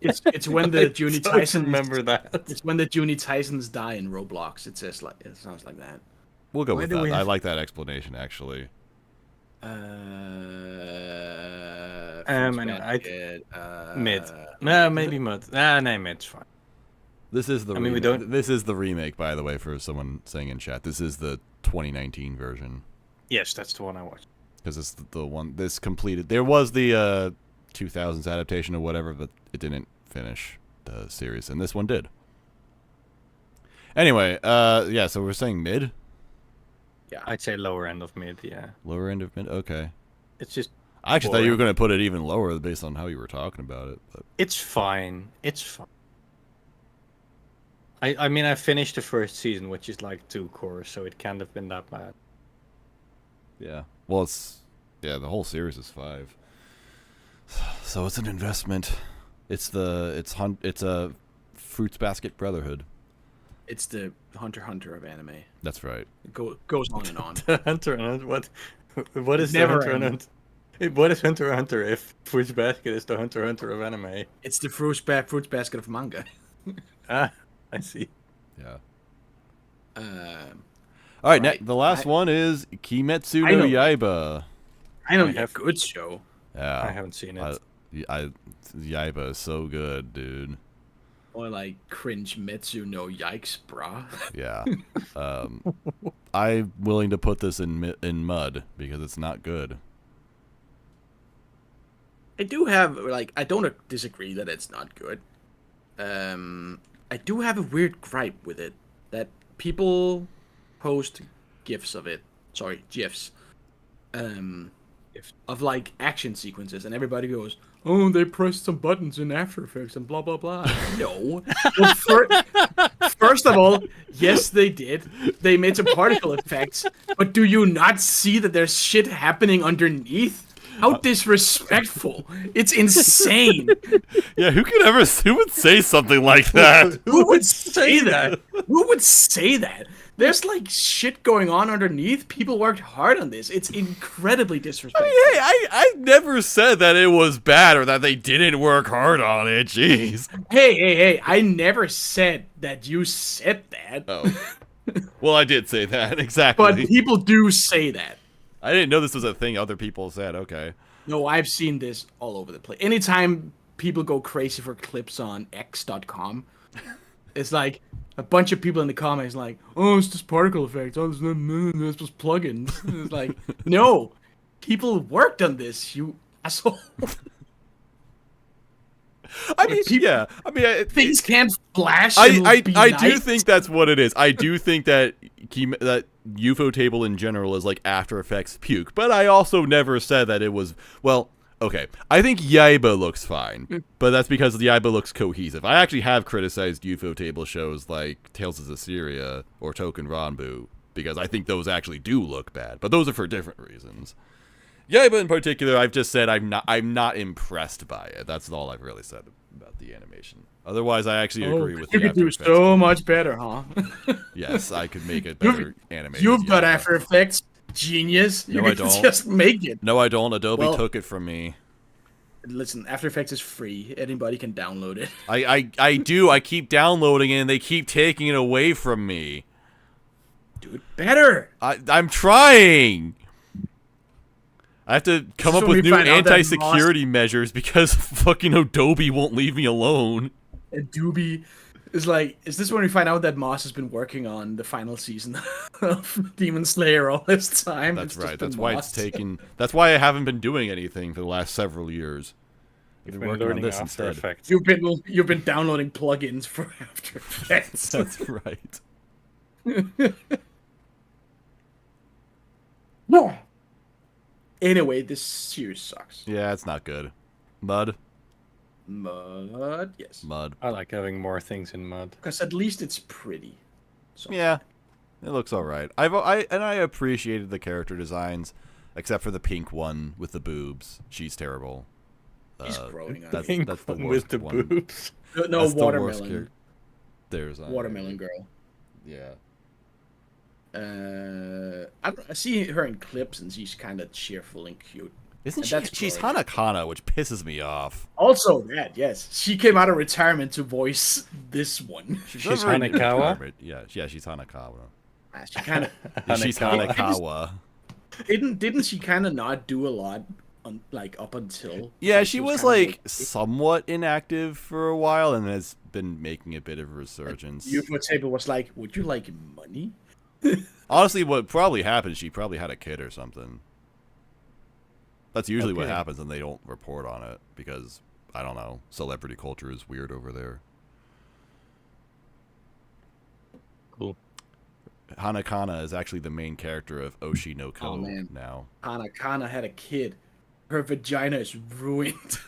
It's when the Junie Tysons remember that. It's when the Junie Tysons die in Roblox. It sounds like that. We'll go Why with do we that. I have- like that explanation actually. Mid. No, maybe mid. No, mid's fine. This is the I mean, we remake. don't- This is the remake, by the way, for someone saying in chat. This is the 2019 version Yes, that's the one I watched. because it's the one this completed. There was the 2000s adaptation or whatever, but it didn't finish the series, and this one did. Anyway, yeah. So we're saying mid, I'd say lower end of mid, yeah. lower end of mid. Okay. It's just, I actually thought you were Boring. going to put it even lower based on how you were talking about it. But it's fine. It's fine. I mean, I finished the first season, which is like 2 cores, so it can't have been that bad. yeah. Well, the whole series is 5. So it's an investment. It's a Fruits Basket Brotherhood. It's the Hunter x Hunter of anime. That's right. It goes on and on. Hunter and Hunter, what is Never the Hunter and ends. Hunter? What is Hunter x Hunter if Fruits Basket is the Hunter x Hunter of anime? It's the Fruits Basket of manga. Ah, I see. Yeah. All All right. right. The last one is Kimetsu I no know. Yaiba. I know I a have- good show. Yeah. I haven't seen it. Yaiba is so good, dude. Or like cringe Metsu no yikes, brah. Yeah. I'm willing to put this in mud because it's not good. I do have I don't disagree that it's not good. I do have a weird gripe with it that people post gifs of it. Sorry, gifs. Of like action sequences, and everybody goes, "Oh, they pressed some buttons in After Effects and blah blah blah." No. Well, first of all, yes, they did. They made some particle effects, but do you not see that there's shit happening underneath? How disrespectful! It's insane. Yeah, who would say something like that? Who would say that? Who would say that? There's like shit going on underneath. People worked hard on this. It's incredibly disrespectful. Hey, I never said that it was bad or that they didn't work hard on it. Jeez. Hey! I never said that you said that. Oh. Well, I did say that exactly. But people do say that. I didn't know this was a thing other people said. Okay. No, I've seen this all over the place. Anytime people go crazy for clips on X.com, it's like a bunch of people in the comments like, "Oh, it's just particle effects. Oh, it's just plugins." It's like, no, people worked on this. You asshole. I mean, yeah. I mean, Things can't flash. And I be do nice. think that's what it is. I do think that that UFO table in general is like After Effects puke, but I also never said that it was. Well, okay. I think Yaiba looks fine, but that's because the Yaiba looks cohesive. I actually have criticized UFO table shows like Tales of Assyria or Token Ranbu because I think those actually do look bad, but those are for different reasons. Yaiba in particular, I've just said I'm not impressed by it. That's all I've really said about about the animation. Otherwise, I actually agree with you the could After do Effects. so much better, huh? Yes, I could make it better animated. You've got yeah. After Effects, genius. You No, I could don't. just make it. No, I don't. Adobe Well- took it from me. Listen, After Effects is free. Anybody can download it. I do. I keep downloading it, and they keep taking it away from me. Do it better. I'm trying. I have to come So up with we new find out that anti-security measures because fucking Adobe won't leave me alone. Adobe is like, is this when we find out that Moss has been working on the final season of Demon Slayer all this time? That's It's just right. been That's why Moss. it's taken. That's why I haven't been doing anything for the last several years. I've You've been been working on learning this After instead. Effects. You've been downloading plugins for After Effects. That's right. No. Anyway, this series sucks. Yeah, it's not good. Mud. Mud, yes. Mud. I like having more things in mud. Because at least it's pretty. So. Yeah, it looks all right. I appreciated the character designs, except for the pink one with the boobs. She's terrible. He's growing on That's me. that's the worst with the one. boobs. No, That's the worst watermelon. character. There's Watermelon girl. Yeah. I see her in clips and she's kind of cheerful and cute. Isn't And she? that's She's growing. Hanakana, which pisses me off. Also that, yes. She came out of retirement to voice this one. She's never in Hanakawa? retirement. Yeah, she's Hanakawa. She kind of Yeah, she's Hanakawa. Hanakawa. didn't she kind of not do a lot on, like up until Yeah, like, she was kinda like somewhat inactive for a while, and has been making a bit of a resurgence. UFO Table was like, would you like money? Honestly, what probably happened, she probably had a kid or something. That's usually what Okay. happens, and they don't report on it because, I don't know, celebrity culture is weird over there. Cool. Hanakana is actually the main character of Oshi no Ko Oh, man. now. Hanakana had a kid. Her vagina is ruined.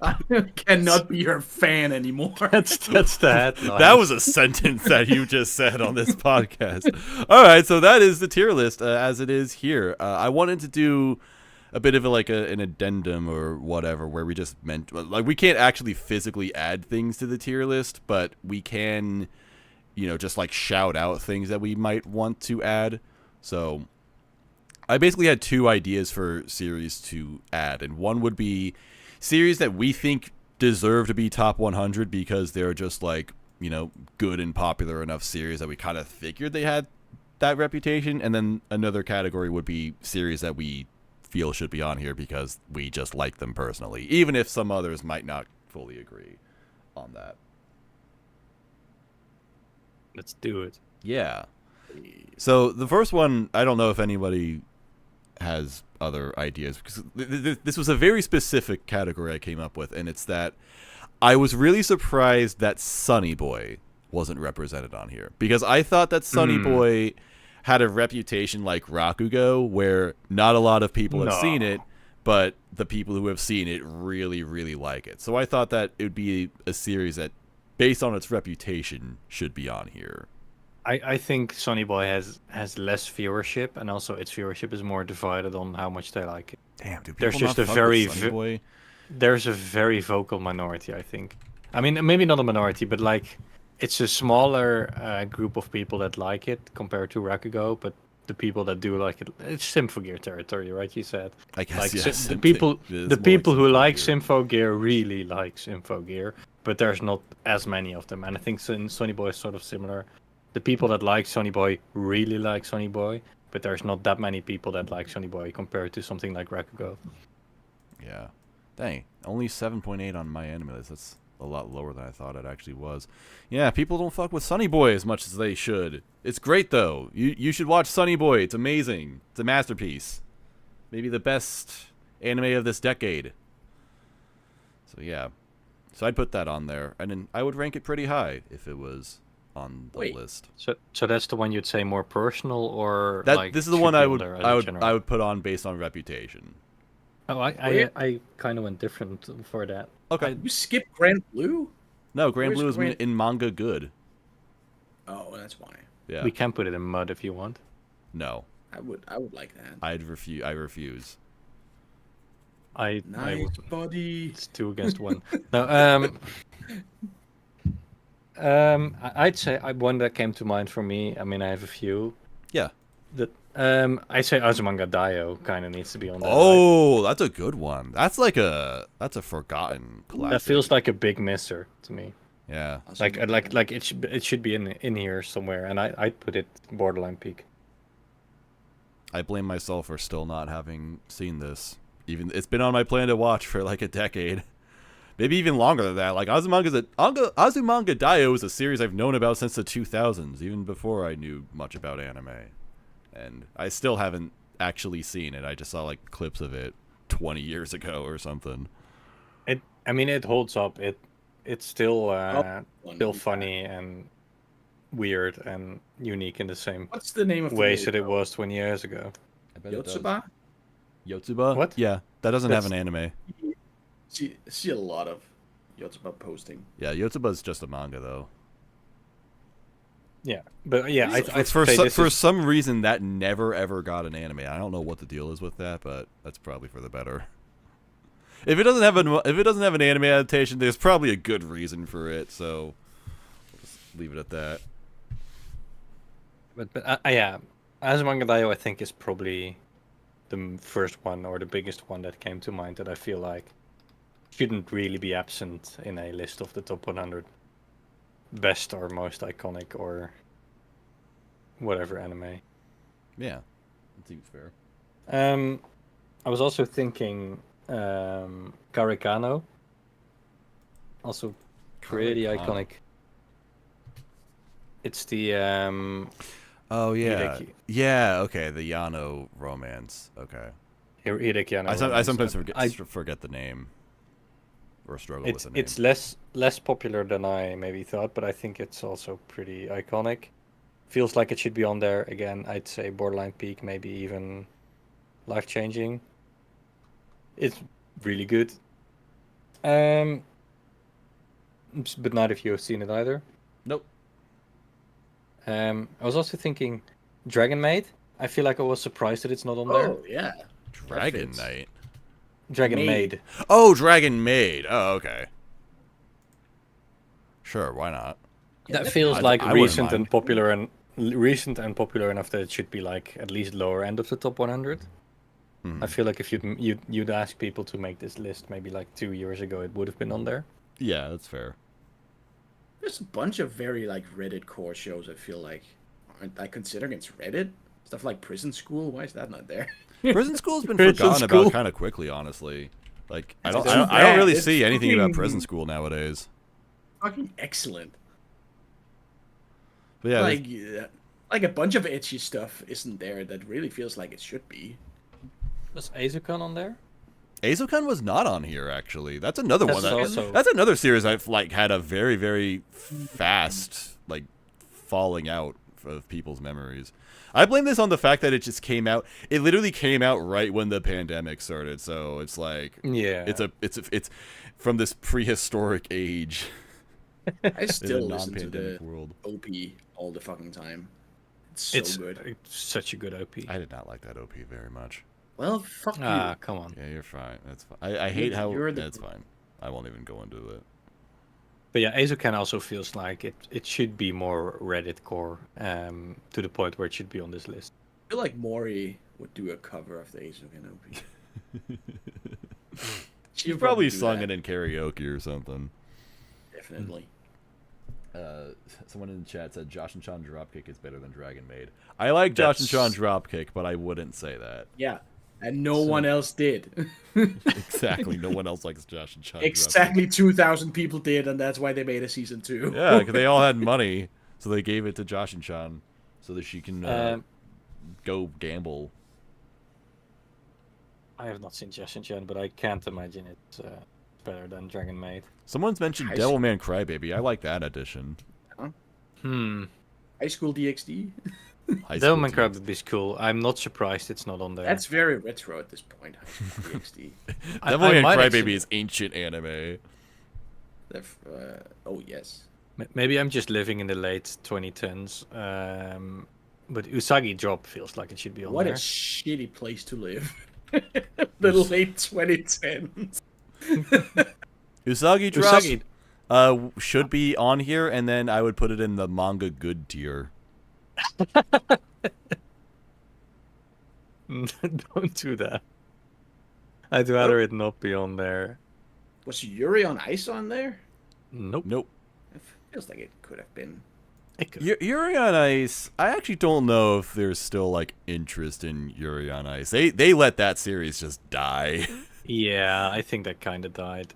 I cannot be her fan anymore. That's the headline. That was a sentence that you just said on this podcast. All right, so that is the tier list as it is here. I wanted to do a bit of an addendum or whatever, where we just meant like we can't actually physically add things to the tier list, but we can, just like shout out things that we might want to add. So I basically had two ideas for series to add, and one would be series that we think deserve to be top 100 because they're just like, good and popular enough series that we kind of figured they had that reputation. And then another category would be series that we feel should be on here because we just like them personally, even if some others might not fully agree on that. Let's do it. Yeah. So the first one, I don't know if anybody has other ideas because this was a very specific category I came up with, and it's that I was really surprised that Sunny Boy wasn't represented on here because I thought that Sunny Boy had a reputation like Rakugo, where not a lot of people have seen it, but the people who have seen it really, really like it. So I thought that it would be a series that, based on its reputation, should be on here. I think Sonny Boy has less viewership, and also its viewership is more divided on how much they like it. Damn, dude. There's just a very Boy. There's a very vocal minority, I think. I mean, maybe not a minority, but like it's a smaller group of people that like it compared to Rakugo, but the people that do like it, it's Symphogear territory, right? You said. I guess Like yes. the people who like Symphogear. Symphogear really like Symphogear, but there's not as many of them, and I think Sonny Boy is sort of similar. The people that like Sonny Boy really like Sonny Boy, but there's not that many people that like Sonny Boy compared to something like Rakugo. Yeah. Dang. Only 7.8 on my anime list. That's a lot lower than I thought it actually was. Yeah, people don't fuck with Sunny Boy as much as they should. It's great, though. You should watch Sunny Boy. It's amazing. It's a masterpiece. Maybe the best anime of this decade. So, yeah. So I'd put that on there. And then I would rank it pretty high if it was on the list. So that's the one you'd say more personal, or That like this is the should one be I on would there as I a would general? I would put on based on reputation. Oh, I kind of went different for that. Okay. You skipped Grand Blue? No, Grand Where's Blue is Grand- in manga good. Oh, that's why. Yeah. We can put it in mud if you want. No. I would like that. I refuse. I Nice would, body. it's 2 against 1. No, I'd say one that came to mind for me. I mean, I have a few. Yeah. I'd say Azumanga Daioh kind of needs to be on there. Right? Oh, that's a good one. That's a forgotten classic. That feels like a big misser to me. Yeah. Like it should be in here somewhere, and I'd put it borderline peak. I blame myself for still not having seen this. Even it's been on my plan to watch for like a decade, maybe even longer than that. Like Azumanga Daioh is a series I've known about since the 2000s, even before I knew much about anime, and I still haven't actually seen it. I just saw like clips of it 20 years ago or something. I mean, it holds up. It's still Funny. funny and weird and unique in the same What's the name of the ways movie, that it though? was 20 years ago. I bet it does. Yotsuba? Yotsuba? What? Yeah, that doesn't have an That's- anime. See a lot of Yotsuba posting. Yeah, Yotsuba's just a manga though. Yeah, but yeah, I'd For say this is- some reason that never ever got an anime. I don't know what the deal is with that, but that's probably for the better. If it doesn't have an anime adaptation, there's probably a good reason for it. So we'll just leave it at that. But yeah, Azumanga Daioh I think is probably the first one or the biggest one that came to mind that I feel like shouldn't really be absent in a list of the top 100 best or most iconic or whatever anime. Yeah, that seems fair. I was also thinking Garikano, also pretty Garikano. iconic. It's the Oh yeah, Hideki. yeah. Okay, the Yano romance. Okay, Hideki Yano I romance. sometimes I- forget the name or struggle with the name. It's less popular than I maybe thought, but I think it's also pretty iconic. Feels like it should be on there again. I'd say borderline peak, maybe even life changing. It's really good. But neither of you have seen it either. Nope. I was also thinking Dragon Maid. I feel like I was surprised that it's not on there. Oh yeah. Dragon fits. Knight. Dragon Maid. Maid. Oh, Dragon Maid. Oh, okay. Sure, why not? That feels I- like I wouldn't recent mind. and popular enough that it should be like at least lower end of the top 100. Mhm. I feel like if you'd ask people to make this list maybe like 2 years ago, it would have been on there. Yeah, that's fair. There's a bunch of very like Reddit core shows. I feel like aren't I considered against Reddit stuff like Prison School. Why is that not there? Prison School's been Prison forgotten School. about kind of quickly, honestly. Like I don't It's I too don't really bad. see It's anything about fucking- Prison School nowadays. Fucking excellent. But yeah, Like a bunch of itchy stuff isn't there that really feels like it should be. Was Azukan on there? Azokan was not on here actually. That's another one. That's That's another series I've like had a very very fast like falling out of people's memories. I blame this on the fact that it just came out. It literally came out right when the pandemic started. So it's like Yeah. it's from this prehistoric age I in still a listen to non-pandemic the world. OP all the fucking time. It's so good. It's such a good OP. I did not like that OP very much. Well, fuck Ah, come on. Yeah, you're fine. That's fine. I hate how you're the- that's fine. I won't even go into it. But yeah, Azukan also feels like it should be more Reddit core, to the point where it should be on this list. I feel like Mori would do a cover of the Azukan OP. You've probably sung it in karaoke or something. Definitely. Someone in the chat said Josh and Chan Dropkick is better than Dragon Maid. I like Josh and Chan Dropkick, but I wouldn't say that. Yeah. And no one else did. Exactly. No one else likes Josh and Chan. Exactly 2,000 people did, and that's why they made a season 2. Dropkick. Yeah, because they all had money, so they gave it to Josh and Chan so that she can go gamble. I have not seen Josh and Chen, but I can't imagine it's better than Dragon Maid. Someone's mentioned High Devilman Crybaby. I like that edition. High School DxD. High School Devilman Teens. Crybaby is cool. I'm not surprised it's not on there. That's very retro at this point. High School DxD. Devilman might Crybaby actually- is ancient anime. Oh, yes. Maybe I'm just living in the late 2010s. But Usagi Drop feels like it should be on What a there. shitty place to live. The late 2010s. Usagi Drop. Usagi, should be on here, and then I would put it in the manga good tier. Don't do that. I'd rather it not be on there. Was Yuri on Ice on there? Nope. Nope. It feels like it could have been. Yuri on Ice, I actually don't know if there's still like interest in Yuri on Ice. They let that series just die. Yeah, I think that kind of died.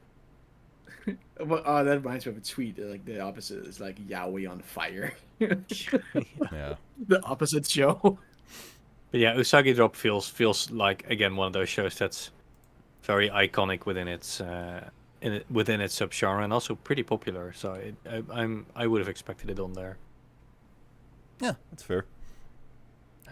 Well, oh, that reminds me of a tweet. Like the opposite is like Yaoi on fire. Yeah. The opposite show. But yeah, Usagi Drop feels like again one of those shows that's very iconic within its within its subgenre and also pretty popular. So I would have expected it on there. Yeah, that's fair.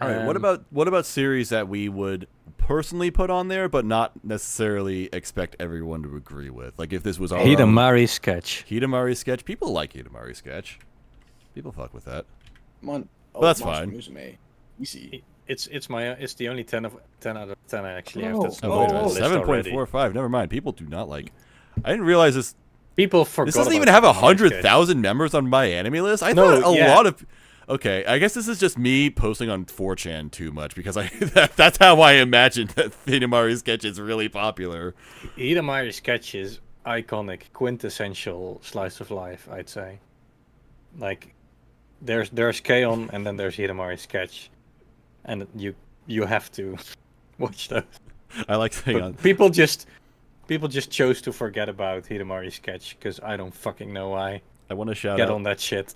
All right, what Um, about series that we would personally put on there, but not necessarily expect everyone to agree with? Like if this was our Hidamari sketch? Hidamari sketch, people like Hidamari sketch. People fuck with that. Oh, that's Monster fine. Musume. Easy. It's the only 10 out of 10 I actually have. Oh, That's Oh, on wait the a minute, list already. 7.45. Never mind. People do not like. I didn't realize this. People forgot. This doesn't about even have Hidamari sketch. 100,000 members on my anime list. I No, thought a yeah. lot of. Okay, I guess this is just me posting on 4chan too much because that's how I imagined that Hidamari sketch is really popular. Hidamari sketch is iconic, quintessential slice of life, I'd say. Like, there's K-On! And then there's Hidamari sketch, and you have to watch those. I like saying on. But people just chose to forget about Hidamari sketch because I don't fucking know why. I want to shout Get out. on that shit.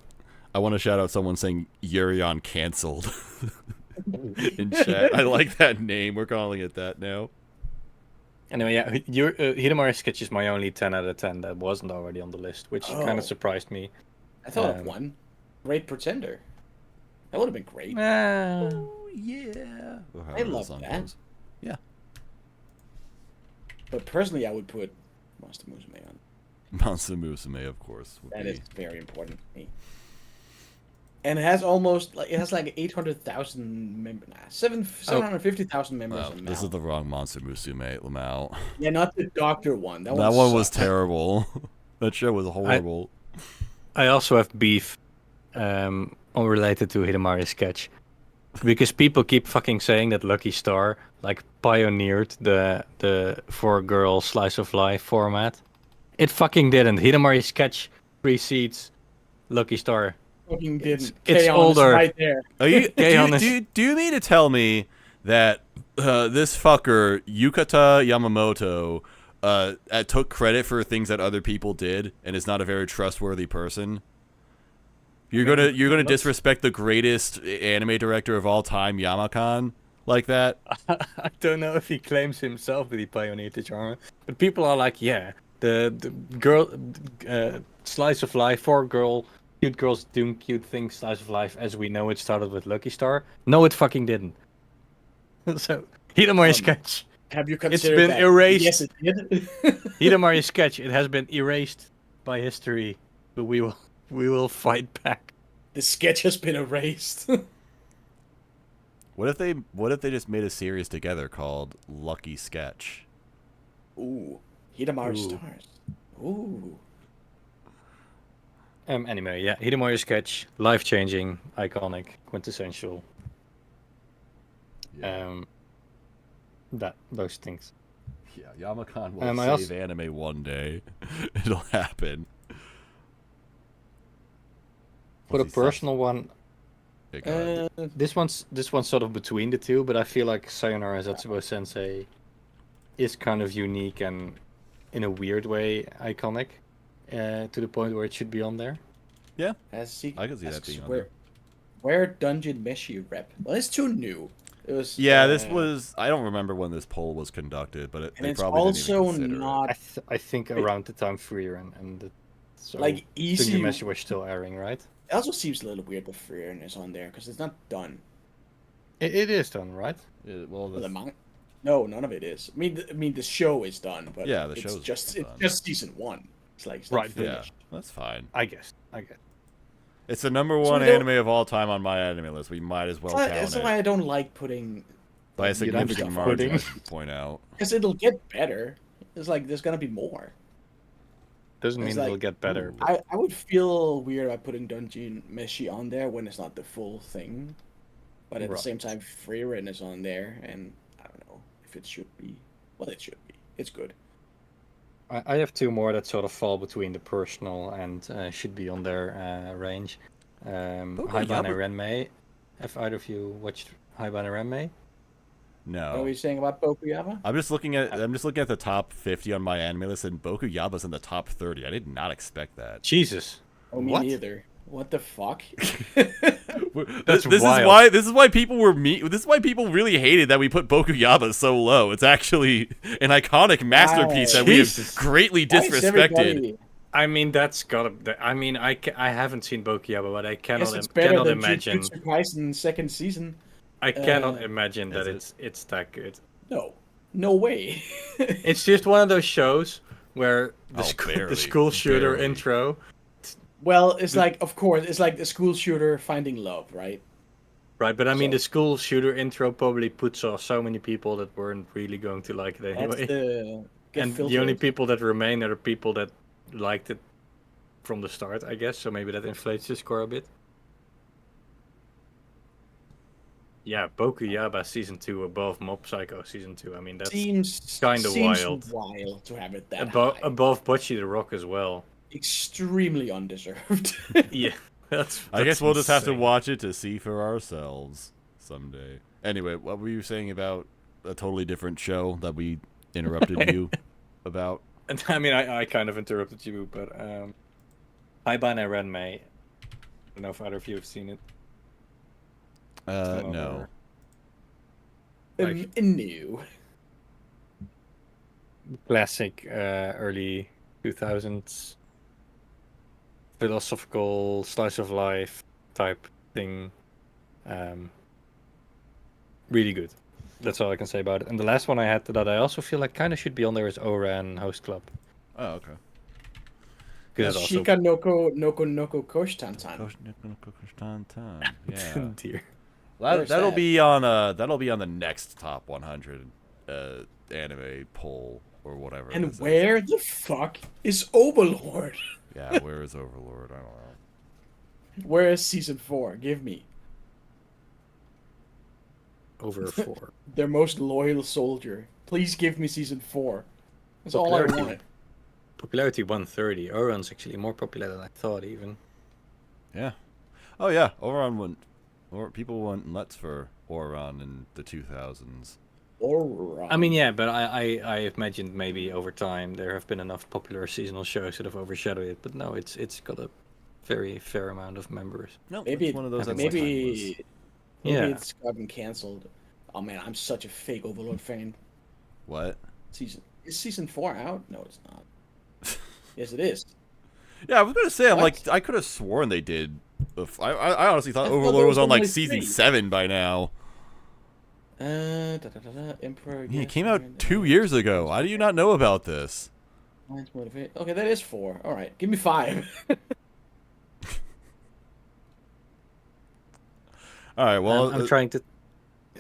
I want to shout out someone saying Yuri on canceled in chat. I like that name. We're calling it that now. Anyway, yeah, Hidamari sketch is my only 10 out of 10 that wasn't already on the list, which kind Oh. of surprised me. I thought of Um, one. Great Pretender. That would have been great. Oh, yeah. I love that. But personally, I would put Monster Musume on. Monster Musume, of course. Would That be. is very important to me. And it has almost like 800,000 members. Nah, 750,000 members. Wow, on this Mal. is the wrong Monster Musume, Lamau. Yeah, not the Doctor one. That That one was sucked. terrible. That show was horrible. I also have beef unrelated to Hidamari sketch. Because people keep fucking saying that Lucky Star like pioneered the 4-girl slice of life format. It fucking didn't. Hidamari sketch precedes Lucky Star. Fucking didn't. It's K-On! older. Is right there. Are you, Gay on this- do you mean to tell me that this fucker, Yukata Yamamoto, took credit for things that other people did and is not a very trustworthy person? You're gonna disrespect the greatest anime director of all time, Yamakan, like that? I don't know if he claims himself that he pioneered the genre, but people are like, yeah, the girl slice of life, 4-girl, cute girls doing cute things, slice of life as we know it started with Lucky Star. No, it fucking didn't. So Hidamari sketch. Have you considered been that? erased. Yes, it did. Hidamari sketch. It has been erased by history, but we will fight back. The sketch has been erased. What if they just made a series together called Lucky Sketch? Ooh, Hidamari Ooh. stars. Ooh. Anyway, yeah, Hidamari sketch, life-changing, iconic, quintessential. Those things. Yeah, Yamakan will I save also- anime one day. It'll happen. For Once a he stops- personal one, Yeah, go ahead. this one's sort of between the two, but I feel like Sayonara Zetsubou Sensei is kind of unique and in a weird way iconic, to the point where it should be on there. I could see that being on where, there. where Dungeon Meshi rep? Well, it's too new. It was. Yeah, this was. I don't remember when this poll was conducted, but And they it's probably also didn't even consider not I think around the time Freer and so like easy. Dungeon Meshi was still airing, right? It also seems a little weird that Freer is on there because it's not done. It is done, right? it. Well, The this, manga? No, none of it is. I mean, the show is done, but Yeah, the it's show's just done. season 1. It's like it's not Right, yeah, finished. that's fine. I guess. It's the number So one we don't- anime of all time on my anime list. We might as well That's count why it I don't like putting by a you don't significant stuff margin. I pudding. should point out. because it'll get better. It's like there's gonna be more. Doesn't It's mean it'll like, get better. But I would feel weird about putting Dungeon Meshi on there when it's not the full thing. But at the Right. same time, Freerin is on there, and I don't know if it should be. Well, it should be. It's good. I have two more that sort of fall between the personal and should be on their range. Haibane Yaba- Renmei. Have either of you watched Haibane Renmei? What No. were you saying about Bokuyama? I'm just looking at the top 50 on my anime list, and Boku Yaba's in the top 30. I did not expect that. Jesus. Oh, me What? neither. What the fuck? That's this wild. is why people were This is why people really hated that we put Boku Yaba so low. It's actually an iconic masterpiece that we have Jesus. greatly Why is disrespected. everybody- I mean, that's gotta. I mean, I haven't seen Bokuyama, but I Guess it's cannot better than imagine. Jujutsu Kaisen second season. I cannot imagine that Is it's that good. No way. It's just one of those shows where the, barely, the school shooter barely. intro. Well, it's like, of course, it's like the school shooter finding love, right? Right, but I mean, So- the school shooter intro probably puts off so many people that weren't really going to like it That's anyway. the And the only people that remain are the people that liked it from the start, I guess. So maybe that inflates the score a bit. Yeah, Bokuyaba season 2 above Mob Psycho season 2. I mean, that's seems kinda seems wild. to have it that above high. above Bocce the Rock as well. Extremely undeserved. Yeah, that's. I guess that's we'll just have to insane. watch it to see for ourselves someday. Anyway, what were you saying about a totally different show that we interrupted you about? And I mean, I kind of interrupted you, but Haibane Renmei. I don't know if either of you have seen it. No. Like- New. Classic early 2000s philosophical slice of life type thing. Really good. That's all I can say about it. And the last one I had that I also feel like kind of should be on there is Oran Host Club. Oh, okay. Because it's also Shika Noko Koshtantan. Yeah. dear. Where's That'll that? be on the next top 100 anime poll or whatever. And this is. where the fuck is Overlord? Yeah, where is Overlord? I don't know. Where is season 4? Give me. Over 4. Their most loyal soldier. Please give me season 4. That's all I Popularity. want. Popularity 130. Oran's actually more popular than I thought even. Yeah. Oh yeah, Oran went. Or people went nuts for Oran in the 2000s. Alright. I mean, yeah, but I imagined maybe over time there have been enough popular seasonal shows that have overshadowed it. But no, it's got a very fair amount of members. No, maybe it's one of those. that's maybe Yeah. it's gotten cancelled. Oh man, I'm such a fake Overlord fan. What? Is season 4 out? No, it's not. Yes, it is. Yeah, I was gonna say. I'm What? like, I could have sworn they did. I honestly thought I thought Overlord there was on like only season 3. 7 by now. Emperor. Yeah, it came out 2 years ago. How do you not know about this? Okay, that is 4. All right, give me 5. All right. Well, I'm trying to.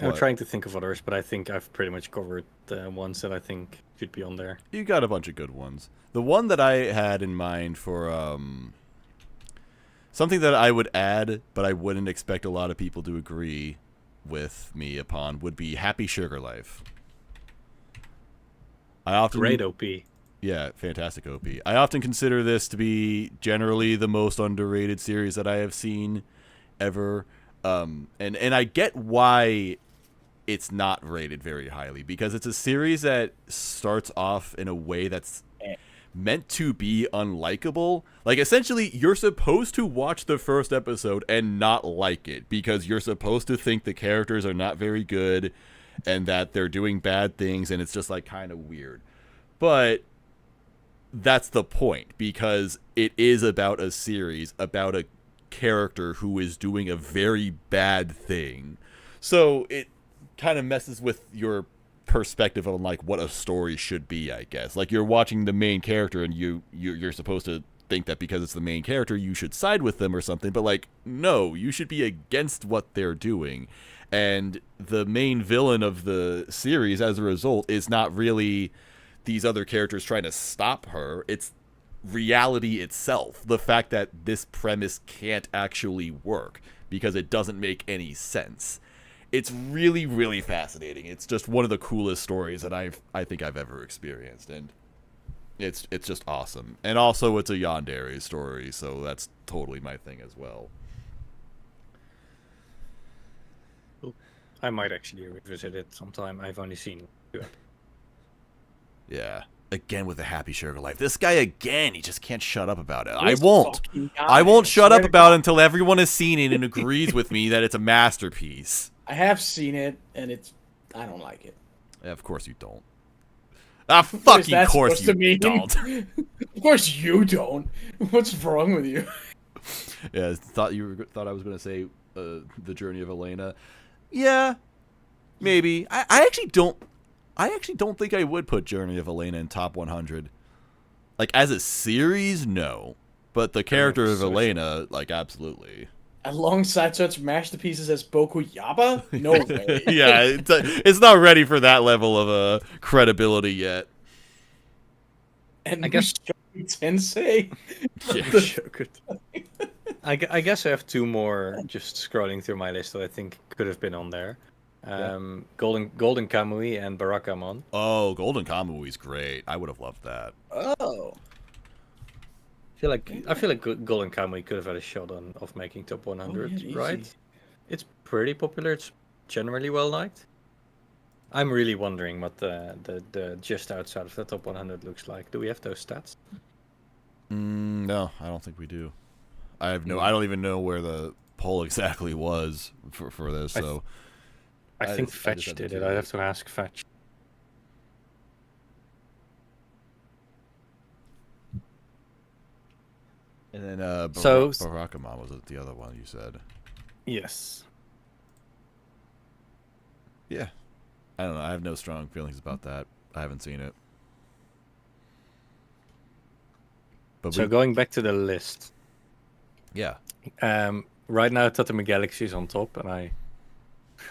I'm what? trying to think of others, but I think I've pretty much covered the ones that I think should be on there. you got a bunch of good ones. The one that I had in mind for something that I would add, but I wouldn't expect a lot of people to agree with me upon, would be Happy Sugar Life. I often Great OP. Yeah, fantastic OP. I often consider this to be generally the most underrated series that I have seen ever. And I get why it's not rated very highly, because it's a series that starts off in a way that's meant to be unlikable. Like, essentially, you're supposed to watch the first episode and not like it, because you're supposed to think the characters are not very good and that they're doing bad things, and it's just, like, kind of weird. But that's the point, because it is about a series about a character who is doing a very bad thing. So it kind of messes with your perspective on like what a story should be, I guess. Like, you're watching the main character and you're supposed to think that because it's the main character you should side with them or something, but like, no, you should be against what they're doing. And the main villain of the series as a result is not really these other characters trying to stop her. It's reality itself. The fact that this premise can't actually work because it doesn't make any sense. It's really, really fascinating. It's just one of the coolest stories that I think I've ever experienced, and it's just awesome. And also, it's a yandere story, so that's totally my thing as well. I might actually revisit it sometime. I've only seen it. Yeah. Again with the happy sugar life. This guy again, he just can't shut up about it. I won't shut up about it until everyone has seen it and agrees with me that it's a masterpiece. I have seen it, and I don't like it. Yeah, of course you don't. Ah, fucking course you don't. Of course you don't. What's wrong with you? Yeah, thought I was going to say The Journey of Elena. Yeah, maybe. I actually don't think I would put Journey of Elena in top 100. Like, as a series, no. But the character of Elena, like, absolutely. Alongside such masterpieces as Boku Yaba? No way. Yeah, it's not ready for that level of credibility yet. And I guess Tensei. Yeah. I guess I have two more just scrolling through my list that I think could have been on there. Golden Kamui and Barakamon. Oh, Golden Kamui's great. I would have loved that. Oh. I feel like Golden Kamui could have had a shot of making top 100, right? It's pretty popular. It's generally well liked. I'm really wondering what the just outside of the top 100 looks like. Do we have those stats? No, I don't think we do. I don't even know where the poll exactly was for this. So I think Fetch did it. I have to ask Fetch. And then Barakamon was the other one you said. Yes. Yeah. I don't know. I have no strong feelings about that. I haven't seen it. But going back to the list. Yeah. Right now, Tatami Galaxy is on top, and I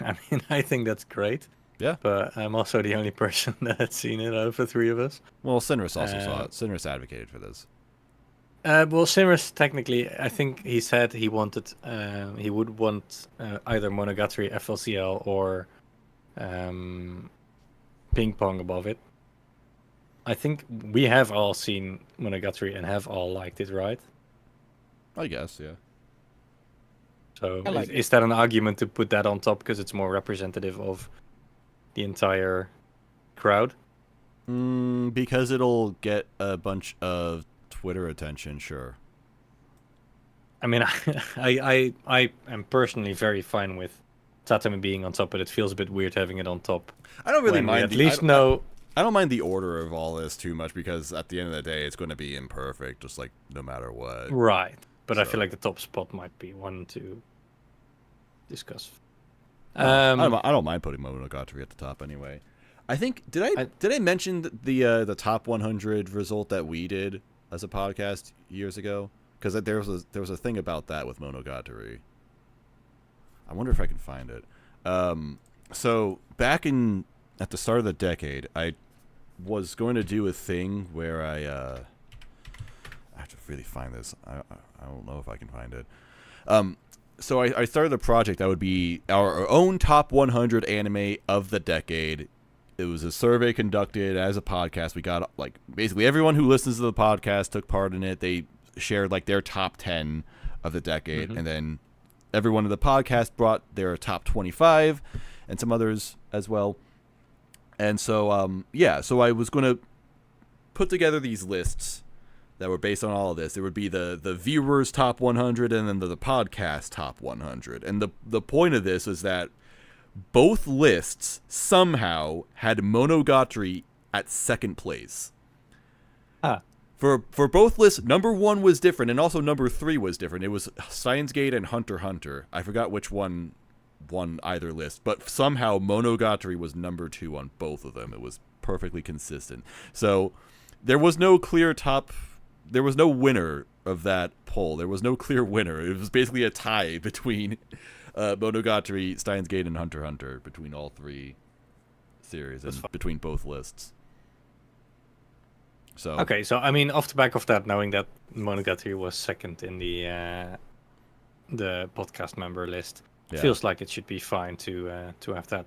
mean, I think that's great. Yeah. But I'm also the only person that had seen it out of the three of us. Well, Sinris also saw it. Sinris advocated for this. Well, Sinris technically, I think he said he wanted, he would want either Monogatari, FLCL, or Ping Pong above it. I think we have all seen Monogatari and have all liked it, right? I guess, yeah. So is that an argument to put that on top because it's more representative of the entire crowd? Because it'll get a bunch of Twitter attention, sure. I mean, I am personally very fine with Tatami being on top, but it feels a bit weird having it on top. I don't really mind. I don't mind the order of all this too much because at the end of the day, it's going to be imperfect, just like no matter what. Right, but I feel like the top spot might be one to discuss. I don't mind putting Monogatari at the top anyway. I think did I mention the top 100 result that we did as a podcast years ago? Because there was a thing about that with Monogatari. I wonder if I can find it. So back at the start of the decade, I was going to do a thing where I have to really find this. I don't know if I can find it. So I started a project that would be our own top 100 anime of the decade. It was a survey conducted as a podcast. We got like basically everyone who listens to the podcast took part in it. They shared like their top 10 of the decade, and then everyone in the podcast brought their top 25 and some others as well. And so so I was going to put together these lists that were based on all of this. There would be the viewers top 100 and then the podcast top 100. And the point of this is that both lists somehow had Monogatari at second place. For both lists, number 1 was different, and also number 3 was different. It was Steins Gate and Hunter x Hunter. I forgot which one won either list, but somehow Monogatari was number 2 on both of them. It was perfectly consistent. So there was no clear top. There was no winner of that poll. There was no clear winner. It was basically a tie between Monogatari, Steins Gate, and Hunter x Hunter, between all 3 series and between both lists. So Okay, so I mean, off the back of that, knowing that Monogatari was second in the podcast member list, Yeah. feels like it should be fine to have that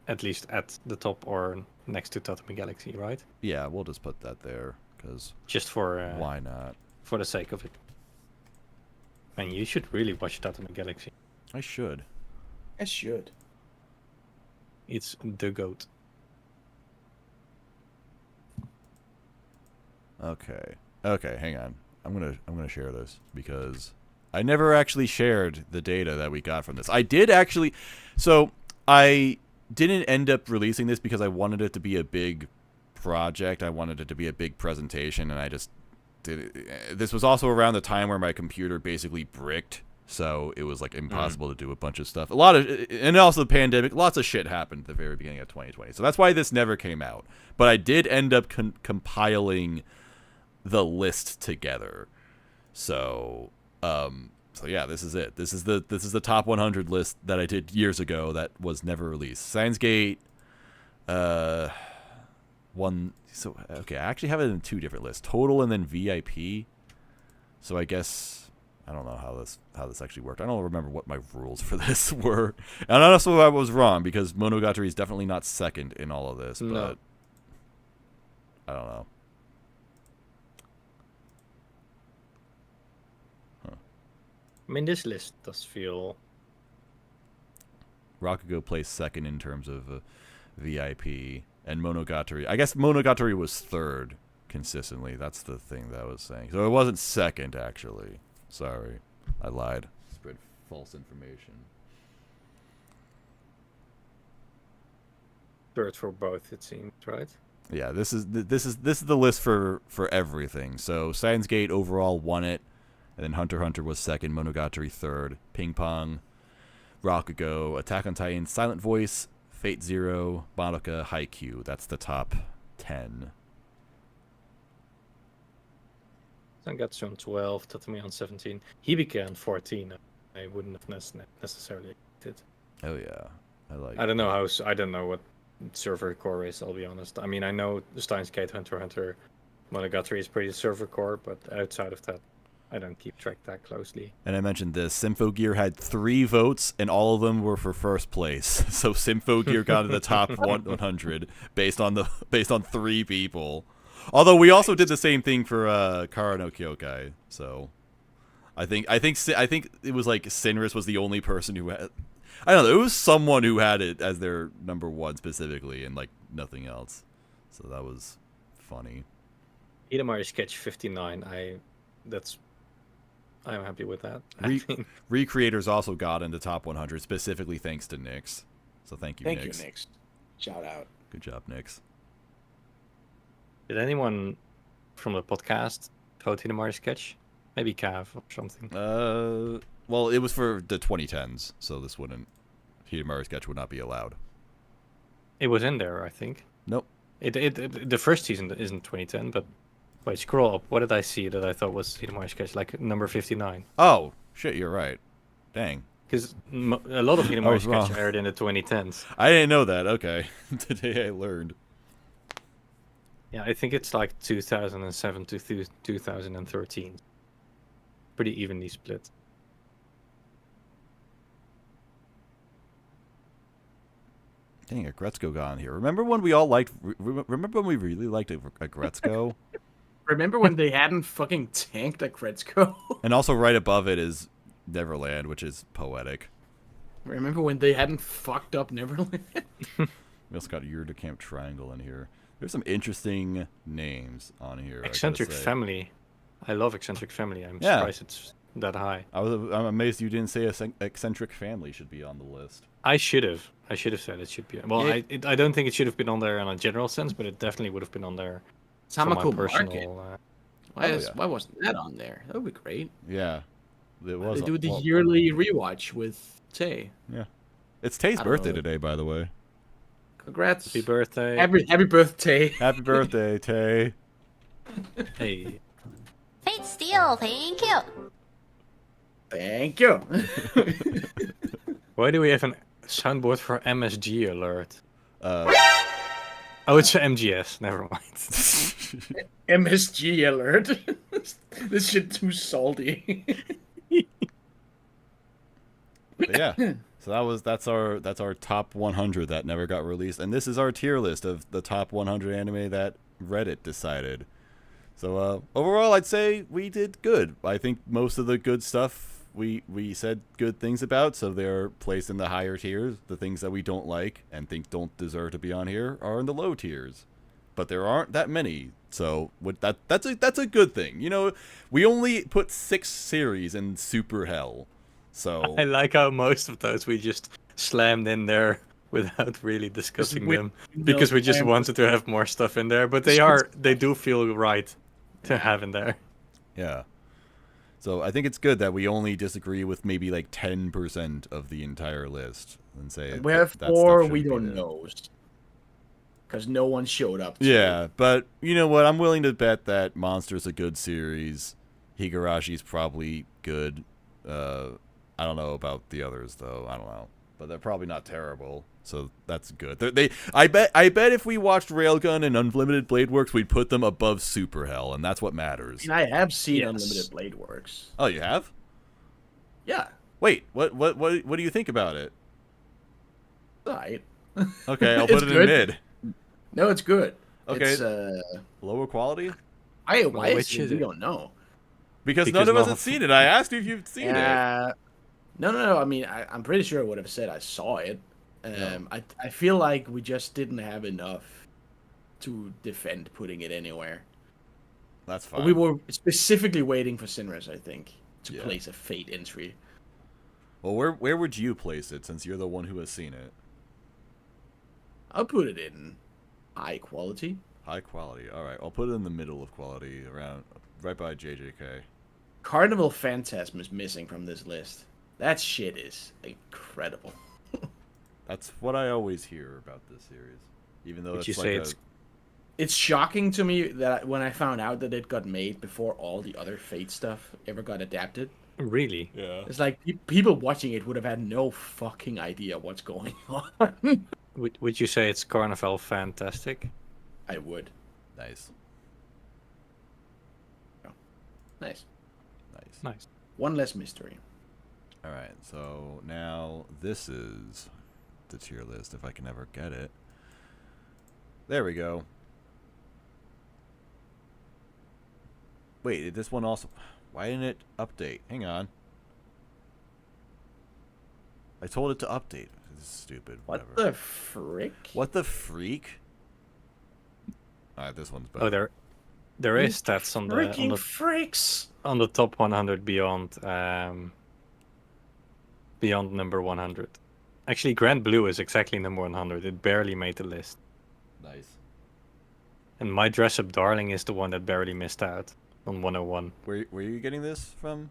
at least at the top or next to Tatami Galaxy, right? yeah, we'll just put that there because Just for why not? for the sake of it. And you should really watch Tatami Galaxy. I should. I should. It's the goat. Okay. Okay, hang on. I'm gonna share this because I never actually shared the data that we got from this. I did actually. So I didn't end up releasing this because I wanted it to be a big project. I wanted it to be a big presentation, and I just did it. This was also around the time where my computer basically bricked, so it was like impossible to do a bunch of stuff. A lot of, and also the pandemic. Lots of shit happened at the very beginning of 2020. So that's why this never came out. But I did end up compiling the list together. So so yeah, this is it. This is the top 100 list that I did years ago that was never released. Steins Gate one. So okay, I actually have it in 2 different lists. Total and then VIP. So I guess I don't know how this actually worked. I don't remember what my rules for this were. And also I was wrong because Monogatari is definitely not second in all of this, No. but I don't know. I mean, this list does feel... Rakugo placed second in terms of VIP, and Monogatari. I guess Monogatari was third consistently. That's the thing that I was saying. So it wasn't second, actually. Sorry, I lied. Spread false information. third for both, it seems, right? Yeah, this is the list for everything. So Steins Gate overall won it, and then Hunter x Hunter was second, Monogatari third, Ping Pong, Rakugo, Attack on Titan, Silent Voice, Fate Zero, Madoka, Haikyuu. That's the top 10. Zangatsu on 12, Tatami on 17. Hibike on 14. I wouldn't have necessarily expected. Oh yeah, I don't know I don't know what server core is, I'll be honest. I mean, I know the Steins Gate, Hunter x Hunter, Monogatari is pretty server core, but outside of that, I don't keep track that closely. And I mentioned this. Symphogear had 3 votes, and all of them were for first place. So Symphogear got in the top 100 based on 3 people. Although we also did the same thing for Kara no Kyokai. So I think it was like Sinris was the only person who had. I don't know. It was someone who had it as their number 1 specifically, and like nothing else. So that was funny. Hidamari Sketch 59. I'm happy with that. Recreators also got into top 100 specifically thanks to Nyx. So thank you, Thank Nyx. you, Nyx. Shout out. Good job, Nyx. Did anyone from the podcast vote Hidamari Sketch? Maybe Cav or something. Well, it was for the 2010s, so this wouldn't. Hidamari Sketch would not be allowed. It was in there, I think. Nope. The first season isn't 2010, but wait, scroll up. What did I see that I thought was Hidamari Sketch? Like number 59. Oh, shit, you're right. Dang. Because a lot of Hidamari was wrong. Sketch aired in the 2010s. I didn't know that. Okay. Today I learned. Yeah, I think it's like 2007 to 2013. Pretty evenly split. Dang, Agretzko got on here. Remember when we all liked... Remember when we really liked Agretzko? Remember when they hadn't fucking tanked a Kretzko? And also right above it is Neverland, which is poetic. Remember when they hadn't fucked up Neverland? We also got Yurda Camp Triangle in here. There's some interesting names on here. Eccentric Family. I love Eccentric Family. I'm Yeah. surprised it's that high. I'm amazed you didn't say Eccentric Family should be on the list. I should have said it should be. Well, Yeah. I don't think it should have been on there in a general sense, but it definitely would have been on there. for my Tamako personal, Market. yeah. Why wasn't that on there? That would be great. Yeah. It was. They do the well, yearly rewatch with Tay. Yeah. It's Tay's I don't birthday know. today, by the way. Congrats. Happy birthday. Happy birthday. Happy birthday, Tay. Hey. Fate Steel, thank you. Thank you. Why do we have a soundboard for MSG alert? Oh, it's MGS. Never mind. MSG alert. This shit too salty. But yeah. So that's our top 100 that never got released, and this is our tier list of the top 100 anime that Reddit decided. So overall, I'd say we did good. I think most of the good stuff we said good things about, so they're placed in the higher tiers. The things that we don't like and think don't deserve to be on here are in the low tiers. But there aren't that many, so that's a good thing. You know, we only put 6 series in Super Hell, so I like how most of those we just slammed in there without really discussing them because we just wanted to have more stuff in there. But they do feel right to have in there. yeah. So I think it's good that we only disagree with maybe like 10% of the entire list and say We have that 4 stuff we shouldn't be don't there. know. Because no one showed up. To Yeah, but you know what? I'm willing to bet that Monster's a good series. Higarashi's probably good. I don't know about the others though. I don't know, but they're probably not terrible. So that's good. I bet if we watched Railgun and Unlimited Blade Works, we'd put them above Super Hell, and that's what matters. And I have seen Yes. Unlimited Blade Works. Oh, you have? Yeah. Wait, what do you think about it? Right. Okay, I'll It's put it in good. mid. No, it's good. Okay. It's, Lower quality? why which is is we it? don't know. Because Because none of us none have of- seen it. I asked you if you've seen it. No. I mean, I'm pretty sure I would have said I saw it. I feel like we just didn't have enough to defend putting it anywhere. That's fine. We were specifically waiting for Sinris, I think, to Yeah. place a fate entry. Well, where would you place it since you're the one who has seen it? I'll put it in high quality. High quality. All right, I'll put it in the middle of quality, around right by JJK. Carnival Phantasm is missing from this list. That shit is incredible. That's what I always hear about this series, even though Would it's you like say a, it's It's shocking to me that when I found out that it got made before all the other Fate stuff ever got adapted, really? yeah. it's like people watching it would have had no fucking idea what's going on. Would you say it's Carnival fantastic? I would. Nice, Nice. nice. Nice. One less mystery. All right, so now this is the tier list if I can ever get it. There we go. Wait, did this one also? Why didn't it update? Hang on. I told it to update. This is stupid. What Whatever. the frick? What the freak? All right, this one's better. Oh, there is stats on Freaking freaks! on the top 100 beyond beyond number 100. Actually, Grand Blue is exactly number 100. It barely made the list. Nice. And My Dress Up Darling is the one that barely missed out on 101. Where you getting this from?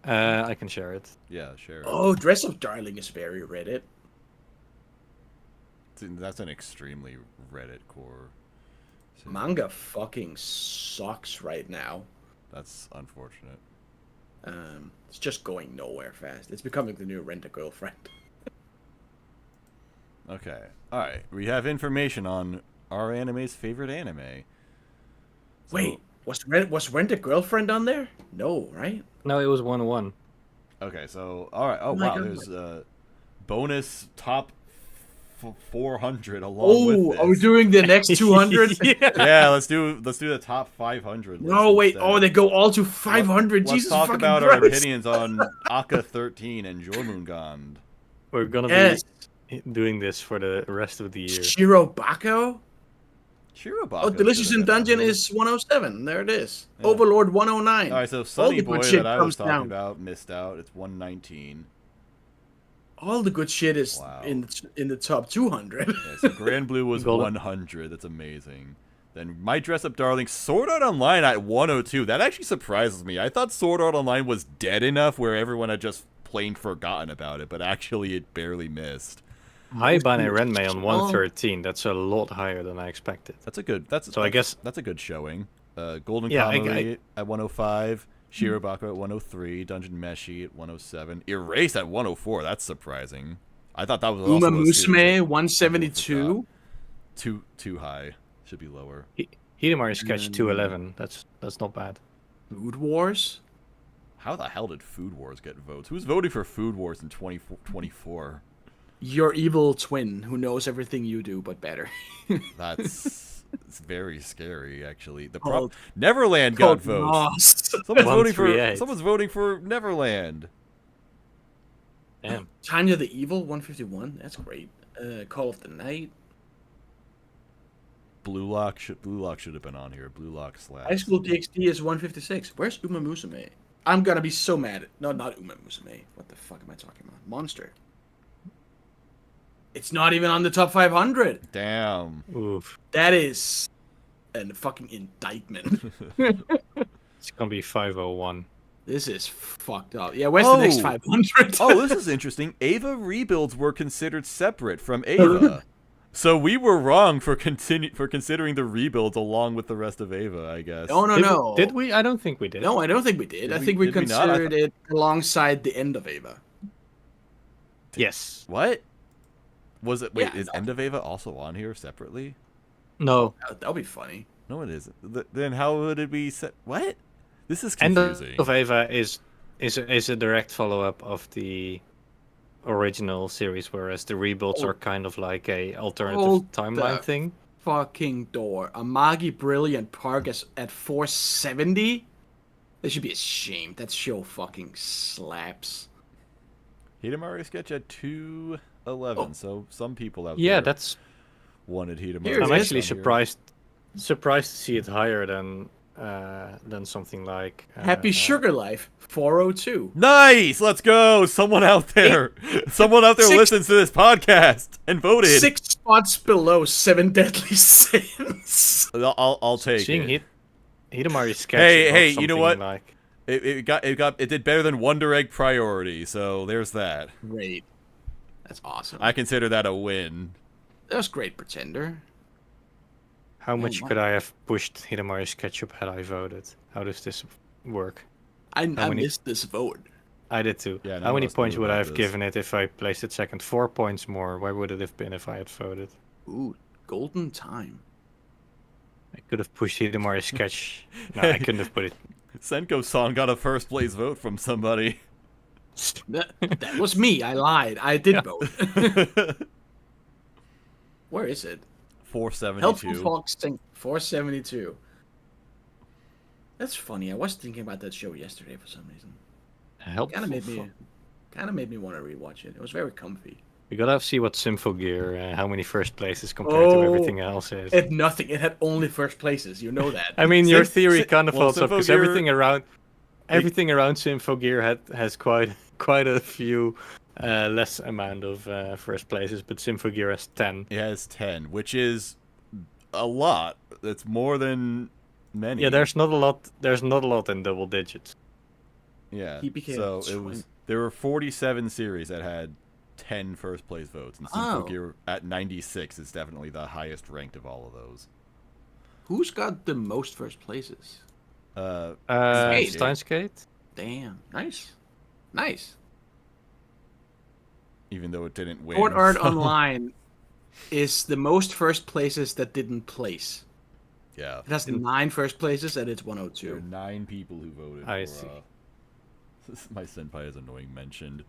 I can share it. Yeah, share it. Oh, Dress Up Darling is very Reddit. That's an extremely Reddit core. series. Manga fucking sucks right now. That's unfortunate. It's just going nowhere fast. It's becoming the new Rent a Girlfriend. Okay. All right. We have information on our anime's favorite anime. So- Wait, was Rent a Girlfriend on there? No, right? No, it was 101. Okay. So all right. Oh my wow. God. There's bonus top 400 along with Oh, this. are we doing the next 200? Yeah. Yeah. Let's do the top 500. No, list wait. instead. Oh, they go all to 500. Let's Jesus talk fucking about our Christ. opinions on Aka 13 and Jormungand. We're gonna Yes. be doing this for the rest of the year. Shirobako? Shirobako. Oh, Delicious in Dungeon is 107. There it is. Yeah. Overlord 109. All right. So Sunny the good Boy shit that I was comes talking down. about missed out. It's 119. All the good shit is Wow. in the top 200. Yeah, so Grand Blue was Golden- 100. That's amazing. Then My Dress Up Darling, Sword Art Online at 102. That actually surprises me. I thought Sword Art Online was dead enough where everyone had just plain forgotten about it, but actually it barely missed. Haibane Renmei on 113. That's a lot higher than I expected. That's a good. That's So I guess- that's a good showing. Golden Yeah, Kamuy at 105. Shirobako at 103. Dungeon Meshi at 107. Erase at 104. That's surprising. I thought that was also Uma a series Musume that 172. too high. Should be lower. Hidamari sketch 211. That's not bad. Food Wars. How the hell did Food Wars get votes? Who's voting for Food Wars in 2024? Your evil twin who knows everything you do but better. That's it's very scary, actually. Called- Neverland got Called votes. Moss. Someone's voting for Neverland. Damn. Tanya the Evil 151. That's great. Call of the Night. Blue Lock should have been on here. Blue Lock slash. High School DxD is 156. Where's Uma Musume? I'm gonna be so mad. No, not Uma Musume. What the fuck am I talking about? Monster. It's not even on the top 500. Damn. Oof. That is a fucking indictment. It's gonna be 501. This is fucked up. Yeah, where's the next 500? Oh, this is interesting. Ava rebuilds were considered separate from Ava. So we were wrong for considering the rebuilds along with the rest of Ava, I guess. No. Did we? I don't think we did. No, I don't think we did. I think we did we not? considered it alongside the end of Ava. Yes. What? Was it? Wait, Yeah, is no. End of Ava also on here separately? No. That'll be funny. No, it isn't. Then how would it be set? What? This is End confusing. of Ava is a direct follow up of the original series, whereas the rebuilds are kind of like a alternative Hold timeline the- thing. Fucking door. Amagi Brilliant Park is at 470? They should be ashamed. That show fucking slaps. Hidamari sketch at 211. So some people out Yeah, there that's. wanted Hidamari. Here it I'm is actually on here. surprised to see it higher than something like. Happy Sugar Life 402. Nice! Let's go! Someone out there Six- listens to this podcast and voted. 6 spots below 7 Deadly Sins. I'll take Seeing it. Hidamari sketch. Hey, above you know something what? Like, It did better than Wonder Egg Priority, so there's that. Great. That's awesome. I consider that a win. That was great, Pretender. how much my. could I have pushed Hidamari sketch up had I voted? How does this work? I many- missed this vote. I did too. Yeah, none How of many us knew points would I about have this. given it if I placed it second? 4 points more. Where would it have been if I had voted? Ooh, golden time. I could have pushed Hidamari sketch. No, I couldn't have put it. Senko-san got a first place vote from somebody. That was me. I lied. I did vote. Where is it? 472. Helpful Fox Sing 472. That's funny. I was thinking about that show yesterday for some reason. Helpful. Kind of made me want to rewatch it. It was very comfy. We gotta see what Symphogear, how many first places compared to everything else is. It had nothing. It had only first places. You know that. I mean, your Sym- theory Sy- kind of well, falls up because Symphogear- everything around Symphogear has quite a few less amount of first places, but Symphogear has 10. It has 10, which is a lot. That's more than many. Yeah, there's not a lot. There's not a lot in double digits. Yeah. He became So a it was. There were 47 series that had 10 first place votes, and Oh. Symphogear at 96 is definitely the highest ranked of all of those. Who's got the most first places? Steins Gate. Damn. Nice. Even though it didn't win. Sword Art so- Online is the most first places that didn't place. Yeah. It has 9 first places and it's There were 102. 9 people who voted. I for, see. My senpai is annoying mentioned.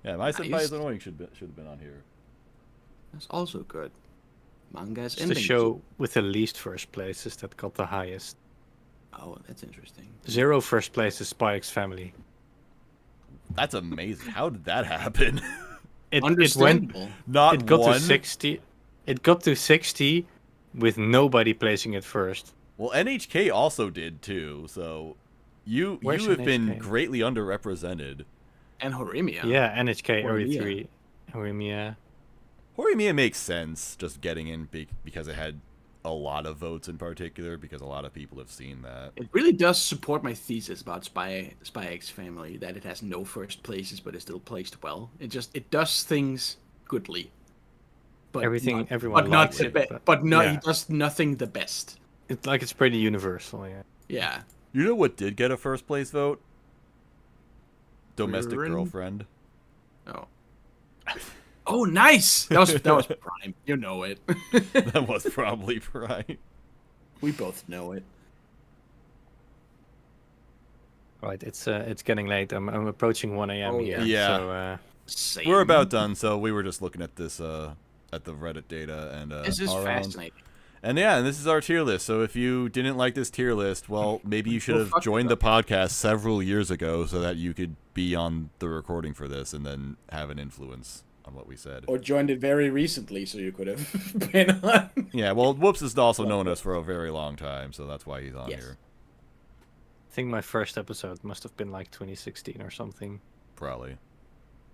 Yeah, my senpai Nice. is annoying should have been on here. That's also good. Manga's It's the show with the least first places that got the highest. Oh, that's interesting. 0 first places, Spy X Family. That's amazing. How did that happen? It went. Understandable. Not It got one. to 60. It got to 60 with nobody placing it first. Well, NHK also did too. So you Where's have been NHK? greatly underrepresented. And Horimiya. Yeah, NHK Horimiya. RE3. Horimiya. Horimiya makes sense just getting in because it had a lot of votes in particular because a lot of people have seen that. It really does support my thesis about Spy X Family that it has no first places but is still placed well. It does things goodly. But Everything- not, everyone but not likes the it, best. but- But no, yeah. he does nothing the best. It's pretty universal, yeah. Yeah. You know what did get a first place vote? Domestic Rin? Girlfriend. Oh. Oh, nice. That was prime. You know it. That was probably right. We both know it. Right, it's getting late. I'm approaching 1 a.m. Oh, here. yeah. So Same. We're about done, so we were just looking at this at the Reddit data and This is our own. fascinating. And yeah, and this is our tier list. So if you didn't like this tier list, well, maybe you should Well, have fuck joined it. the podcast several years ago so that you could be on the recording for this and then have an influence on what we said. Or joined it very recently, so you could have been on. Yeah, well, Whoops has also known us for a very long time, so that's why he's on Yes. here. I think my first episode must have been like 2016 or something. Probably.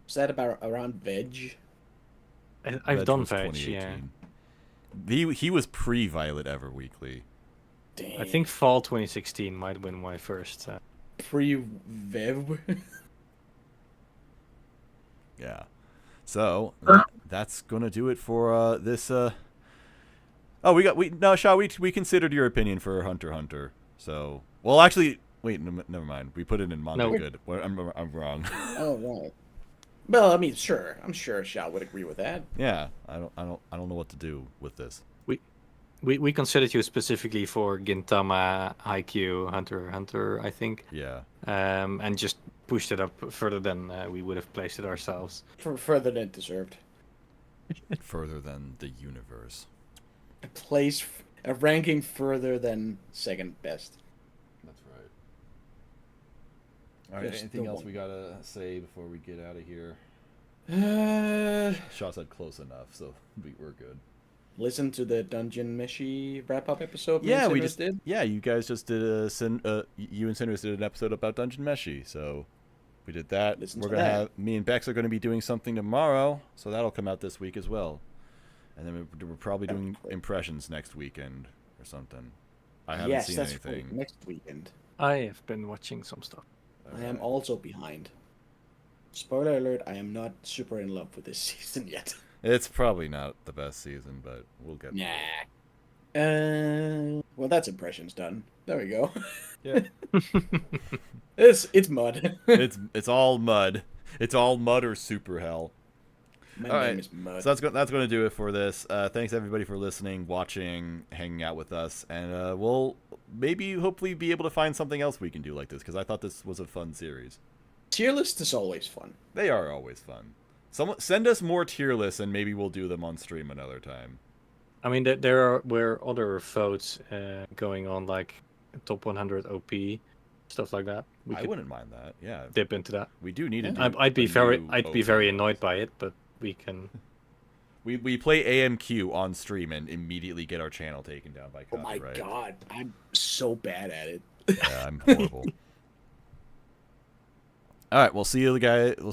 Was that about around veg? I've Veg done was veg, yeah. 2018. He was pre-Violet Everweekly. Damn. I think fall 2016 might have been my first. pre-vev. Yeah. So that's gonna do it for this. Oh, we considered your opinion for Hunter x Hunter. So well, actually, wait, never mind. We put it in manga No. good. I'm wrong. Oh right. Well, I mean, sure. I'm sure Shao would agree with that. Yeah, I don't know what to do with this. We considered you specifically for Gintama, Haikyuu, Hunter x Hunter, I think. Yeah. And just pushed it up further than we would have placed it ourselves. For further than deserved. Further than the universe. A ranking further than second best. That's right. All right. Just Anything the else one. we gotta say before we get out of here? Uh, Shaw said close enough, so we're good. listen to the Dungeon Meshi wrap-up episode. me Yeah, and we Sinners just did. Yeah, you guys just did you and Sinners did an episode about Dungeon Meshi, so we did that. Listen We're to gonna that. have me and Bex are gonna be doing something tomorrow, so that'll come out this week as well. And then we're probably doing impressions next weekend or something. I haven't Yes, seen that's for anything. next weekend. I have been watching some stuff. I am also behind. Spoiler alert: I am not super in love with this season yet. It's probably not the best season, but we'll get. Nah. Well, that's impressions done. There we go. Yeah. It's mud. it's all mud. It's all mud or super hell. My All name right. is Mud. So that's going to do it for this. Thanks everybody for listening, watching, hanging out with us, and we'll hopefully be able to find something else we can do like this because I thought this was a fun series. Tier list is always fun. They are always fun. Send us more tier lists and maybe we'll do them on stream another time. I mean, there were other votes going on, like top 100 OP, stuff like that. We I could wouldn't mind that. Yeah, dip into that. we do need to. Do I'd be a very new I'd be OP. very annoyed by it, but we can. We play AMQ on stream and immediately get our channel taken down by Oh my copyright. god, I'm so bad at it. Yeah, I'm horrible. All right, we'll see you guys.